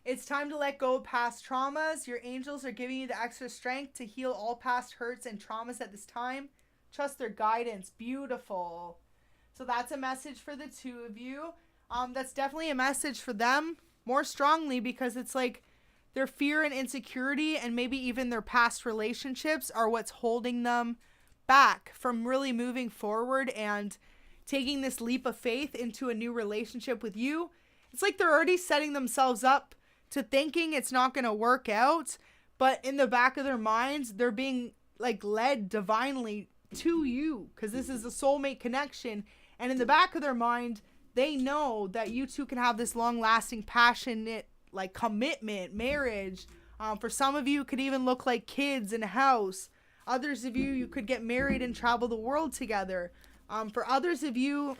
It's time to let go of past traumas. Your angels are giving you the extra strength to heal all past hurts and traumas at this time. Trust their guidance. Beautiful. So that's a message for the two of you. That's definitely a message for them more strongly, because it's like their fear and insecurity and maybe even their past relationships are what's holding them back from really moving forward and taking this leap of faith into a new relationship with you. It's like they're already setting themselves up to thinking it's not going to work out, but in the back of their minds, they're being like led divinely to you because this is a soulmate connection. And in the back of their mind, they know that you two can have this long-lasting, passionate like commitment, marriage. For some of you, it could even look like kids in a house. Others of you, you could get married and travel the world together. For others of you,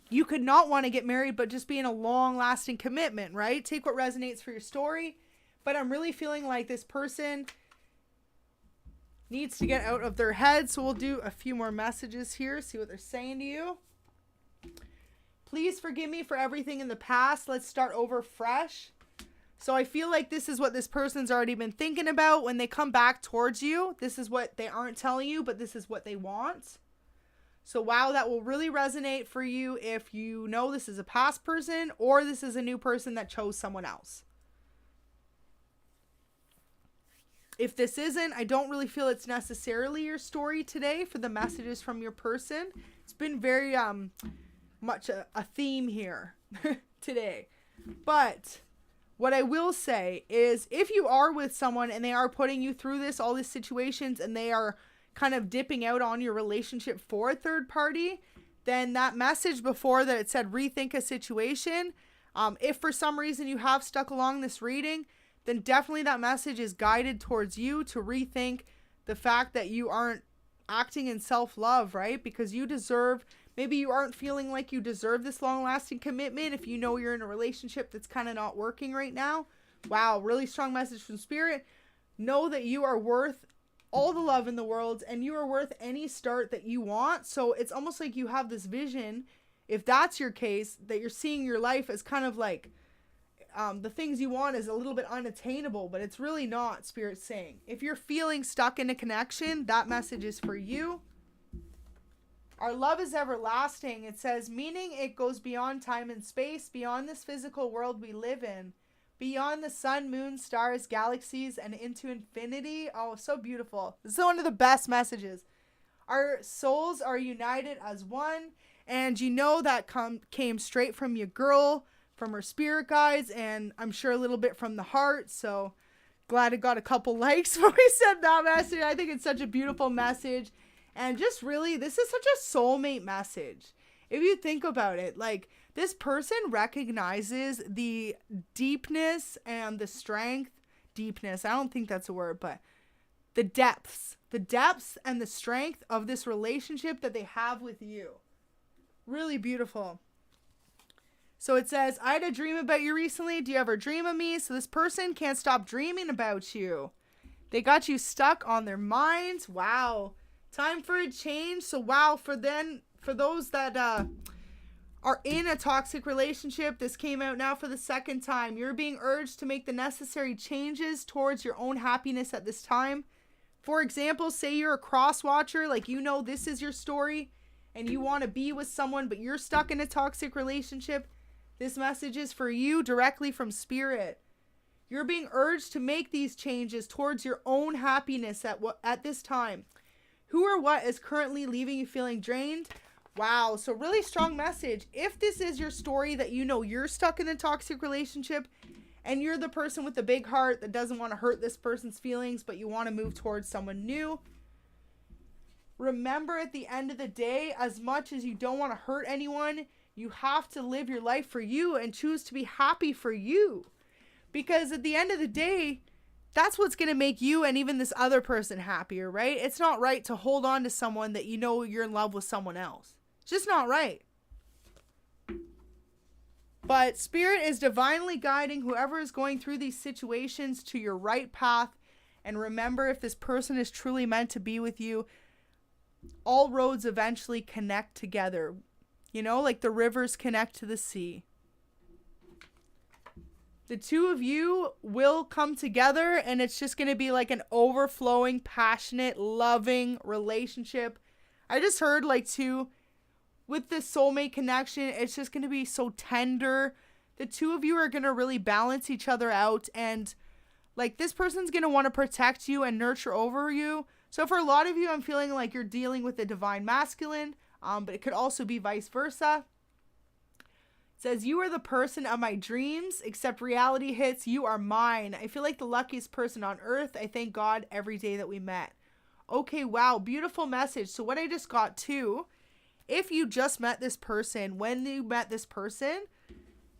you could not want to get married, but just be in a long-lasting commitment, right? Take what resonates for your story. But I'm really feeling like this person needs to get out of their head. So we'll do a few more messages here, see what they're saying to you. Please forgive me for everything in the past. Let's start over fresh. So I feel like this is what this person's already been thinking about when they come back towards you. This is what they aren't telling you, but this is what they want. So wow, that will really resonate for you if you know this is a past person or this is a new person that chose someone else. If this isn't, I don't really feel it's necessarily your story today for the messages from your person. It's been very much a theme here today. But what I will say is if you are with someone and they are putting you through this, all these situations, and they are kind of dipping out on your relationship for a third party, then that message before that it said rethink a situation, if for some reason you have stuck along this reading, then definitely that message is guided towards you to rethink the fact that you aren't acting in self-love, right? Because you deserve, maybe you aren't feeling like you deserve this long-lasting commitment if you know you're in a relationship that's kind of not working right now. Wow, really strong message from Spirit. Know that you are worth all the love in the world, and you are worth any start that you want. So it's almost like you have this vision, if that's your case, that you're seeing your life as kind of like the things you want is a little bit unattainable, but it's really not, Spirit's saying. If you're feeling stuck in a connection, that message is for you. Our love is everlasting. It says, meaning it goes beyond time and space, beyond this physical world we live in, beyond the sun, moon, stars, galaxies, and into infinity. Oh, so beautiful. This is one of the best messages. Our souls are united as one, and you know that came straight from your girl, from her spirit guides, and I'm sure a little bit from the heart. So glad it got a couple likes when we said that message. I think it's such a beautiful message, and just really, this is such a soulmate message. If you think about it, like, this person recognizes the deepness and the strength, deepness, I don't think that's a word, but the depths and the strength of this relationship that they have with you. Really beautiful. So it says, I had a dream about you recently. Do you ever dream of me? So this person can't stop dreaming about you. They got you stuck on their minds. Wow. Time for a change. So wow, for those that are in a toxic relationship, this came out now for the second time. You're being urged to make the necessary changes towards your own happiness at this time. For example, say you're a cross watcher, like you know this is your story and you want to be with someone, but you're stuck in a toxic relationship. This message is for you directly from Spirit. You're being urged to make these changes towards your own happiness at this time. Who or what is currently leaving you feeling drained? Wow, so really strong message. If this is your story that you know you're stuck in a toxic relationship and you're the person with the big heart that doesn't want to hurt this person's feelings, but you want to move towards someone new, remember at the end of the day, as much as you don't want to hurt anyone, you have to live your life for you and choose to be happy for you. Because at the end of the day, that's what's going to make you and even this other person happier, right? It's not right to hold on to someone that you know you're in love with someone else. It's just not right. But Spirit is divinely guiding whoever is going through these situations to your right path. And remember, if this person is truly meant to be with you, all roads eventually connect together. You know, like the rivers connect to the sea. The two of you will come together, and it's just going to be like an overflowing, passionate, loving relationship. I just heard like too, with this soulmate connection, it's just going to be so tender. The two of you are going to really balance each other out, and like this person's going to want to protect you and nurture over you. So for a lot of you, I'm feeling like you're dealing with the divine masculine, but it could also be vice versa. It says, you are the person of my dreams, except reality hits, you are mine. I feel like the luckiest person on earth. I thank God every day that we met. Okay, wow, beautiful message. So what I just got too, if you just met this person, when you met this person,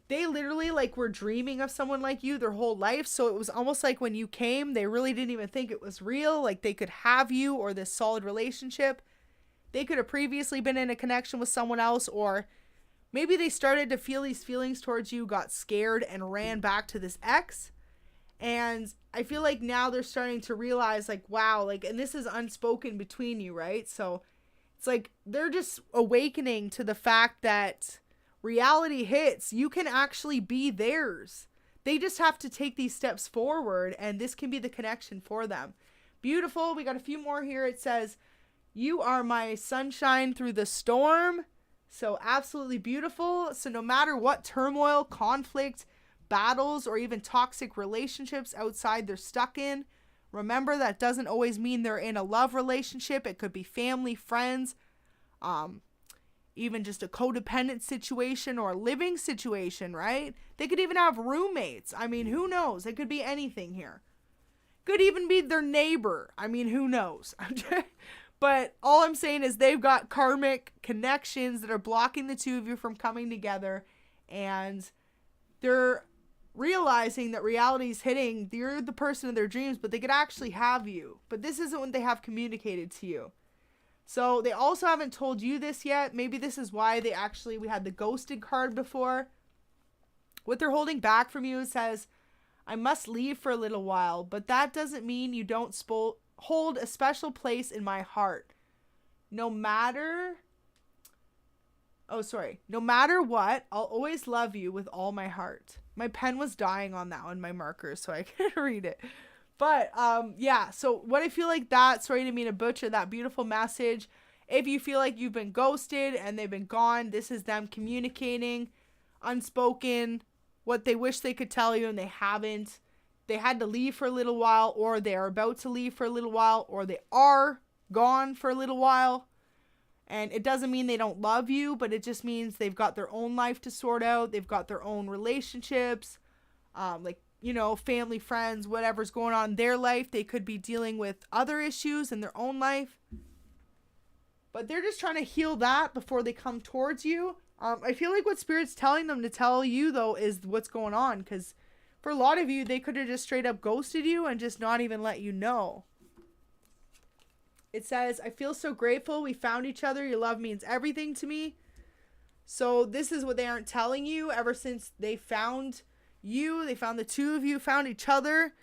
they literally like were dreaming of someone like you their whole life. So it was almost like when you came, they really didn't even think it was real. Like they could have you or this solid relationship. They could have previously been in a connection with someone else, or maybe they started to feel these feelings towards you, got scared, and ran back to this ex. And I feel like now they're starting to realize, like, wow, like, and this is unspoken between you, right? So it's like they're just awakening to the fact that reality hits. You can actually be theirs. They just have to take these steps forward, and this can be the connection for them. Beautiful. We got a few more here. It says, you are my sunshine through the storm. So absolutely beautiful. So no matter what turmoil, conflict, battles, or even toxic relationships outside they're stuck in, remember that doesn't always mean they're in a love relationship. It could be family, friends, even just a codependent situation or a living situation, right? They could even have roommates. I mean, who knows? It could be anything here. Could even be their neighbor. I mean, who knows? But all I'm saying is they've got karmic connections that are blocking the two of you from coming together. And they're realizing that reality is hitting. You're the person of their dreams, but they could actually have you. But this isn't what they have communicated to you. So they also haven't told you this yet. Maybe this is why we had the ghosted card before. What they're holding back from you says, I must leave for a little while, but that doesn't mean you don't hold a special place in my heart. No matter what, I'll always love you with all my heart. My pen was dying on that one, my marker, so I couldn't read it. But, yeah, so what I feel like that, sorry to mean to butcher that beautiful message. If you feel like you've been ghosted and they've been gone, this is them communicating, unspoken, what they wish they could tell you and they haven't. They had to leave for a little while, or they are about to leave for a little while, or they are gone for a little while. And it doesn't mean they don't love you, but it just means they've got their own life to sort out. They've got their own relationships, family, friends, whatever's going on in their life. They could be dealing with other issues in their own life. But they're just trying to heal that before they come towards you. I feel like what Spirit's telling them to tell you, though, is what's going on. Because for a lot of you, they could have just straight up ghosted you and just not even let you know. It says, I feel so grateful we found each other. Your love means everything to me. So this is what they aren't telling you. Ever since they found you, they found the two of you, found each other,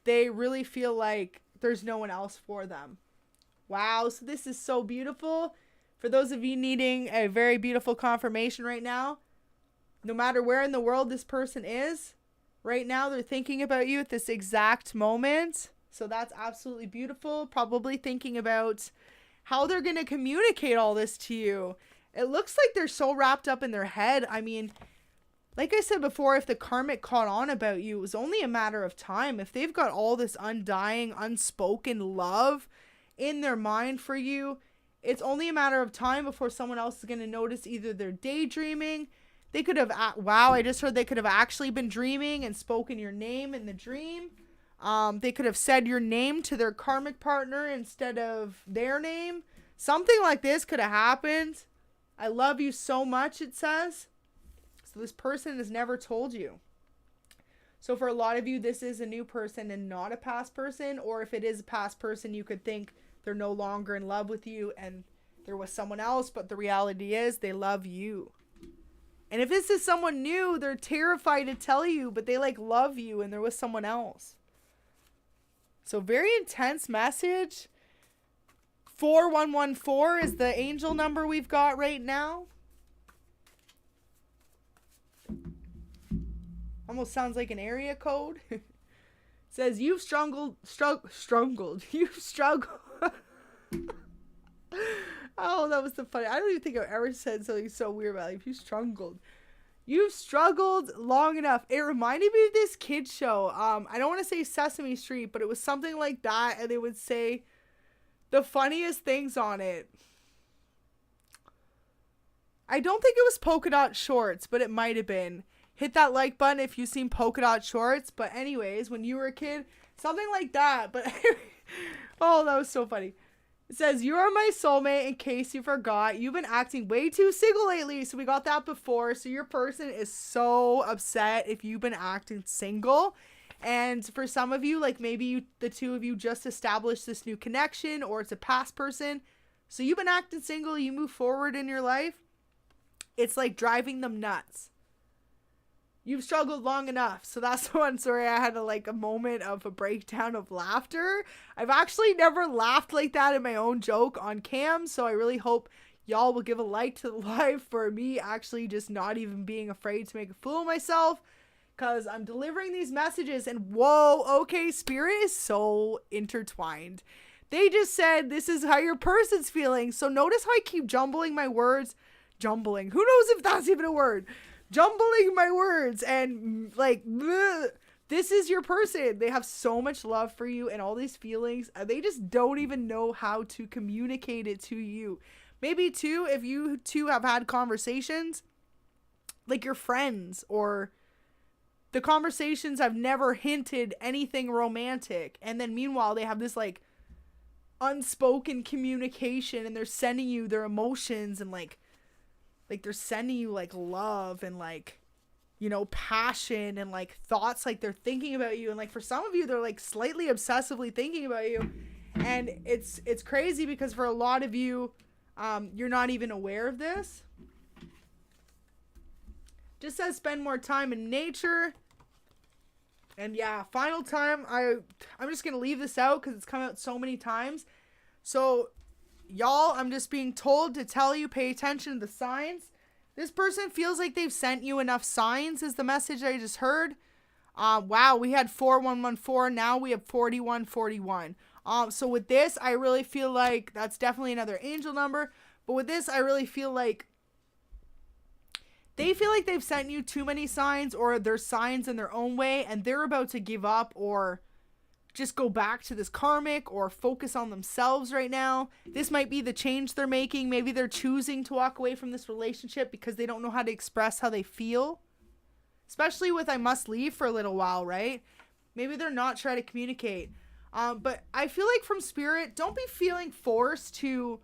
they really feel like there's no one else for them. Wow, so this is so beautiful. For those of you needing a very beautiful confirmation right now, no matter where in the world this person is, right now they're thinking about you at this exact moment. So that's absolutely beautiful. Probably thinking about how they're going to communicate all this to you. It looks like they're so wrapped up in their head. I mean, like I said before, if the karmic caught on about you, it was only a matter of time. If they've got all this undying, unspoken love in their mind for you, it's only a matter of time before someone else is going to notice either they're daydreaming. They could have, I just heard they could have actually been dreaming and spoken your name in the dream. They could have said your name to their karmic partner instead of their name. Something like this could have happened. I love you so much, it says. So this person has never told you. So for a lot of you, this is a new person and not a past person. Or if it is a past person, you could think they're no longer in love with you and there was someone else. But the reality is they love you. And if this is someone new, they're terrified to tell you, but they love you and there was someone else. So very intense message. 4114 is the angel number we've got right now. Almost sounds like an area code. It says you've struggled. You've struggled. Oh, that was the funny. I don't even think I've ever said something so weird about life. You've struggled long enough. It reminded me of this kid show. I don't want to say Sesame Street, but it was something like that. And they would say the funniest things on it. I don't think it was Polka Dot Shorts, but it might have been. Hit that like button if you've seen Polka Dot Shorts. But anyways, when you were a kid, something like that. But oh, that was so funny. It says, you are my soulmate in case you forgot. You've been acting way too single lately. So we got that before. So your person is so upset if you've been acting single. And for some of you, maybe the two of you just established this new connection or it's a past person. So you've been acting single. You move forward in your life. It's like driving them nuts. You've struggled long enough. So that's the one. Sorry, I had a moment of a breakdown of laughter. I've actually never laughed like that in my own joke on cam. So I really hope y'all will give a like to the live for me actually just not even being afraid to make a fool of myself. Because I'm delivering these messages and whoa, okay, Spirit is so intertwined. They just said this is how your person's feeling. So notice how I keep jumbling my words. Jumbling. Who knows if that's even a word? Jumbling my words and bleh. This is your person. They have so much love for you and all these feelings. They just don't even know how to communicate it to you. Maybe too, if you two have had conversations, like your friends, or the conversations have never hinted anything romantic. And then meanwhile, they have this unspoken communication, and they're sending you their emotions, and like they're sending you like love and like, you know, passion and like thoughts, like they're thinking about you. And like for some of you, they're like slightly obsessively thinking about you. And it's crazy because for a lot of you, you're not even aware of this. Just says spend more time in nature. And yeah, final time, I'm just going to leave this out because it's come out so many times. So y'all, I'm just being told to tell you, pay attention to the signs. This person feels like they've sent you enough signs is the message I just heard. Wow, we had 4114. Now we have 4141. So with this, I really feel like that's definitely another angel number. But with this, I really feel like they feel like they've sent you too many signs, or there's signs in their own way, and they're about to give up or just go back to this karmic or focus on themselves right now. This might be the change they're making. Maybe they're choosing to walk away from this relationship because they don't know how to express how they feel. Especially with I must leave for a little while, right? Maybe they're not trying to communicate. But I feel like from spirit, don't be feeling forced to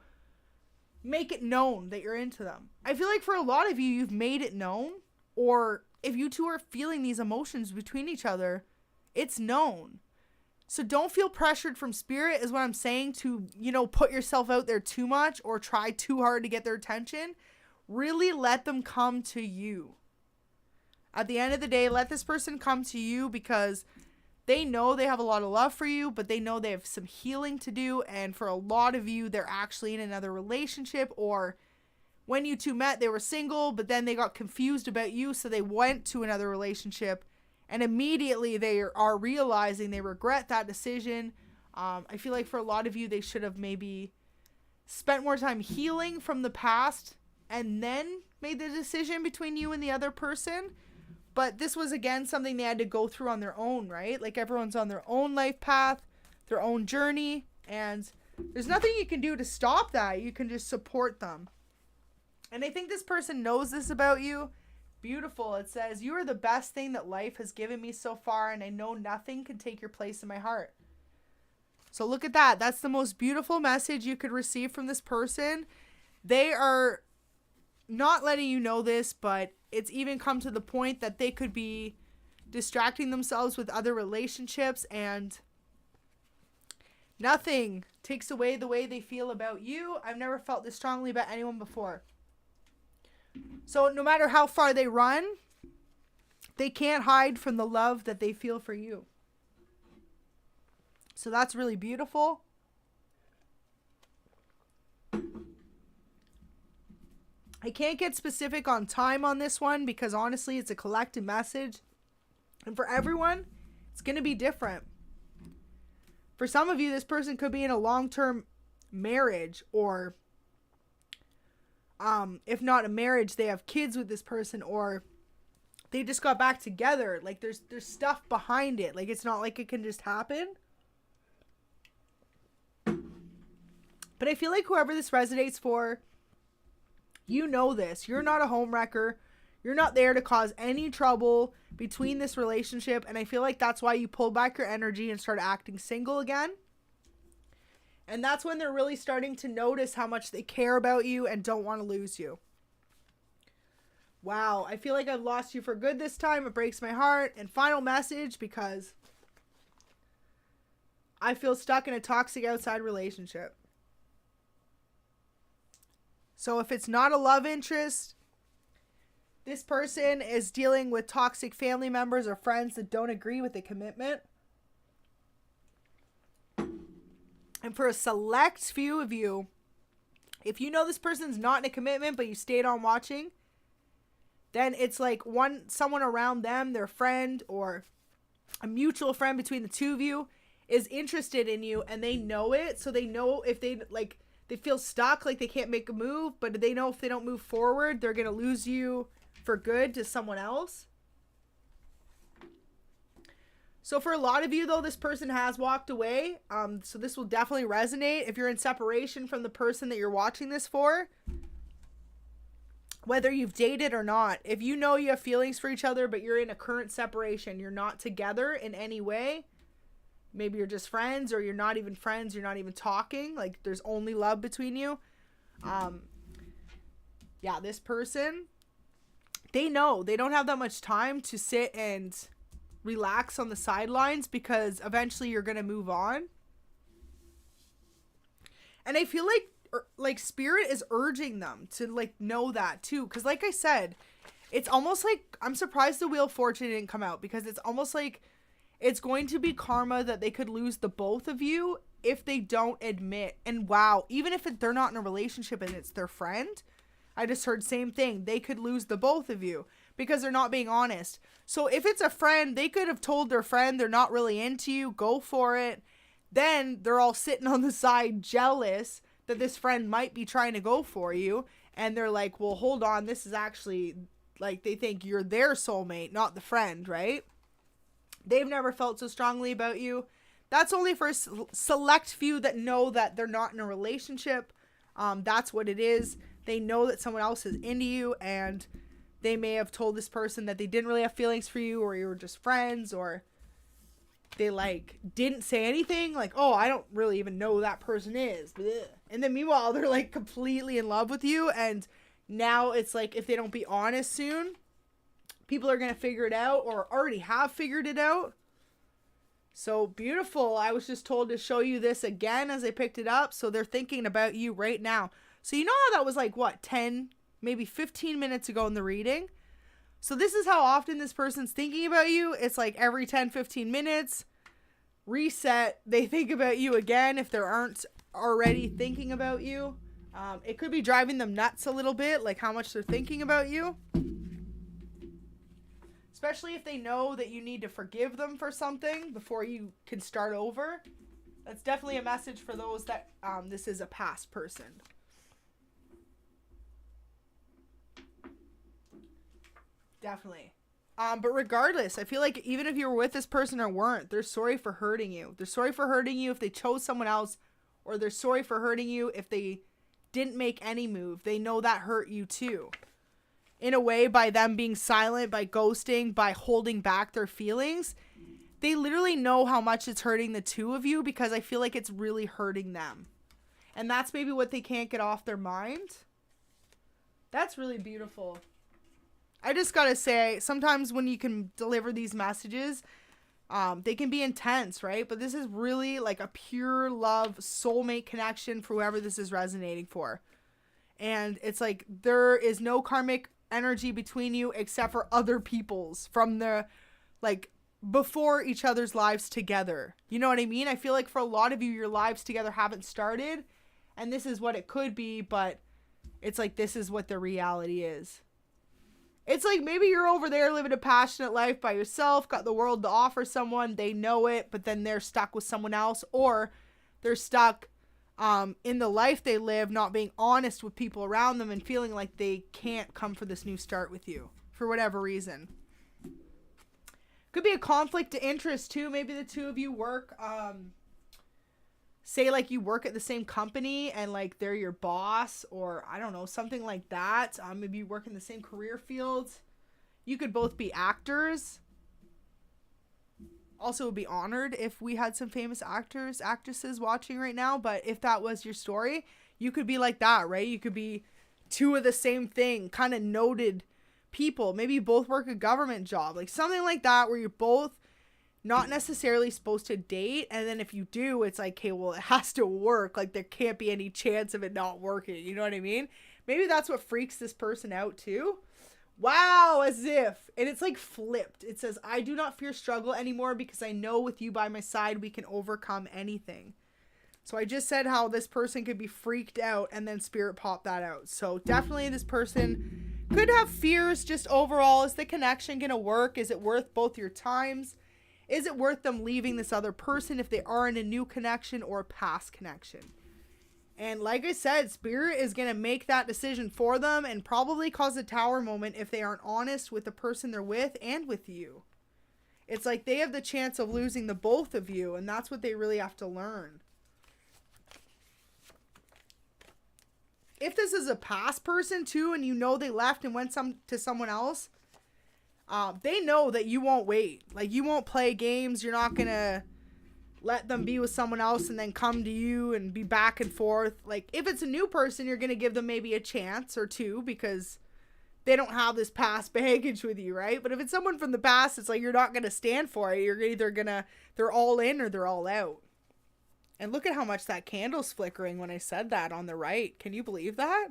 make it known that you're into them. I feel like for a lot of you, you've made it known. Or if you two are feeling these emotions between each other, it's known. So don't feel pressured from spirit is what I'm saying to, you know, put yourself out there too much or try too hard to get their attention. Really let them come to you. At the end of the day, let this person come to you because they know they have a lot of love for you, but they know they have some healing to do. And for a lot of you, they're actually in another relationship, or when you two met, they were single, but then they got confused about you. So they went to another relationship and immediately they are realizing they regret that decision. I feel like for a lot of you, they should have maybe spent more time healing from the past and then made the decision between you and the other person. But this was, again, something they had to go through on their own, right? Like everyone's on their own life path, their own journey, and there's nothing you can do to stop that. You can just support them. And I think this person knows this about you. Beautiful. It says, you are the best thing that life has given me so far, and I know nothing can take your place in my heart. So look at that. That's the most beautiful message you could receive from this person. They are not letting you know this, but it's even come to the point that they could be distracting themselves with other relationships, and nothing takes away the way they feel about you. I've never felt this strongly about anyone before. So no matter how far they run, they can't hide from the love that they feel for you. So that's really beautiful. I can't get specific on time on this one because honestly, it's a collective message. And for everyone, it's going to be different. For some of you, this person could be in a long-term marriage, or if not a marriage, they have kids with this person, or they just got back together. Like there's stuff behind it. Like it's not like it can just happen. But I feel like whoever this resonates for, you know this. You're not a homewrecker. You're not there to cause any trouble between this relationship. And I feel like that's why you pull back your energy and start acting single again. And that's when they're really starting to notice how much they care about you and don't want to lose you. Wow. I feel like I've lost you for good this time. It breaks my heart. And final message, because I feel stuck in a toxic outside relationship. So if it's not a love interest, this person is dealing with toxic family members or friends that don't agree with the commitment. And for a select few of you, if you know this person's not in a commitment, but you stayed on watching, then it's like someone around them, their friend or a mutual friend between the two of you is interested in you, and they know it. So they know if they feel stuck, like they can't make a move, but they know if they don't move forward, they're going to lose you for good to someone else. So for a lot of you, though, this person has walked away. So this will definitely resonate if you're in separation from the person that you're watching this for. Whether you've dated or not. If you know you have feelings for each other, but you're in a current separation, you're not together in any way, maybe you're just friends, or you're not even friends, you're not even talking, like there's only love between you. Yeah, this person, they know they don't have that much time to sit and relax on the sidelines, because eventually you're going to move on. And I feel like spirit is urging them to like know that too. Cause like I said, it's almost like, I'm surprised the Wheel of Fortune didn't come out, because it's almost like it's going to be karma that they could lose the both of you if they don't admit. And wow, even if they're not in a relationship and it's their friend, I just heard same thing. They could lose the both of you because they're not being honest. So if it's a friend, they could have told their friend they're not really into you, go for it. Then they're all sitting on the side jealous that this friend might be trying to go for you. And they're like, well, hold on. This is actually like, they think you're their soulmate, not the friend, right? They've never felt so strongly about you. That's only for a select few that know that they're not in a relationship. That's what it is. They know that someone else is into you, and they may have told this person that they didn't really have feelings for you, or you were just friends, or they like didn't say anything, like, oh, I don't really even know who that person is. Blech. And then meanwhile, they're like completely in love with you. And now it's like, if they don't be honest soon, people are going to figure it out, or already have figured it out. So beautiful. I was just told to show you this again as I picked it up. So they're thinking about you right now. So you know how that was like, what, 10, maybe 15 minutes ago in the reading? So this is how often this person's thinking about you. It's like every 10, 15 minutes, reset. They think about you again if they aren't already thinking about you. It could be driving them nuts a little bit, like how much they're thinking about you. Especially if they know that you need to forgive them for something before you can start over. That's definitely a message for those that this is a past person. Definitely. But regardless, I feel like even if you were with this person or weren't, they're sorry for hurting you. They're sorry for hurting you if they chose someone else, or they're sorry for hurting you if they didn't make any move. They know that hurt you too. In a way, by them being silent, by ghosting, by holding back their feelings, they literally know how much it's hurting the two of you, because I feel like it's really hurting them. And that's maybe what they can't get off their mind. That's really beautiful. I just gotta say, sometimes when you can deliver these messages, they can be intense, right? But this is really like a pure love, soulmate connection for whoever this is resonating for. And it's like, there is no karmic energy between you except for other people's from the, like, before each other's lives together. You know what I mean? I feel like for a lot of you, your lives together haven't started, and this is what it could be, but it's like, this is what the reality is. It's like, maybe you're over there living a passionate life by yourself, got the world to offer someone, they know it, but then they're stuck with someone else, or they're stuck in the life they live, not being honest with people around them and feeling like they can't come for this new start with you for whatever reason. Could be a conflict of interest too. Maybe the two of you work, say like you work at the same company and like they're your boss, or I don't know, something like that. Maybe you work in the same career fields. You could both be actors. Also would be honored if we had some famous actors, actresses watching right now. But if that was your story, you could be like that, right? You could be two of the same thing, kind of noted people. Maybe you both work a government job, like something like that, where you're both not necessarily supposed to date. And then if you do, it's like, okay, well, it has to work. Like, there can't be any chance of it not working. You know what I mean? Maybe that's what freaks this person out too. Wow, as if. And it's like flipped. It says, I do not fear struggle anymore because I know with you by my side, we can overcome anything. So I just said how this person could be freaked out, and then spirit popped that out. So definitely this person could have fears just overall. Is the connection going to work? Is it worth both your times? Is it worth them leaving this other person if they are in a new connection or past connection? And like I said, spirit is going to make that decision for them and probably cause a tower moment if they aren't honest with the person they're with and with you. It's like they have the chance of losing the both of you, and that's what they really have to learn. If this is a past person too, and you know they left and went to someone else, they know that you won't wait. Like, you won't play games. You're not going to let them be with someone else and then come to you and be back and forth. Like, if it's a new person, you're going to give them maybe a chance or two because they don't have this past baggage with you, right? But if it's someone from the past, it's like you're not going to stand for it. You're either going to, they're all in or they're all out. And look at how much that candle's flickering when I said that on the right. Can you believe that?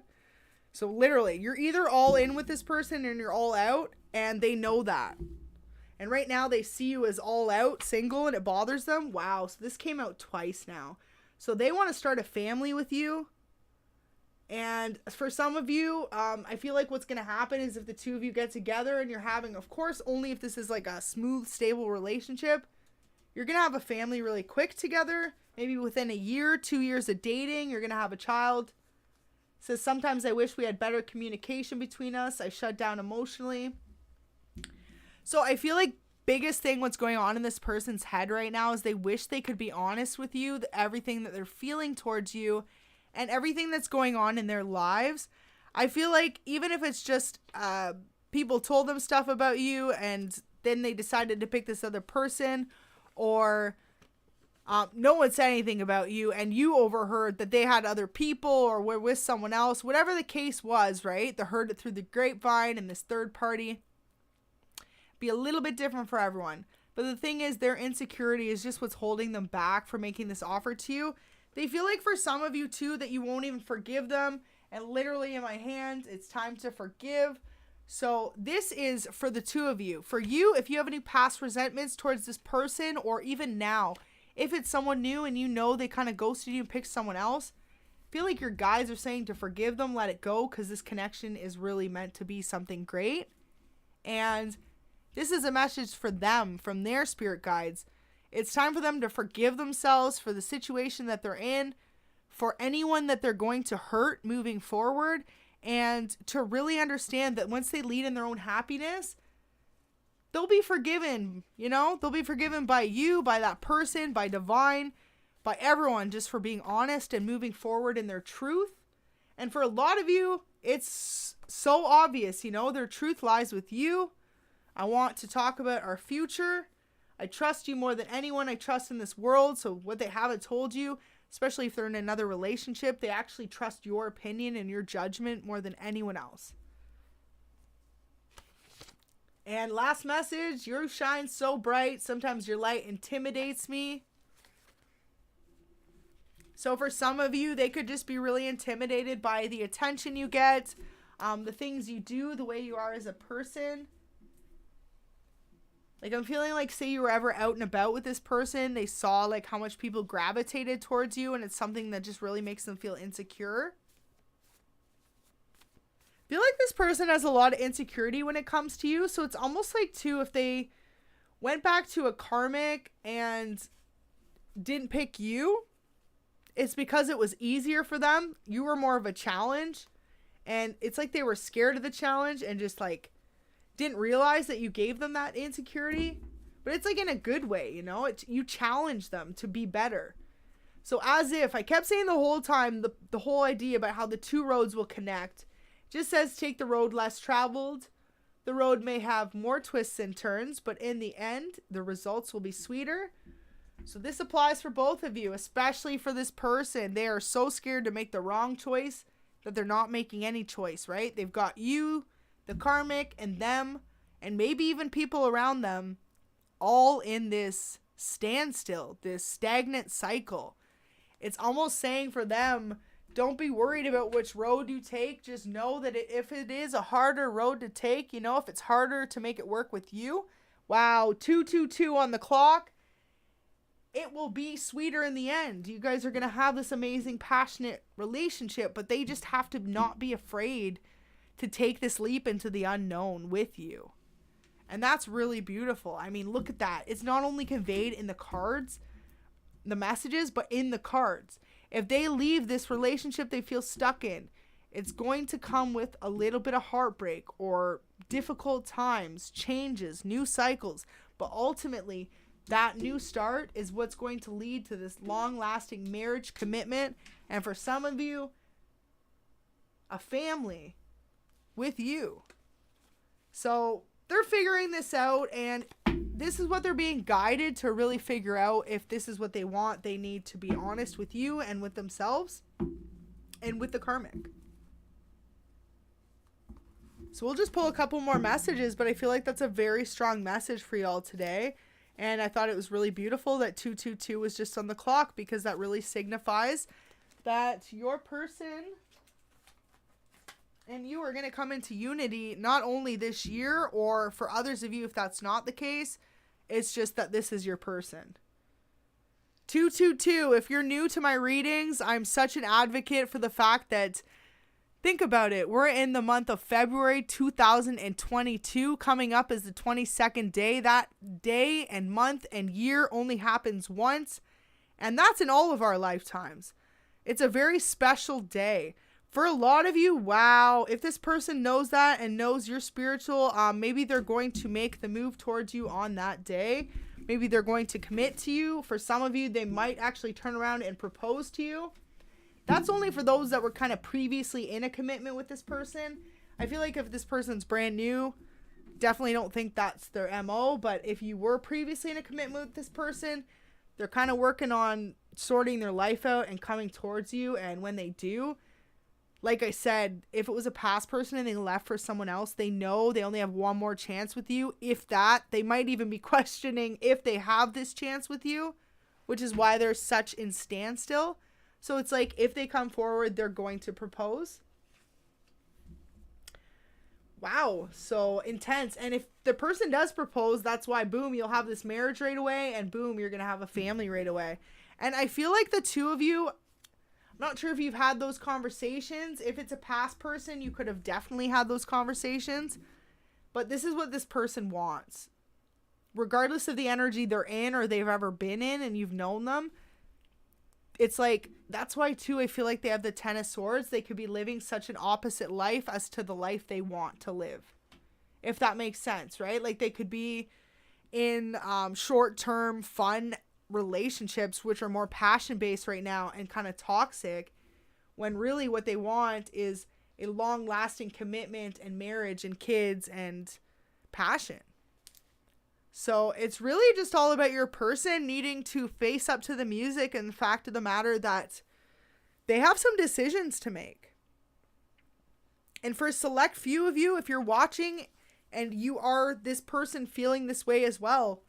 So literally, you're either all in with this person and you're all out, and they know that. And right now they see you as all out, single, and it bothers them. Wow, so this came out twice now. So they want to start a family with you. And for some of you, I feel like what's going to happen is if the two of you get together and you're having, of course, only if this is like a smooth, stable relationship, you're going to have a family really quick together. Maybe within a year, 2 years of dating, you're going to have a child. It says, sometimes I wish we had better communication between us. I shut down emotionally. So I feel like biggest thing what's going on in this person's head right now is they wish they could be honest with you, everything that they're feeling towards you and everything that's going on in their lives. I feel like even if it's just people told them stuff about you and then they decided to pick this other person, or no one said anything about you and you overheard that they had other people or were with someone else, whatever the case was, right? They heard it through the grapevine and this third party. Be a little bit different for everyone. But the thing is, their insecurity is just what's holding them back from making this offer to you. They feel like for some of you too that you won't even forgive them. And literally in my hands, it's time to forgive. So this is for the two of you. For you, if you have any past resentments towards this person, or even now, if it's someone new and you know they kind of ghosted you and picked someone else, I feel like your guides are saying to forgive them, let it go, because this connection is really meant to be something great. And this is a message for them from their spirit guides. It's time for them to forgive themselves for the situation that they're in, for anyone that they're going to hurt moving forward, and to really understand that once they lead in their own happiness, they'll be forgiven, you know? They'll be forgiven by you, by that person, by divine, by everyone, just for being honest and moving forward in their truth. And for a lot of you, it's so obvious, you know? Their truth lies with you. I want to talk about our future. I trust you more than anyone I trust in this world. So what they haven't told you, especially if they're in another relationship, they actually trust your opinion and your judgment more than anyone else. And last message, you shine so bright. Sometimes your light intimidates me. So for some of you, they could just be really intimidated by the attention you get, the things you do, the way you are as a person. Like, I'm feeling like, say you were ever out and about with this person, they saw like how much people gravitated towards you, and it's something that just really makes them feel insecure. I feel like this person has a lot of insecurity when it comes to you. So it's almost like too, if they went back to a karmic and didn't pick you, it's because it was easier for them. You were more of a challenge, and it's like they were scared of the challenge and just like didn't realize that you gave them that insecurity. But it's like in a good way, you know? You challenge them to be better. So as if, I kept saying the whole time, the whole idea about how the two roads will connect. Just says take the road less traveled. The road may have more twists and turns, but in the end, the results will be sweeter. So this applies for both of you, especially for this person. They are so scared to make the wrong choice that they're not making any choice, right? They've got you, the karmic, and them, and maybe even people around them, all in this standstill, this stagnant cycle. It's almost saying for them, don't be worried about which road you take. Just know that if it is a harder road to take, you know, if it's harder to make it work with you, wow, 222 on the clock, it will be sweeter in the end. You guys are going to have this amazing, passionate relationship, but they just have to not be afraid to take this leap into the unknown with you. And that's really beautiful. I mean, look at that. It's not only conveyed in the cards, the messages, but in the cards. If they leave this relationship they feel stuck in, it's going to come with a little bit of heartbreak or difficult times, changes, new cycles. But ultimately, that new start is what's going to lead to this long-lasting marriage commitment. And for some of you, a family with you. So they're figuring this out, and this is what they're being guided to really figure out. If this is what they want, they need to be honest with you and with themselves and with the karmic. So we'll just pull a couple more messages, but I feel like that's a very strong message for y'all today. And I thought it was really beautiful that 222 was just on the clock, because that really signifies that your person and you are going to come into unity, not only this year, or for others of you if that's not the case. It's just that this is your person. 222, if you're new to my readings, I'm such an advocate for the fact that, think about it, we're in the month of February 2022. Coming up is the 22nd day. That day and month and year only happens once, and that's in all of our lifetimes. It's a very special day. For a lot of you, wow, if this person knows that and knows you're spiritual, maybe they're going to make the move towards you on that day. Maybe they're going to commit to you. For some of you, they might actually turn around and propose to you. That's only for those that were kind of previously in a commitment with this person. I feel like if this person's brand new, definitely don't think that's their MO. But if you were previously in a commitment with this person, they're kind of working on sorting their life out and coming towards you. And when they do, like I said, if it was a past person and they left for someone else, they know they only have one more chance with you. If that, they might even be questioning if they have this chance with you, which is why they're such in standstill. So it's like, if they come forward, they're going to propose. Wow, so intense. And if the person does propose, that's why, boom, you'll have this marriage right away, and boom, you're going to have a family right away. And I feel like the two of you, I'm not sure if you've had those conversations. If it's a past person, you could have definitely had those conversations. But this is what this person wants. Regardless of the energy they're in or they've ever been in and you've known them, it's like, that's why too, I feel like they have the 10 of Swords. They could be living such an opposite life as to the life they want to live. If that makes sense, right? Like they could be in short-term fun relationships, which are more passion-based right now and kind of toxic, when really what they want is a long-lasting commitment and marriage and kids and passion. So it's really just all about your person needing to face up to the music and the fact of the matter that they have some decisions to make. And for a select few of you, if you're watching and you are this person feeling this way as well,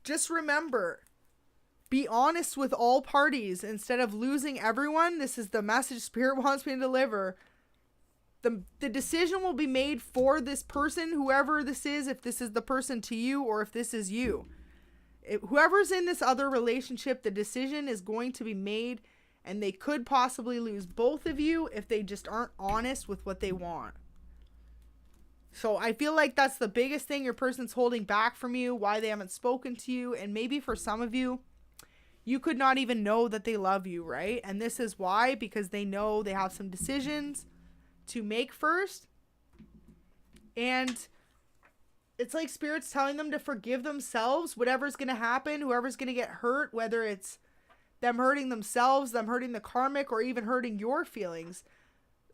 just remember, be honest with all parties instead of losing everyone. This is the message Spirit wants me to deliver. The decision will be made for this person, whoever this is, if this is the person to you or if this is you. Whoever's in this other relationship, the decision is going to be made, and they could possibly lose both of you if they just aren't honest with what they want. So I feel like that's the biggest thing your person's holding back from you, why they haven't spoken to you, and maybe for some of you, you could not even know that they love you, right? And this is why, because they know they have some decisions to make first, and it's like Spirit's telling them to forgive themselves. Whatever's going to happen, whoever's going to get hurt, whether it's them hurting themselves, them hurting the karmic, or even hurting your feelings.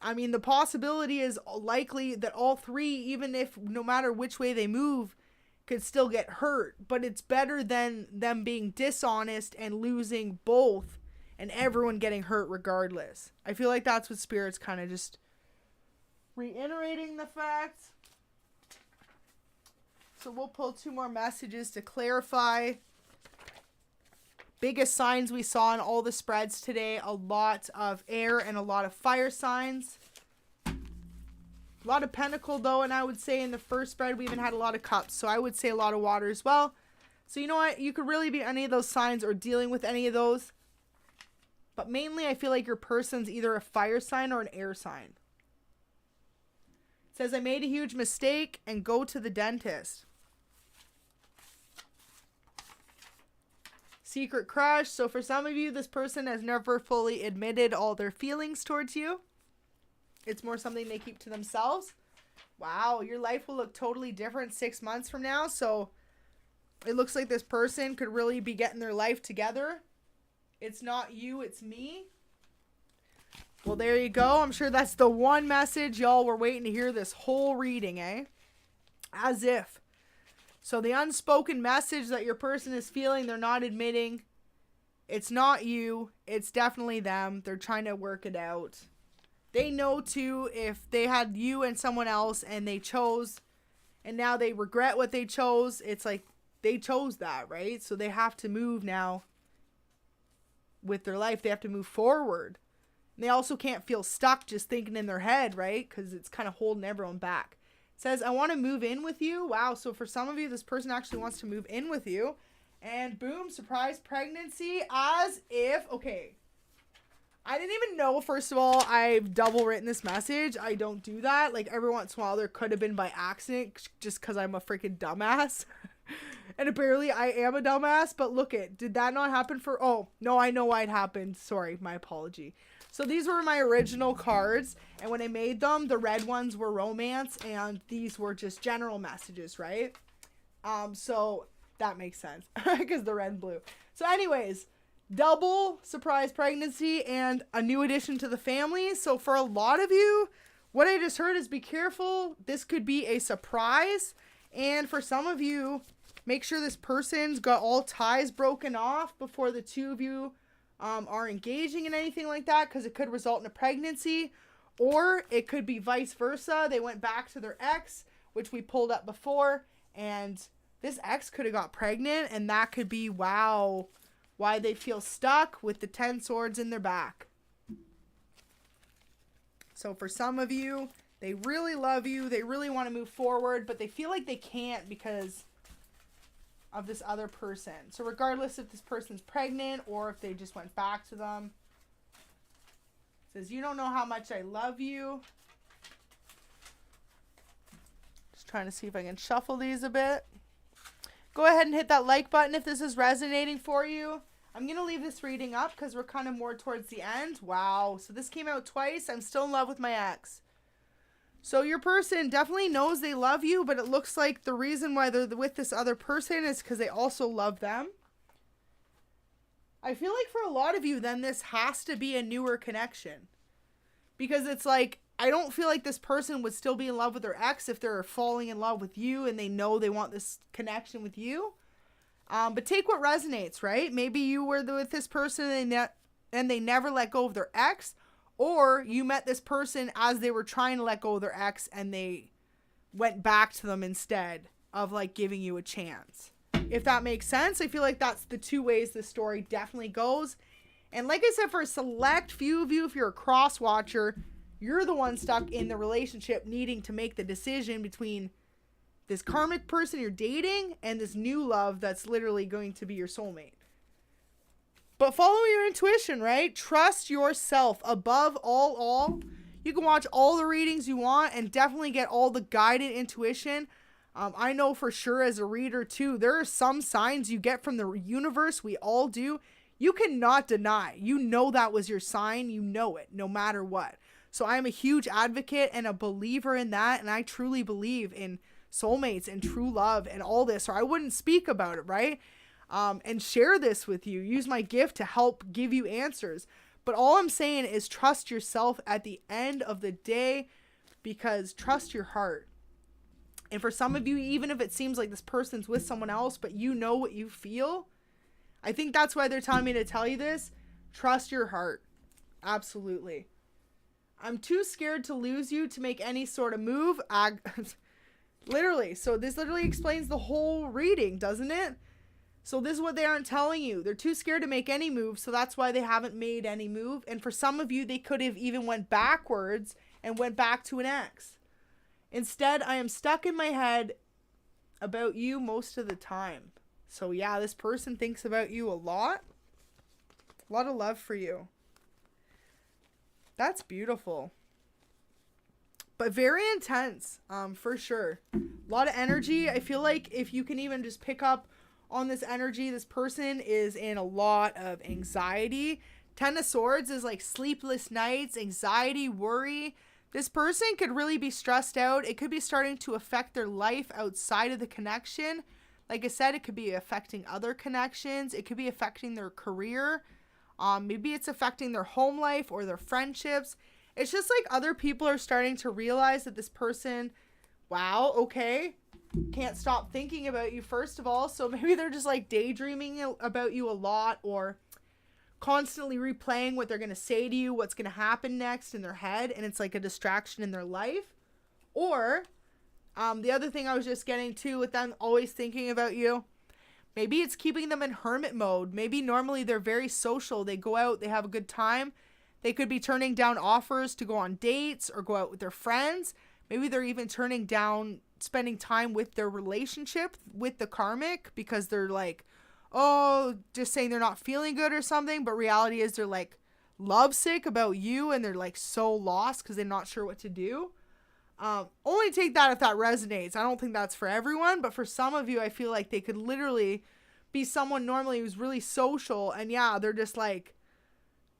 I mean, the possibility is likely that all three, even if no matter which way they move, could still get hurt. But it's better than them being dishonest and losing both and everyone getting hurt regardless. I feel like that's what Spirit's kind of just reiterating the facts. So we'll pull two more messages to clarify. Biggest signs we saw in all the spreads today, a lot of air and a lot of fire signs. A lot of pentacle though, and I would say in the first spread we even had a lot of cups, so I would say a lot of water as well. So you know what, you could really be any of those signs or dealing with any of those, but mainly I feel like your person's either a fire sign or an air sign. It says, I made a huge mistake and go to the dentist. Secret crush. So for some of you, this person has never fully admitted all their feelings towards you. It's more something they keep to themselves. Wow, your life will look totally different 6 months from now. So it looks like this person could really be getting their life together. It's not you, it's me. Well, there you go. I'm sure that's the one message y'all were waiting to hear this whole reading, eh? As if. So the unspoken message that your person is feeling, they're not admitting. It's not you. It's definitely them. They're trying to work it out. They know too, if they had you and someone else and they chose, and now they regret what they chose, it's like they chose that, right? So they have to move now with their life. They have to move forward. And they also can't feel stuck just thinking in their head, right? Because it's kind of holding everyone back. It says, I want to move in with you. Wow. So for some of you, this person actually wants to move in with you. And boom, surprise pregnancy, as if, okay. I didn't even know, first of all, I've double written this message. I don't do that. Like, every once in a while, there could have been by accident just because I'm a freaking dumbass. And apparently, I am a dumbass. But look it, did that not happen for... Oh, no, I know why it happened. Sorry, my apology. So these were my original cards. And when I made them, the red ones were romance. And these were just general messages, right? So that makes sense. Because the red and blue. So anyways... double surprise pregnancy and a new addition to the family. So for a lot of you, what I just heard is be careful. This could be a surprise. And for some of you, make sure this person's got all ties broken off before the two of you are engaging in anything like that, because it could result in a pregnancy. Or it could be vice versa. They went back to their ex, which we pulled up before, and this ex could have got pregnant, and that could be, wow, why they feel stuck with the 10 swords in their back. So for some of you, they really love you. They really want to move forward, but they feel like they can't because of this other person. So regardless if this person's pregnant or if they just went back to them. It says, you don't know how much I love you. Just trying to see if I can shuffle these a bit. Go ahead and hit that like button if this is resonating for you. I'm going to leave this reading up because we're kind of more towards the end. Wow. So this came out twice. I'm still in love with my ex. So your person definitely knows they love you, but it looks like the reason why they're with this other person is because they also love them. I feel like for a lot of you, then this has to be a newer connection. Because it's like, I don't feel like this person would still be in love with their ex if they're falling in love with you and they know they want this connection with you. But take what resonates, right? Maybe you were with this person and they never let go of their ex, or you met this person as they were trying to let go of their ex and they went back to them instead of like giving you a chance. If that makes sense, I feel like that's the two ways the story definitely goes. And like I said, for a select few of you, if you're a cross watcher, you're the one stuck in the relationship needing to make the decision between this karmic person you're dating and this new love that's literally going to be your soulmate. But follow your intuition, right? Trust yourself above all. You can watch all the readings you want and definitely get all the guided intuition. I know for sure as a reader too, there are some signs you get from the universe. We all do. You cannot deny. You know that was your sign. You know it no matter what. So I'm a huge advocate and a believer in that. And I truly believe in soulmates and true love and all this, or I wouldn't speak about it, right? And share this with you. Use my gift to help give you answers. But all I'm saying is trust yourself at the end of the day, because trust your heart. And for some of you, even if it seems like this person's with someone else, but you know what you feel, I think that's why they're telling me to tell you this. Trust your heart. Absolutely. I'm too scared to lose you to make any sort of move. Literally. So this literally explains the whole reading, doesn't it? So this is what they aren't telling you. They're too scared to make any move, so that's why they haven't made any move. And for some of you, they could have even went backwards and went back to an ex. Instead, I am stuck in my head about you most of the time. So yeah, this person thinks about you a lot. A lot of love for you. That's beautiful. But very intense, for sure. A lot of energy. I feel like if you can even just pick up on this energy, this person is in a lot of anxiety. 10 of Swords is like sleepless nights, anxiety, worry. This person could really be stressed out. It could be starting to affect their life outside of the connection. Like I said, it could be affecting other connections. It could be affecting their career. Maybe it's affecting their home life or their friendships. It's just like other people are starting to realize that this person, wow, okay, can't stop thinking about you, first of all. So maybe they're just like daydreaming about you a lot, or constantly replaying what they're going to say to you, what's going to happen next in their head, and it's like a distraction in their life. Or the other thing I was just getting to with them always thinking about you, maybe it's keeping them in hermit mode. Maybe normally they're very social. They go out, they have a good time. They could be turning down offers to go on dates or go out with their friends. Maybe they're even turning down spending time with their relationship with the karmic because they're like, oh, just saying they're not feeling good or something. But reality is they're like lovesick about you, and they're like so lost because they're not sure what to do. Only take that if that resonates. I don't think that's for everyone, but for some of you, I feel like they could literally be someone normally who's really social, and yeah, they're just like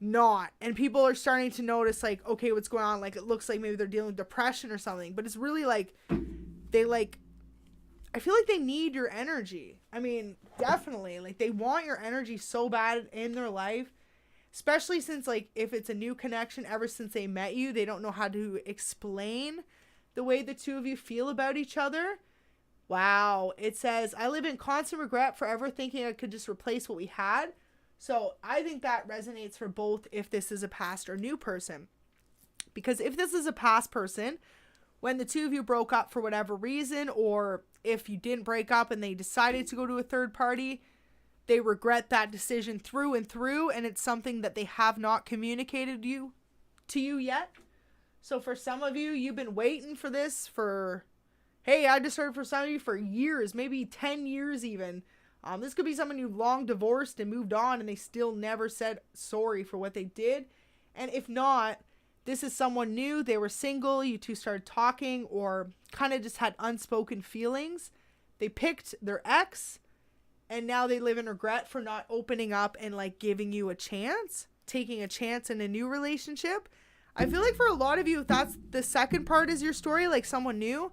not. And people are starting to notice like, okay, what's going on? Like, it looks like maybe they're dealing with depression or something, but it's really like they like, I feel like they need your energy. I mean, definitely, like they want your energy so bad in their life, especially since like if it's a new connection ever since they met you, they don't know how to explain the way the two of you feel about each other. Wow. It says, I live in constant regret, forever thinking I could just replace what we had. So I think that resonates for both if this is a past or new person. Because if this is a past person, when the two of you broke up for whatever reason, or if you didn't break up and they decided to go to a third party, they regret that decision through and through, and it's something that they have not communicated to you yet. So for some of you, you've been waiting for this for, hey, I just heard for some of you for years, maybe 10 years even. This could be someone you long divorced and moved on, and they still never said sorry for what they did. And if not, this is someone new. They were single, you two started talking, or kind of just had unspoken feelings. They picked their ex, and now they live in regret for not opening up and like giving you a chance, taking a chance in a new relationship. I feel like for a lot of you, if that's the second part is your story, like someone new,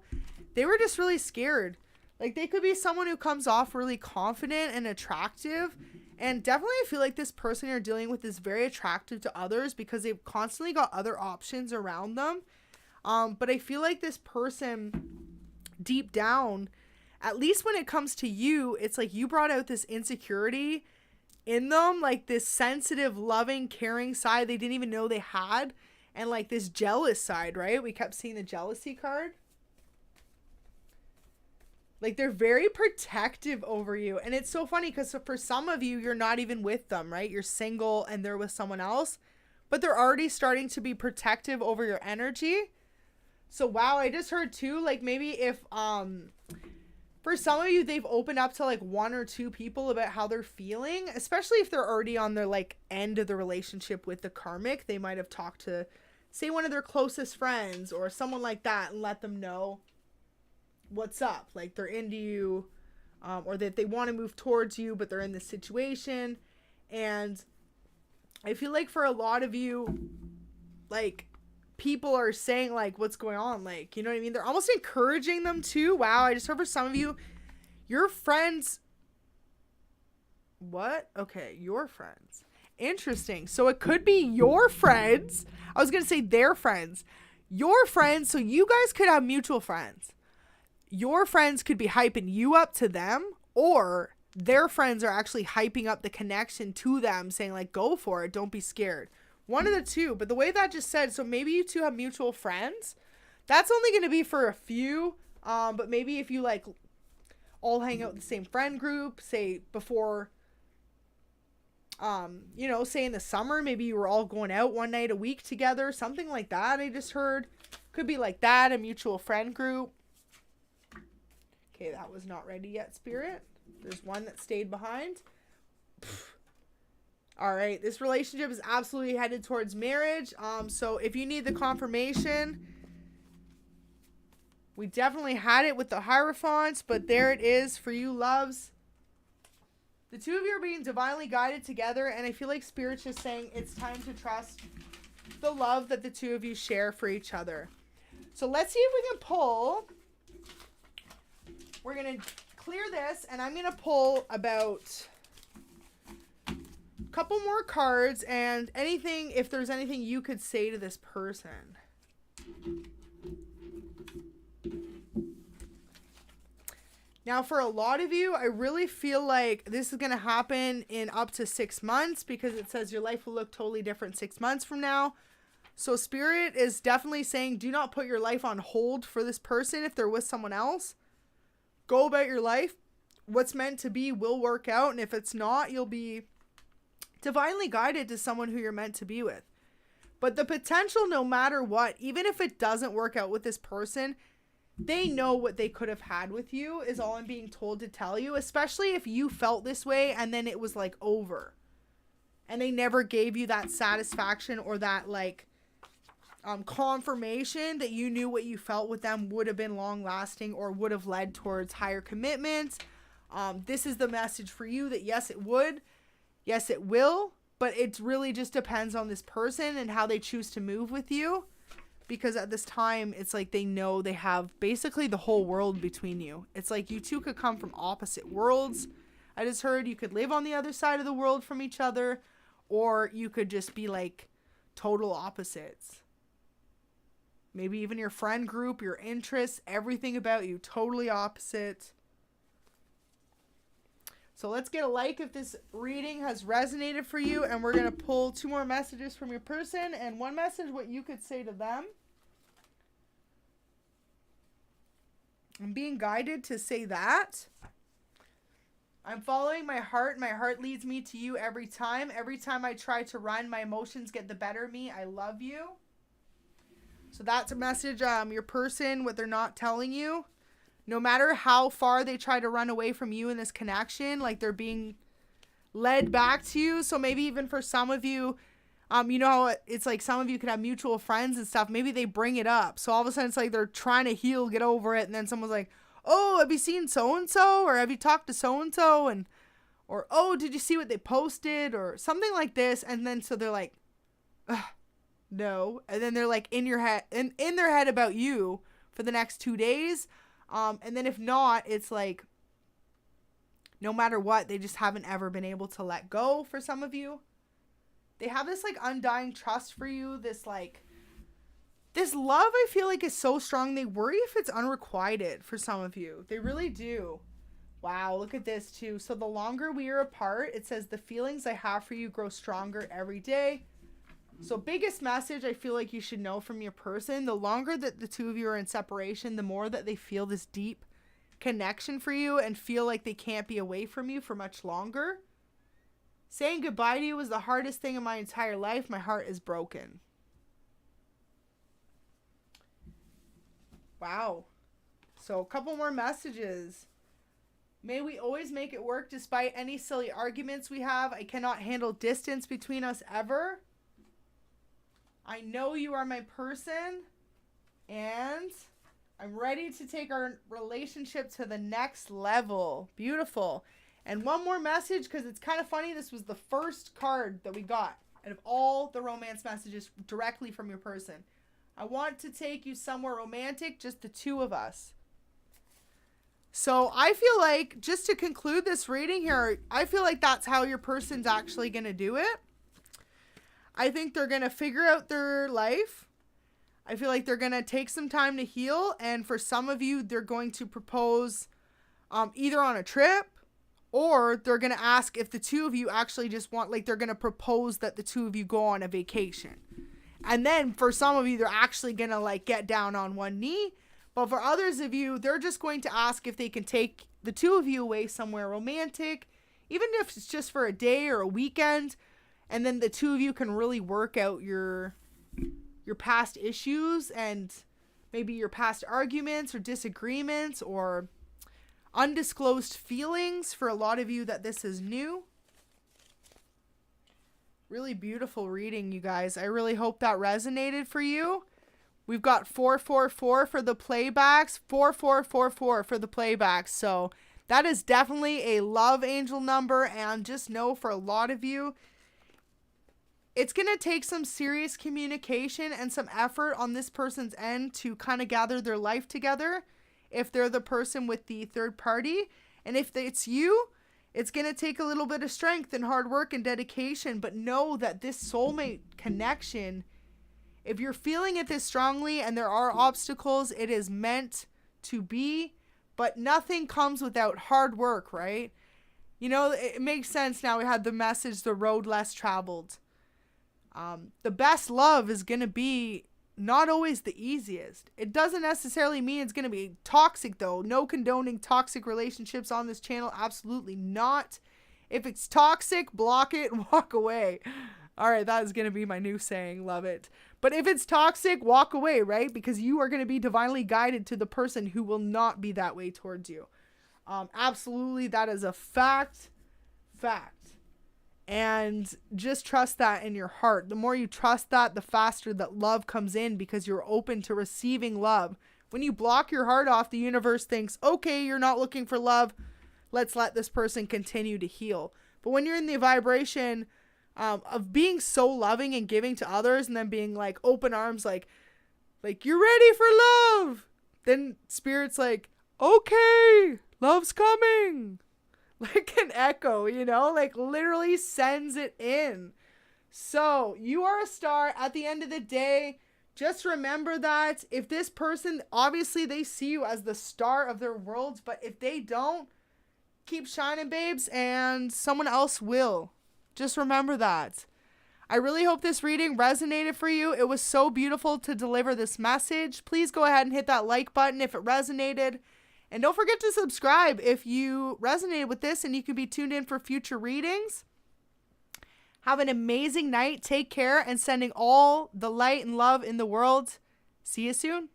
they were just really scared. Like they could be someone who comes off really confident and attractive. And definitely I feel like this person you're dealing with is very attractive to others because they've constantly got other options around them. But I feel like this person deep down, at least when it comes to you, it's like you brought out this insecurity in them, like this sensitive, loving, caring side they didn't even know they had. And like this jealous side, right? We kept seeing the jealousy card. Like they're very protective over you. And it's so funny because for some of you, you're not even with them, right? You're single and they're with someone else, but they're already starting to be protective over your energy. So wow, I just heard too, like maybe if for some of you, they've opened up to like one or two people about how they're feeling, especially if they're already on their like end of the relationship with the karmic. They might have talked to, say, one of their closest friends or someone like that and let them know what's up, like they're into you, or that they want to move towards you, but they're in this situation. And I feel like for a lot of you, like people are saying like, what's going on? Like, you know what I mean? They're almost encouraging them too. Wow. I just heard for some of you, your friends. What? Okay. Your friends. Interesting. So it could be your friends. I was going to say their friends, your friends. So you guys could have mutual friends. Your friends could be hyping you up to them, or their friends are actually hyping up the connection to them, saying like, go for it. Don't be scared. One of the two. But the way that just said, so maybe you two have mutual friends. That's only going to be for a few. But maybe if you like all hang out with the same friend group, say before, you know, say in the summer, maybe you were all going out one night a week together, something like that. I just heard could be like that, a mutual friend group. Okay, that was not ready yet, Spirit. There's one that stayed behind. All right, this relationship is absolutely headed towards marriage. So if you need the confirmation, we definitely had it with the Hierophants, but there it is for you, loves. The two of you are being divinely guided together, and I feel like Spirit's just saying it's time to trust the love that the two of you share for each other. So let's see if we can pull. We're going to clear this, and I'm going to pull about a couple more cards and anything, if there's anything you could say to this person. Now, for a lot of you, I really feel like this is going to happen in up to 6 months, because it says your life will look totally different 6 months from now. So Spirit is definitely saying, do not put your life on hold for this person if they're with someone else. Go about your life. What's meant to be will work out. And if it's not, you'll be divinely guided to someone who you're meant to be with. But the potential, no matter what, even if it doesn't work out with this person, they know what they could have had with you, is all I'm being told to tell you. Especially if you felt this way and then it was like over. And they never gave you that satisfaction or that like confirmation that you knew what you felt with them would have been long lasting or would have led towards higher commitments. This is the message for you that yes, it would. Yes, it will. But it really just depends on this person and how they choose to move with you. Because at this time, it's like they know they have basically the whole world between you. It's like you two could come from opposite worlds. I just heard you could live on the other side of the world from each other. Or you could just be like total opposites. Maybe even your friend group, your interests, everything about you, totally opposite. So let's get a like if this reading has resonated for you. And we're going to pull 2 more messages from your person. And 1 message, what you could say to them. I'm being guided to say that. I'm following my heart. My heart leads me to you every time. Every time I try to run, my emotions get the better of me. I love you. So that's a message, your person, what they're not telling you. No matter how far they try to run away from you in this connection, like they're being led back to you. So maybe even for some of you, you know how it's like some of you could have mutual friends and stuff. Maybe they bring it up. So all of a sudden it's like they're trying to heal, get over it. And then someone's like, oh, have you seen so-and-so? Or have you talked to so-and-so? And, or, oh, did you see what they posted? Or something like this. And then so they're like, ugh. No. And then they're like in your head, in their head about you for the next 2 days. And then if not, it's like no matter what, they just haven't ever been able to let go for some of you. They have this like undying trust for you. This like, this love I feel like is so strong. They worry if it's unrequited for some of you. They really do. Wow. Look at this too. So the longer we are apart, it says the feelings I have for you grow stronger every day. So biggest message I feel like you should know from your person, the longer that the 2 of you are in separation, the more that they feel this deep connection for you and feel like they can't be away from you for much longer. Saying goodbye to you was the hardest thing in my entire life. My heart is broken. Wow. So a couple more messages. May we always make it work despite any silly arguments we have. I cannot handle distance between us ever. I know you are my person, and I'm ready to take our relationship to the next level. Beautiful. And one more message, because it's kind of funny. This was the first card that we got out of all the romance messages directly from your person. I want to take you somewhere romantic, just the 2 of us. So I feel like, just to conclude this reading here, I feel like that's how your person's actually going to do it. I think they're going to figure out their life. I feel like they're going to take some time to heal. And for some of you, they're going to propose either on a trip, or they're going to ask if the 2 of you actually just want, like they're going to propose that the 2 of you go on a vacation. And then for some of you, they're actually going to like get down on one knee. But for others of you, they're just going to ask if they can take the 2 of you away somewhere romantic, even if it's just for a day or a weekend. And then the 2 of you can really work out your past issues and maybe your past arguments or disagreements or undisclosed feelings. For a lot of you that this is new. Really beautiful reading, you guys. I really hope that resonated for you. We've got 444 for the playbacks, 4444 for the playbacks. So that is definitely a love angel number. And just know for a lot of you, it's going to take some serious communication and some effort on this person's end to kind of gather their life together if they're the person with the third party. And if it's you, it's going to take a little bit of strength and hard work and dedication. But know that this soulmate connection, if you're feeling it this strongly and there are obstacles, it is meant to be. But nothing comes without hard work, right? You know, it makes sense now. We had the message, the road less traveled. The best love is going to be not always the easiest. It doesn't necessarily mean it's going to be toxic, though. No condoning toxic relationships on this channel. Absolutely not. If it's toxic, block it and walk away. All right, that is going to be my new saying. Love it. But if it's toxic, walk away, right? Because you are going to be divinely guided to the person who will not be that way towards you. Absolutely, that is a fact. And just trust that in your heart. The more you trust that, the faster that love comes in, because you're open to receiving love. When you block your heart off, the universe thinks, okay, you're not looking for love. Let's let this person continue to heal. But when you're in the vibration of being so loving and giving to others, and then being like open arms, like you're ready for love, then spirit's like, okay, love's coming. Like an echo, you know, like literally sends it in. So you are a star at the end of the day. Just remember that if this person, obviously they see you as the star of their worlds, but if they don't, keep shining, babes, and someone else will. Just remember that. I really hope this reading resonated for you. It was so beautiful to deliver this message. Please go ahead and hit that like button if it resonated. And don't forget to subscribe if you resonated with this, and you can be tuned in for future readings. Have an amazing night. Take care, and sending all the light and love in the world. See you soon.